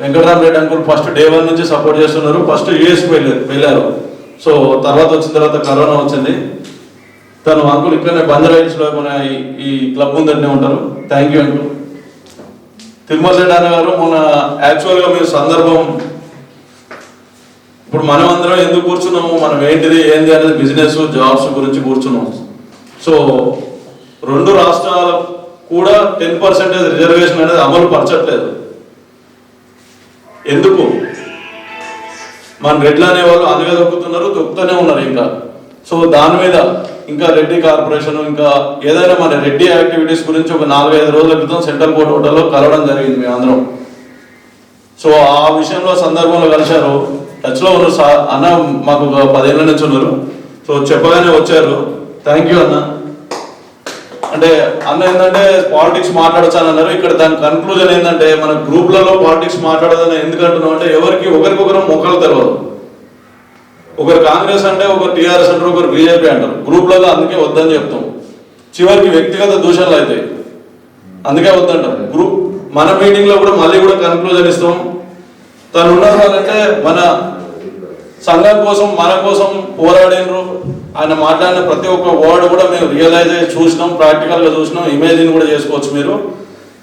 వెంకటరామరెడ్డి అంకుల్ ఫస్ట్ డే 1 నుంచి సపోర్ట్ చేస్తున్నారు. ఫస్ట్ యూఎస్కి వెళ్ళారు. సో తర్వాత వచ్చిన తర్వాత కరోనా వచ్చింది. తను అంకుల్ ఇక్కడనే బంజారాహిల్స్లో మన ఈ క్లబ్ ముందరనే ఉంటారు. Thank you uncle. Tirumala Reddy అన్న గారు, మొన్న యాక్చువల్గా మీరు సందర్భం, ఇప్పుడు మనం అందరం ఎందుకు కూర్చున్నాము, మనం ఏంటిది ఏంది అనేది బిజినెస్, జాబ్స్ గురించి కూర్చున్నాం. సో 2 రాష్ట్రాలు కూడా 10% రిజర్వేషన్ అనేది అమలు పరచట్లేదు. ఎందుకు? మన రెడ్లు అనే వాళ్ళు అందుగా దొక్కుతున్నారు, దొక్కుతూనే ఉన్నారు ఇంకా. సో దాని మీద ఇంకా రెడ్డి కార్పొరేషన్, ఇంకా ఏదైనా మన రెడ్డి యాక్టివిటీస్ గురించి ఒక 4-5 రోజుల క్రితం సెంట్రల్ కోర్ట్ హోటల్లో కలవడం జరిగింది మేమందరం. సో ఆ విషయంలో సందర్భంలో కలిశారు, టచ్లో ఉన్నారు. అన్న మాకు 10 ఏళ్ళ నుంచి ఉన్నారు. సో చెప్పగానే వచ్చారు. థ్యాంక్ యూ అన్న. అంటే అన్న ఏంటంటే పాలిటిక్స్ మాట్లాడచ్చాను అన్నారు. ఇక్కడ దాని కన్క్లూజన్ ఏంటంటే, మన గ్రూప్లలో పాలిటిక్స్ మాట్లాడదని ఎందుకంటున్నాం అంటే, ఒకరికొకరు మొక్కలు తెలియదు. ఒకరు కాంగ్రెస్ అంటే, ఒకరు టీఆర్ఎస్ అంటారు, ఒకరు బీజేపీ అంటారు. గ్రూప్లలో అందుకే వద్దని చెప్తాం. చివరికి వ్యక్తిగత దూషణలు అవుతాయి, అందుకే వద్దంటారు. గ్రూప్ మన మీటింగ్లో కూడా మళ్ళీ కూడా కన్క్లూజన్ ఇస్తాం. తను ఉన్నారంటే మన సంఘం కోసం, మన కోసం పోరాడినరు. ఆయన మాట్లాడిన ప్రతి ఒక్క వర్డ్ కూడా మేము రియలైజ్ అయ్యి చూసినాం, ప్రాక్టికల్గా చూసినాం, ఇమేజిన్ కూడా చేసుకోవచ్చు మీరు.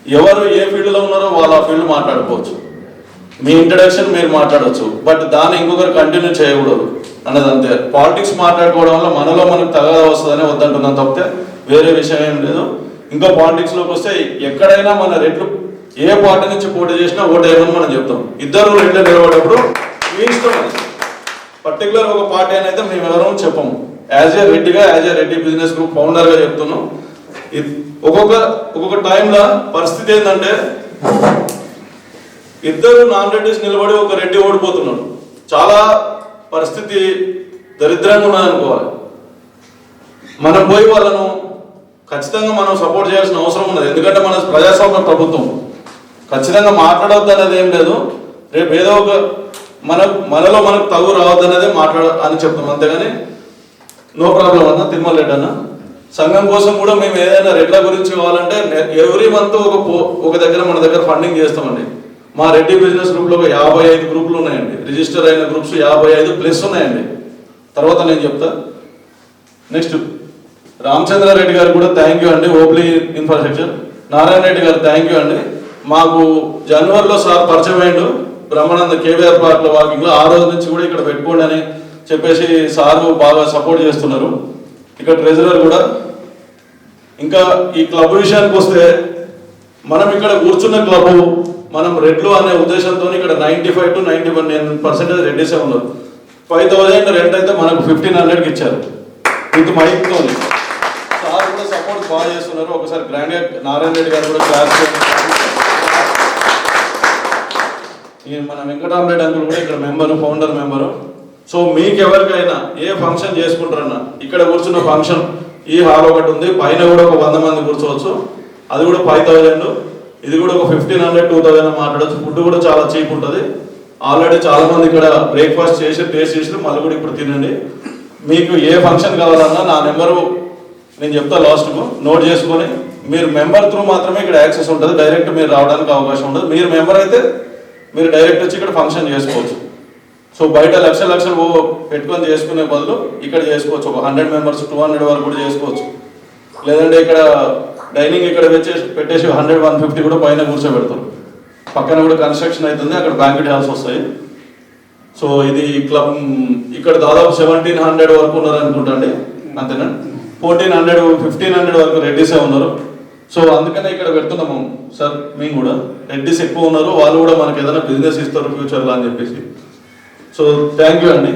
ఎవరు ఏ ఫీల్డ్లో ఉన్నారో వాళ్ళు ఆ ఫీల్డ్ మాట్లాడుకోవచ్చు, మీ ఇంట్రడక్షన్ మీరు మాట్లాడవచ్చు, బట్ దాన్ని ఇంకొకరు కంటిన్యూ చేయకూడదు అన్నది అంతే. పాలిటిక్స్ మాట్లాడుకోవడం వల్ల మనలో మనకు తగదా వస్తుందని వద్దంటున్నాం తప్పితే వేరే విషయం ఏం లేదు. ఇంకా పాలిటిక్స్లోకి వస్తే ఎక్కడైనా మన రెడ్లు ఏ పార్టీ నుంచి పోటీ చేసినా ఓటు వేయమని మనం చెప్తాం. ఇద్దరు రెడ్లు నిలబడేటప్పుడు మీ ఇష్టం అది. పర్టికులర్ ఒక పార్టీ అని అయితే మేము ఎవరూ చెప్పము. యాజ్ ఏ రెడ్డిగా, as a Reddy business group ఫౌండర్గా చెప్తున్నాం. ఒక్కొక్క టైంలో పరిస్థితి ఏంటంటే ఇద్దరు నాన్ రెడ్డిస్ నిలబడి ఒక రెడ్డి ఓడిపోతున్నాడు. చాలా పరిస్థితి దరిద్రంగా ఉన్నదనుకోవాలి. మనం పోయి వాళ్ళను ఖచ్చితంగా మనం సపోర్ట్ చేయాల్సిన అవసరం ఉన్నది. ఎందుకంటే మన ప్రజాస్వామ్య ప్రభుత్వం ఖచ్చితంగా మాట్లాడవద్దు అనేది ఏం లేదు. రేపు ఏదో ఒక మనలో మనకు తగు రావద్దు అనేది అని చెప్తాం, అంతేగాని నో ప్రాబ్లం అన్న. తిరుమల రెడ్డి అన్న, సంఘం కోసం కూడా మేము ఏదైనా రెడ్ల గురించి కావాలంటే ఎవ్రీ మంత్ ఒక దగ్గర మన దగ్గర ఫండింగ్ చేస్తామండి. మా రెడ్డి బిజినెస్ గ్రూప్లో ఒక 55 గ్రూపులు ఉన్నాయండి. రిజిస్టర్ అయిన గ్రూప్స్ 55+ ఉన్నాయండి. తర్వాత నేను చెప్తా. నెక్స్ట్ రామచంద్రారెడ్డి గారు కూడా థ్యాంక్ యూ అండి, ఓబ్లీ ఇన్ఫ్రాస్ట్రక్చర్. నారాయణ రెడ్డి గారు థ్యాంక్ యూ అండి. మాకు జనవరిలో సార్ పరిచయం అయ్యిండు బ్రహ్మానంద కేవీఆర్ పార్క్లో వాకింగ్లో. ఆ రోజు నుంచి కూడా ఇక్కడ పెట్టుకోండి అని చెప్పేసి సారు బాగా సపోర్ట్ చేస్తున్నారు. ఇక్కడ ట్రెజరర్ కూడా. ఇంకా ఈ క్లబ్ విషయానికి వస్తే మనం ఇక్కడ కూర్చున్న క్లబ్ మనం రెడ్లు అనే ఉద్దేశంతో ఇక్కడ 95 to 91% రెడ్డిసే ఉన్నారు. 5000 రెంట్ అయితే మనకు 1500కి ఇచ్చారు విత్ మైక్తో. సార్ కూడా సపోర్ట్ బాగా చేస్తున్నారు. ఒకసారి గ్రాండ్గా నారాయణ రెడ్డి గారు కూడా క్లాస్. మన వెంకటరామరెడ్డి అంకుల్ కూడా ఇక్కడ మెంబరు, ఫౌండర్ మెంబరు. సో మీకు ఎవరికైనా ఏ ఫంక్షన్ చేసుకుంటారన్నా ఇక్కడ కూర్చున్న ఫంక్షన్ ఈ హాల్ ఒకటి ఉంది, పైన కూడా ఒక 100 మంది కూర్చోవచ్చు. అది కూడా 5000. ఇది కూడా ఒక 1500, 2000 మాట్లాడచ్చు. ఫుడ్ కూడా చాలా చీప్ ఉంటుంది. ఆల్రెడీ చాలా మంది ఇక్కడ బ్రేక్ఫాస్ట్ చేసి టేస్ట్ చేసి మళ్ళీ కూడా ఇప్పుడు తినండి. మీకు ఏ ఫంక్షన్ కావాలన్నా నా నెంబరు నేను చెప్తా లాస్ట్కు, నోట్ చేసుకొని మీరు మెంబర్ త్రూ మాత్రమే ఇక్కడ యాక్సెస్ ఉంటుంది. డైరెక్ట్ మీరు రావడానికి అవకాశం ఉండదు. మీరు మెంబర్ అయితే మీరు డైరెక్ట్ వచ్చి ఇక్కడ ఫంక్షన్ చేసుకోవచ్చు. సో బయట లక్షలు పెట్టుకొని చేసుకునే బదులు ఇక్కడ చేసుకోవచ్చు. ఒక 100 మెంబర్స్ 200 వరకు కూడా చేసుకోవచ్చు. లేదంటే ఇక్కడ డైనింగ్ ఇక్కడ పెట్టేసి 100, 150 కూడా పైన కూర్చోబెడతారు. పక్కన కూడా కన్స్ట్రక్షన్ అవుతుంది, అక్కడ బ్యాంక్వెట్ హాల్స్ వస్తాయి. సో ఇది క్లబ్ ఇక్కడ దాదాపు 1700 వరకు ఉన్నారు అనుకుంటండి, అంతేనా? 1400, 1500 వరకు రెడ్డిసే ఉన్నారు. సో అందుకనే ఇక్కడ పెడుతున్నాము సార్. మేము కూడా రెడ్డిస్ ఎక్కువ ఉన్నారు, వాళ్ళు కూడా మనకి ఏదైనా బిజినెస్ ఇస్తారు ఫ్యూచర్లో అని చెప్పేసి. సో థ్యాంక్ యూ అండి,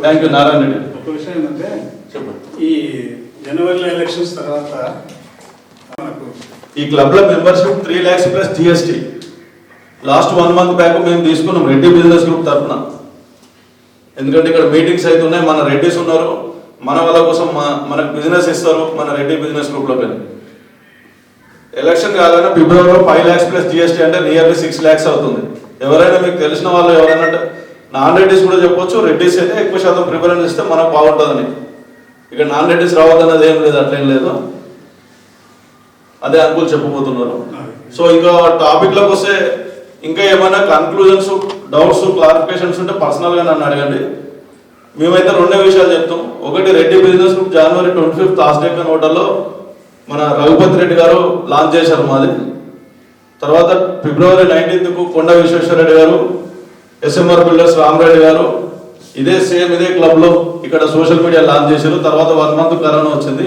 థ్యాంక్ యూ నారాయణ రెడ్డి. ఒక విషయం ఏంటంటే ఈ జనవరిలో ఎలక్షన్స్ తర్వాత మనకు ఈ క్లబ్లో membership 3 lakhs plus GST last 1 month back మేము తీసుకున్నాం రెడ్డి బిజినెస్ గ్రూప్ తరఫున. ఎందుకంటే ఇక్కడ మీటింగ్స్ అయితే ఉన్నాయి, మన రెడ్డిస్ ఉన్నారు, మన వాళ్ళ కోసం మనకు బిజినెస్ ఇస్తారు మన రెడ్డి బిజినెస్ గ్రూప్లో. కానీ ఎలక్షన్ కాగానే ఫిబ్రవరిలో 5 lakhs ప్లస్ GST అంటే నియర్లీ 6 lakhs అవుతుంది. ఎవరైనా మీకు తెలిసిన వాళ్ళు ఎవరైనా నాన్ రెడ్డిస్ కూడా చెప్పొచ్చు, రెడ్డిస్ అయితే ఎక్కువ శాతం ప్రిఫరెన్స్ ఇస్తే మనకు బాగుంటుందని. ఇక్కడ నాన్ రెడ్డిస్ రావద్దన్నది ఏం లేదు, అట్లేం లేదు. అదే అంకుల్ చెప్పబోతున్నారు. సో ఇంకా టాపిక్లోకి వస్తే ఇంకా ఏమైనా కన్క్లూజన్స్, డౌట్స్, క్లారిఫికేషన్స్ ఉంటే పర్సనల్గా నన్ను అడగండి. మేమైతే 2 విషయాలు చెప్తాం. ఒకటి, రెడ్డి బిజినెస్ గ్రూప్ జనవరి 25th లాస్ట్ హోటల్లో మన రఘుపతి రెడ్డి గారు లాంచ్ చేశారు మాది. తర్వాత ఫిబ్రవరి 19th కొండ విశ్వేశ్వరరెడ్డి గారు, SMR బిల్డర్స్ రామరెడ్డి గారు ఇదే క్లబ్లో ఇక్కడ సోషల్ మీడియా లాంచ్ చేశారు. తర్వాత 1 month కరోనా వచ్చింది.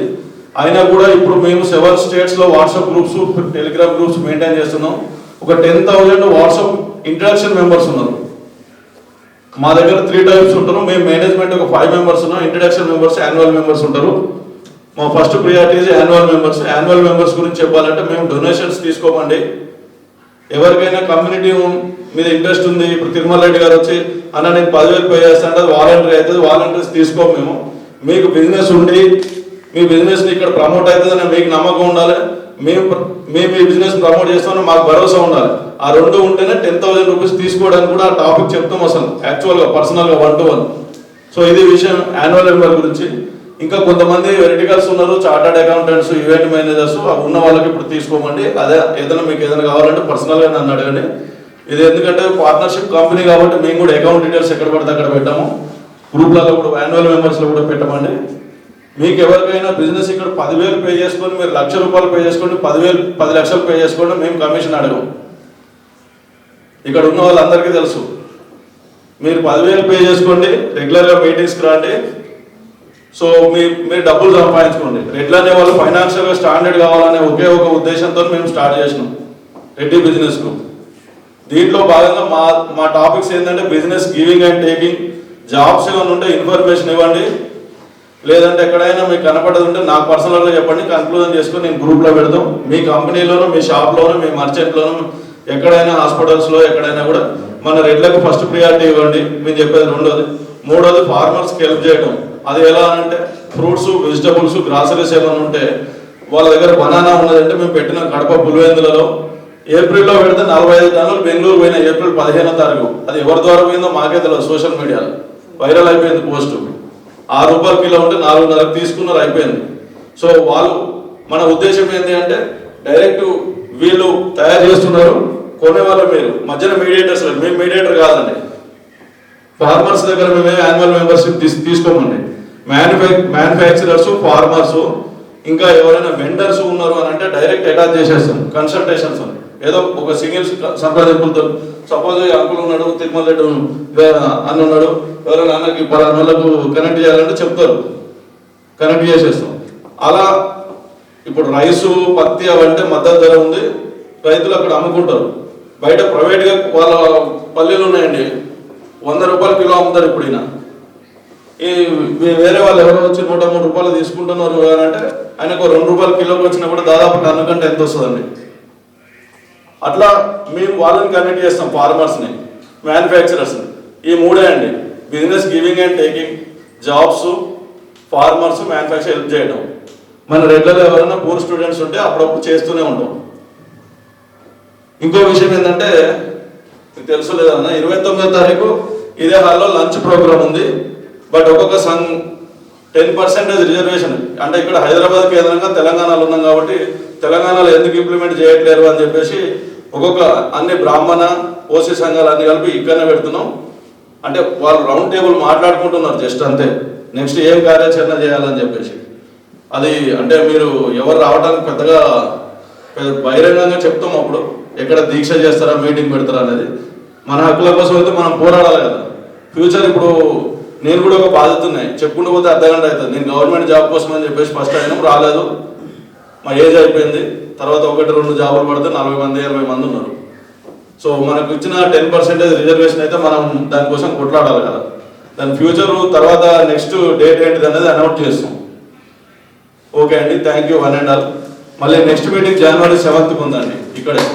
అయినా కూడా ఇప్పుడు మేము 7 states WhatsApp groups, Telegram groups maintain చేస్తున్నాం. ఒక 10,000 వాట్సాప్ ఇంట్రడక్షన్ మెంబర్స్ ఉన్నారు. మా దగ్గర 3 types ఉంటారు. మేము మేనేజ్మెంట్ ఒక 5 members ఉన్నాం. ఇంట్రడక్షన్ మెంబర్స్, యాన్యువల్ మెంబర్స్ ఉంటారు. మా first priority annual members. Annual members గురించి చెప్పాలంటే మేము డొనేషన్స్ తీసుకోమండి. ఎవరికైనా కమ్యూనిటీ మీద ఇంట్రెస్ట్ ఉంది, ఇప్పుడు తిరుమల రెడ్డి గారు వచ్చి అన్న నేను 10,000 పే చేస్తానంటే అది వాలంటరీ అవుతుంది. వాలంటీర్స్ తీసుకోము మేము. మీకు బిజినెస్ ఉండి మీ బిజినెస్ని ఇక్కడ ప్రమోట్ అవుతుందని మీకు నమ్మకం ఉండాలి. మేము ఈ బిజినెస్ ప్రమోట్ చేస్తామని మాకు భరోసా ఉండాలి. ఆ 2 ఉంటేనే 10,000 రూపీస్ తీసుకోవడానికి కూడా ఆ టాపిక్ చెప్తాం అసలు యాక్చువల్గా పర్సనల్గా 1-to-1. సో ఇది విషయం యాన్యువల్ మెంబర్ గురించి. ఇంకా కొంతమంది వెరిటికల్స్ ఉన్నారు, చార్టర్డ్ అకౌంటెంట్స్, ఈవెంట్ మేనేజర్స్, ఉన్న వాళ్ళకి ఇప్పుడు తీసుకోమండి. అదే ఏదైనా మీకు ఏదైనా కావాలంటే పర్సనల్గా నన్ను అడగండి. ఇది ఎందుకంటే పార్ట్నర్షిప్ కంపెనీ కాబట్టి మేము కూడా అకౌంట్ డీటెయిల్స్ ఎక్కడ పడితే అక్కడ పెట్టాము. గ్రూప్లలో కూడా యాన్యువల్ మెంబర్స్లో కూడా పెట్టమండి. మీకు ఎవరికైనా బిజినెస్ ఇక్కడ 10,000 పే చేసుకొని మీరు ₹1,00,000 పే చేసుకోండి, 10 లక్షలు పే చేసుకోండి, మేము కమిషన్ అడగం. ఇక్కడ ఉన్న వాళ్ళందరికీ తెలుసు. మీరు 10,000 పే చేసుకోండి, రెగ్యులర్గా మీటింగ్స్కి రండి. సో మీరు డబ్బులు సంపాదించుకోండి. రెడ్లు అనే వాళ్ళు ఫైనాన్షియల్గా స్టాండర్డ్ కావాలనే ఒకే ఒక ఉద్దేశంతో మేము స్టార్ట్ చేసినాం రెడ్డి బిజినెస్ గ్రూప్. దీంట్లో భాగంగా మా టాపిక్స్ ఏంటంటే business giving and taking, jobs ఏమైనా ఉంటే ఇన్ఫర్మేషన్ ఇవ్వండి, లేదంటే ఎక్కడైనా మీకు కనపడదు ఉంటే నాకు పర్సనల్గా చెప్పండి, కన్క్లూజన్ చేసుకొని నేను గ్రూప్లో పెడతాం. మీ కంపెనీలోనూ, మీ షాప్లోనూ, మీ మర్చెంట్లోనూ, ఎక్కడైనా హాస్పిటల్స్లో ఎక్కడైనా కూడా మన రెడ్లకు ఫస్ట్ ప్రియారిటీ ఇవ్వండి. మేము చెప్పేది రెండోది. మూడోది ఫార్మర్స్కి హెల్ప్ చేయడం. అది ఎలా అంటే ఫ్రూట్స్, వెజిటబుల్స్, గ్రాసరీస్ ఏమైనా ఉంటే వాళ్ళ దగ్గర బనానా ఉన్నదంటే మేము పెట్టిన కడప పులివెందులలో ఏప్రిల్లో పెడితే 45 టన్నులు బెంగళూరు పోయిన ఏప్రిల్ 15వ తారీఖు. అది ఎవరి ద్వారా పోయిందో మాకే తెలియదు, సోషల్ మీడియాలో వైరల్ అయిపోయింది పోస్టు. ₹6 కిలో ఉంటే 4.5 తీసుకున్నారు, అయిపోయింది. సో వాళ్ళు మన ఉద్దేశం ఏంటి అంటే డైరెక్ట్ వీళ్ళు తయారు చేస్తున్నారు, కొనేవాళ్ళు మీరు మధ్యన మీడియేటర్స్ లేదు. మేము మీడియేటర్ కాదండి. ఫార్మర్స్ దగ్గర మేమే యాన్యువల్ మెంబర్షిప్ తీసుకోమండి. మ్యానుఫ్యాక్చరర్స్, ఫార్మర్స్, ఇంకా ఎవరైనా వెండర్స్ ఉన్నారు అని అంటే డైరెక్ట్ అటాచ్ చేసేస్తాం కన్సల్టేషన్స్ అని. ఏదో ఒక సింగిల్ సంప్రదింపులతో సపోజ్ అంకుల్ ఉన్నాడు, తిరుమల రెడ్డి అన్న ఉన్నాడు, ఎవరైనా అన్నకి 10 నెలలకు కనెక్ట్ చేయాలంటే చెప్తారు, కనెక్ట్ చేసేస్తాం. అలా ఇప్పుడు రైసు, పత్తి అవంటే మద్దతు ధర ఉంది, రైతులు అక్కడ అమ్ముకుంటారు. బయట ప్రైవేట్గా వాళ్ళ పల్లెలు ఉన్నాయండి, ₹100 కిలో అమ్ముతారు. ఇప్పుడు ఈ వేరే వాళ్ళు ఎవరో వచ్చి ₹103 తీసుకుంటున్నారు అంటే ఆయనకు ₹2 కిలోకి వచ్చినా కూడా దాదాపు టన్ను కంటే ఎంత వస్తుందండి. అట్లా మేము వాళ్ళని కనెక్ట్ చేస్తాం, ఫార్మర్స్ని, మ్యానుఫ్యాక్చరర్స్ని. ఈ మూడే అండి, business giving and taking, jobs, farmers, manufacture help చేయడం. మన రెగ్యులర్ ఎవరైనా పూర్ స్టూడెంట్స్ ఉంటే అప్పుడప్పుడు చేస్తూనే ఉంటాం. ఇంకో విషయం ఏంటంటే మీకు తెలుసు లేదన్నా, 29వ తారీఖు ఇదే హాల్లో లంచ్ ప్రోగ్రామ్ ఉంది. బట్ ఒక్కొక్క 10% రిజర్వేషన్. అంటే ఇక్కడ హైదరాబాద్ కేంద్రంగా తెలంగాణలో ఉన్నాం కాబట్టి తెలంగాణలో ఎందుకు ఇంప్లిమెంట్ చేయట్లేరు అని చెప్పేసి ఒక్కొక్క అన్ని బ్రాహ్మణ, ఓసీ సంఘాలు అన్ని కలిపి ఇక్కడనే పెడుతున్నాం. అంటే వాళ్ళు రౌండ్ టేబుల్ మాట్లాడుకుంటున్నారు జస్ట్ అంతే, నెక్స్ట్ ఏం కార్యాచరణ చేయాలని చెప్పేసి. అది అంటే మీరు ఎవరు రావడానికి పెద్దగా బహిరంగంగా చెప్తాం. అప్పుడు ఎక్కడ దీక్ష చేస్తారా, మీటింగ్ పెడతారా అనేది. మన హక్కుల కోసం అయితే మనం పోరాడాలి కదా. ఫ్యూచర్ ఇప్పుడు నేను కూడా ఒక బాధ్యత ఉన్నాయి, చెప్పుకుంటూ పోతే అర్ధగంట అవుతుంది. నేను గవర్నమెంట్ జాబ్ కోసం అని చెప్పేసి ఫస్ట్ అయినా రాలేదు, మా ఏజ్ అయిపోయింది. తర్వాత 1-2 జాబులు పడితే 40 మంది 20 మంది ఉన్నారు. సో మనకు ఇచ్చిన 10% రిజర్వేషన్ అయితే మనం దానికోసం కొట్లాడాలి కదా. దాని ఫ్యూచర్ తర్వాత నెక్స్ట్ డేట్ ఏంటిది అనేది అనౌన్స్ చేస్తాం. ఓకే అండి, thank you one and all. మళ్ళీ నెక్స్ట్ మీటింగ్ January 7th ఉందండి ఇక్కడే.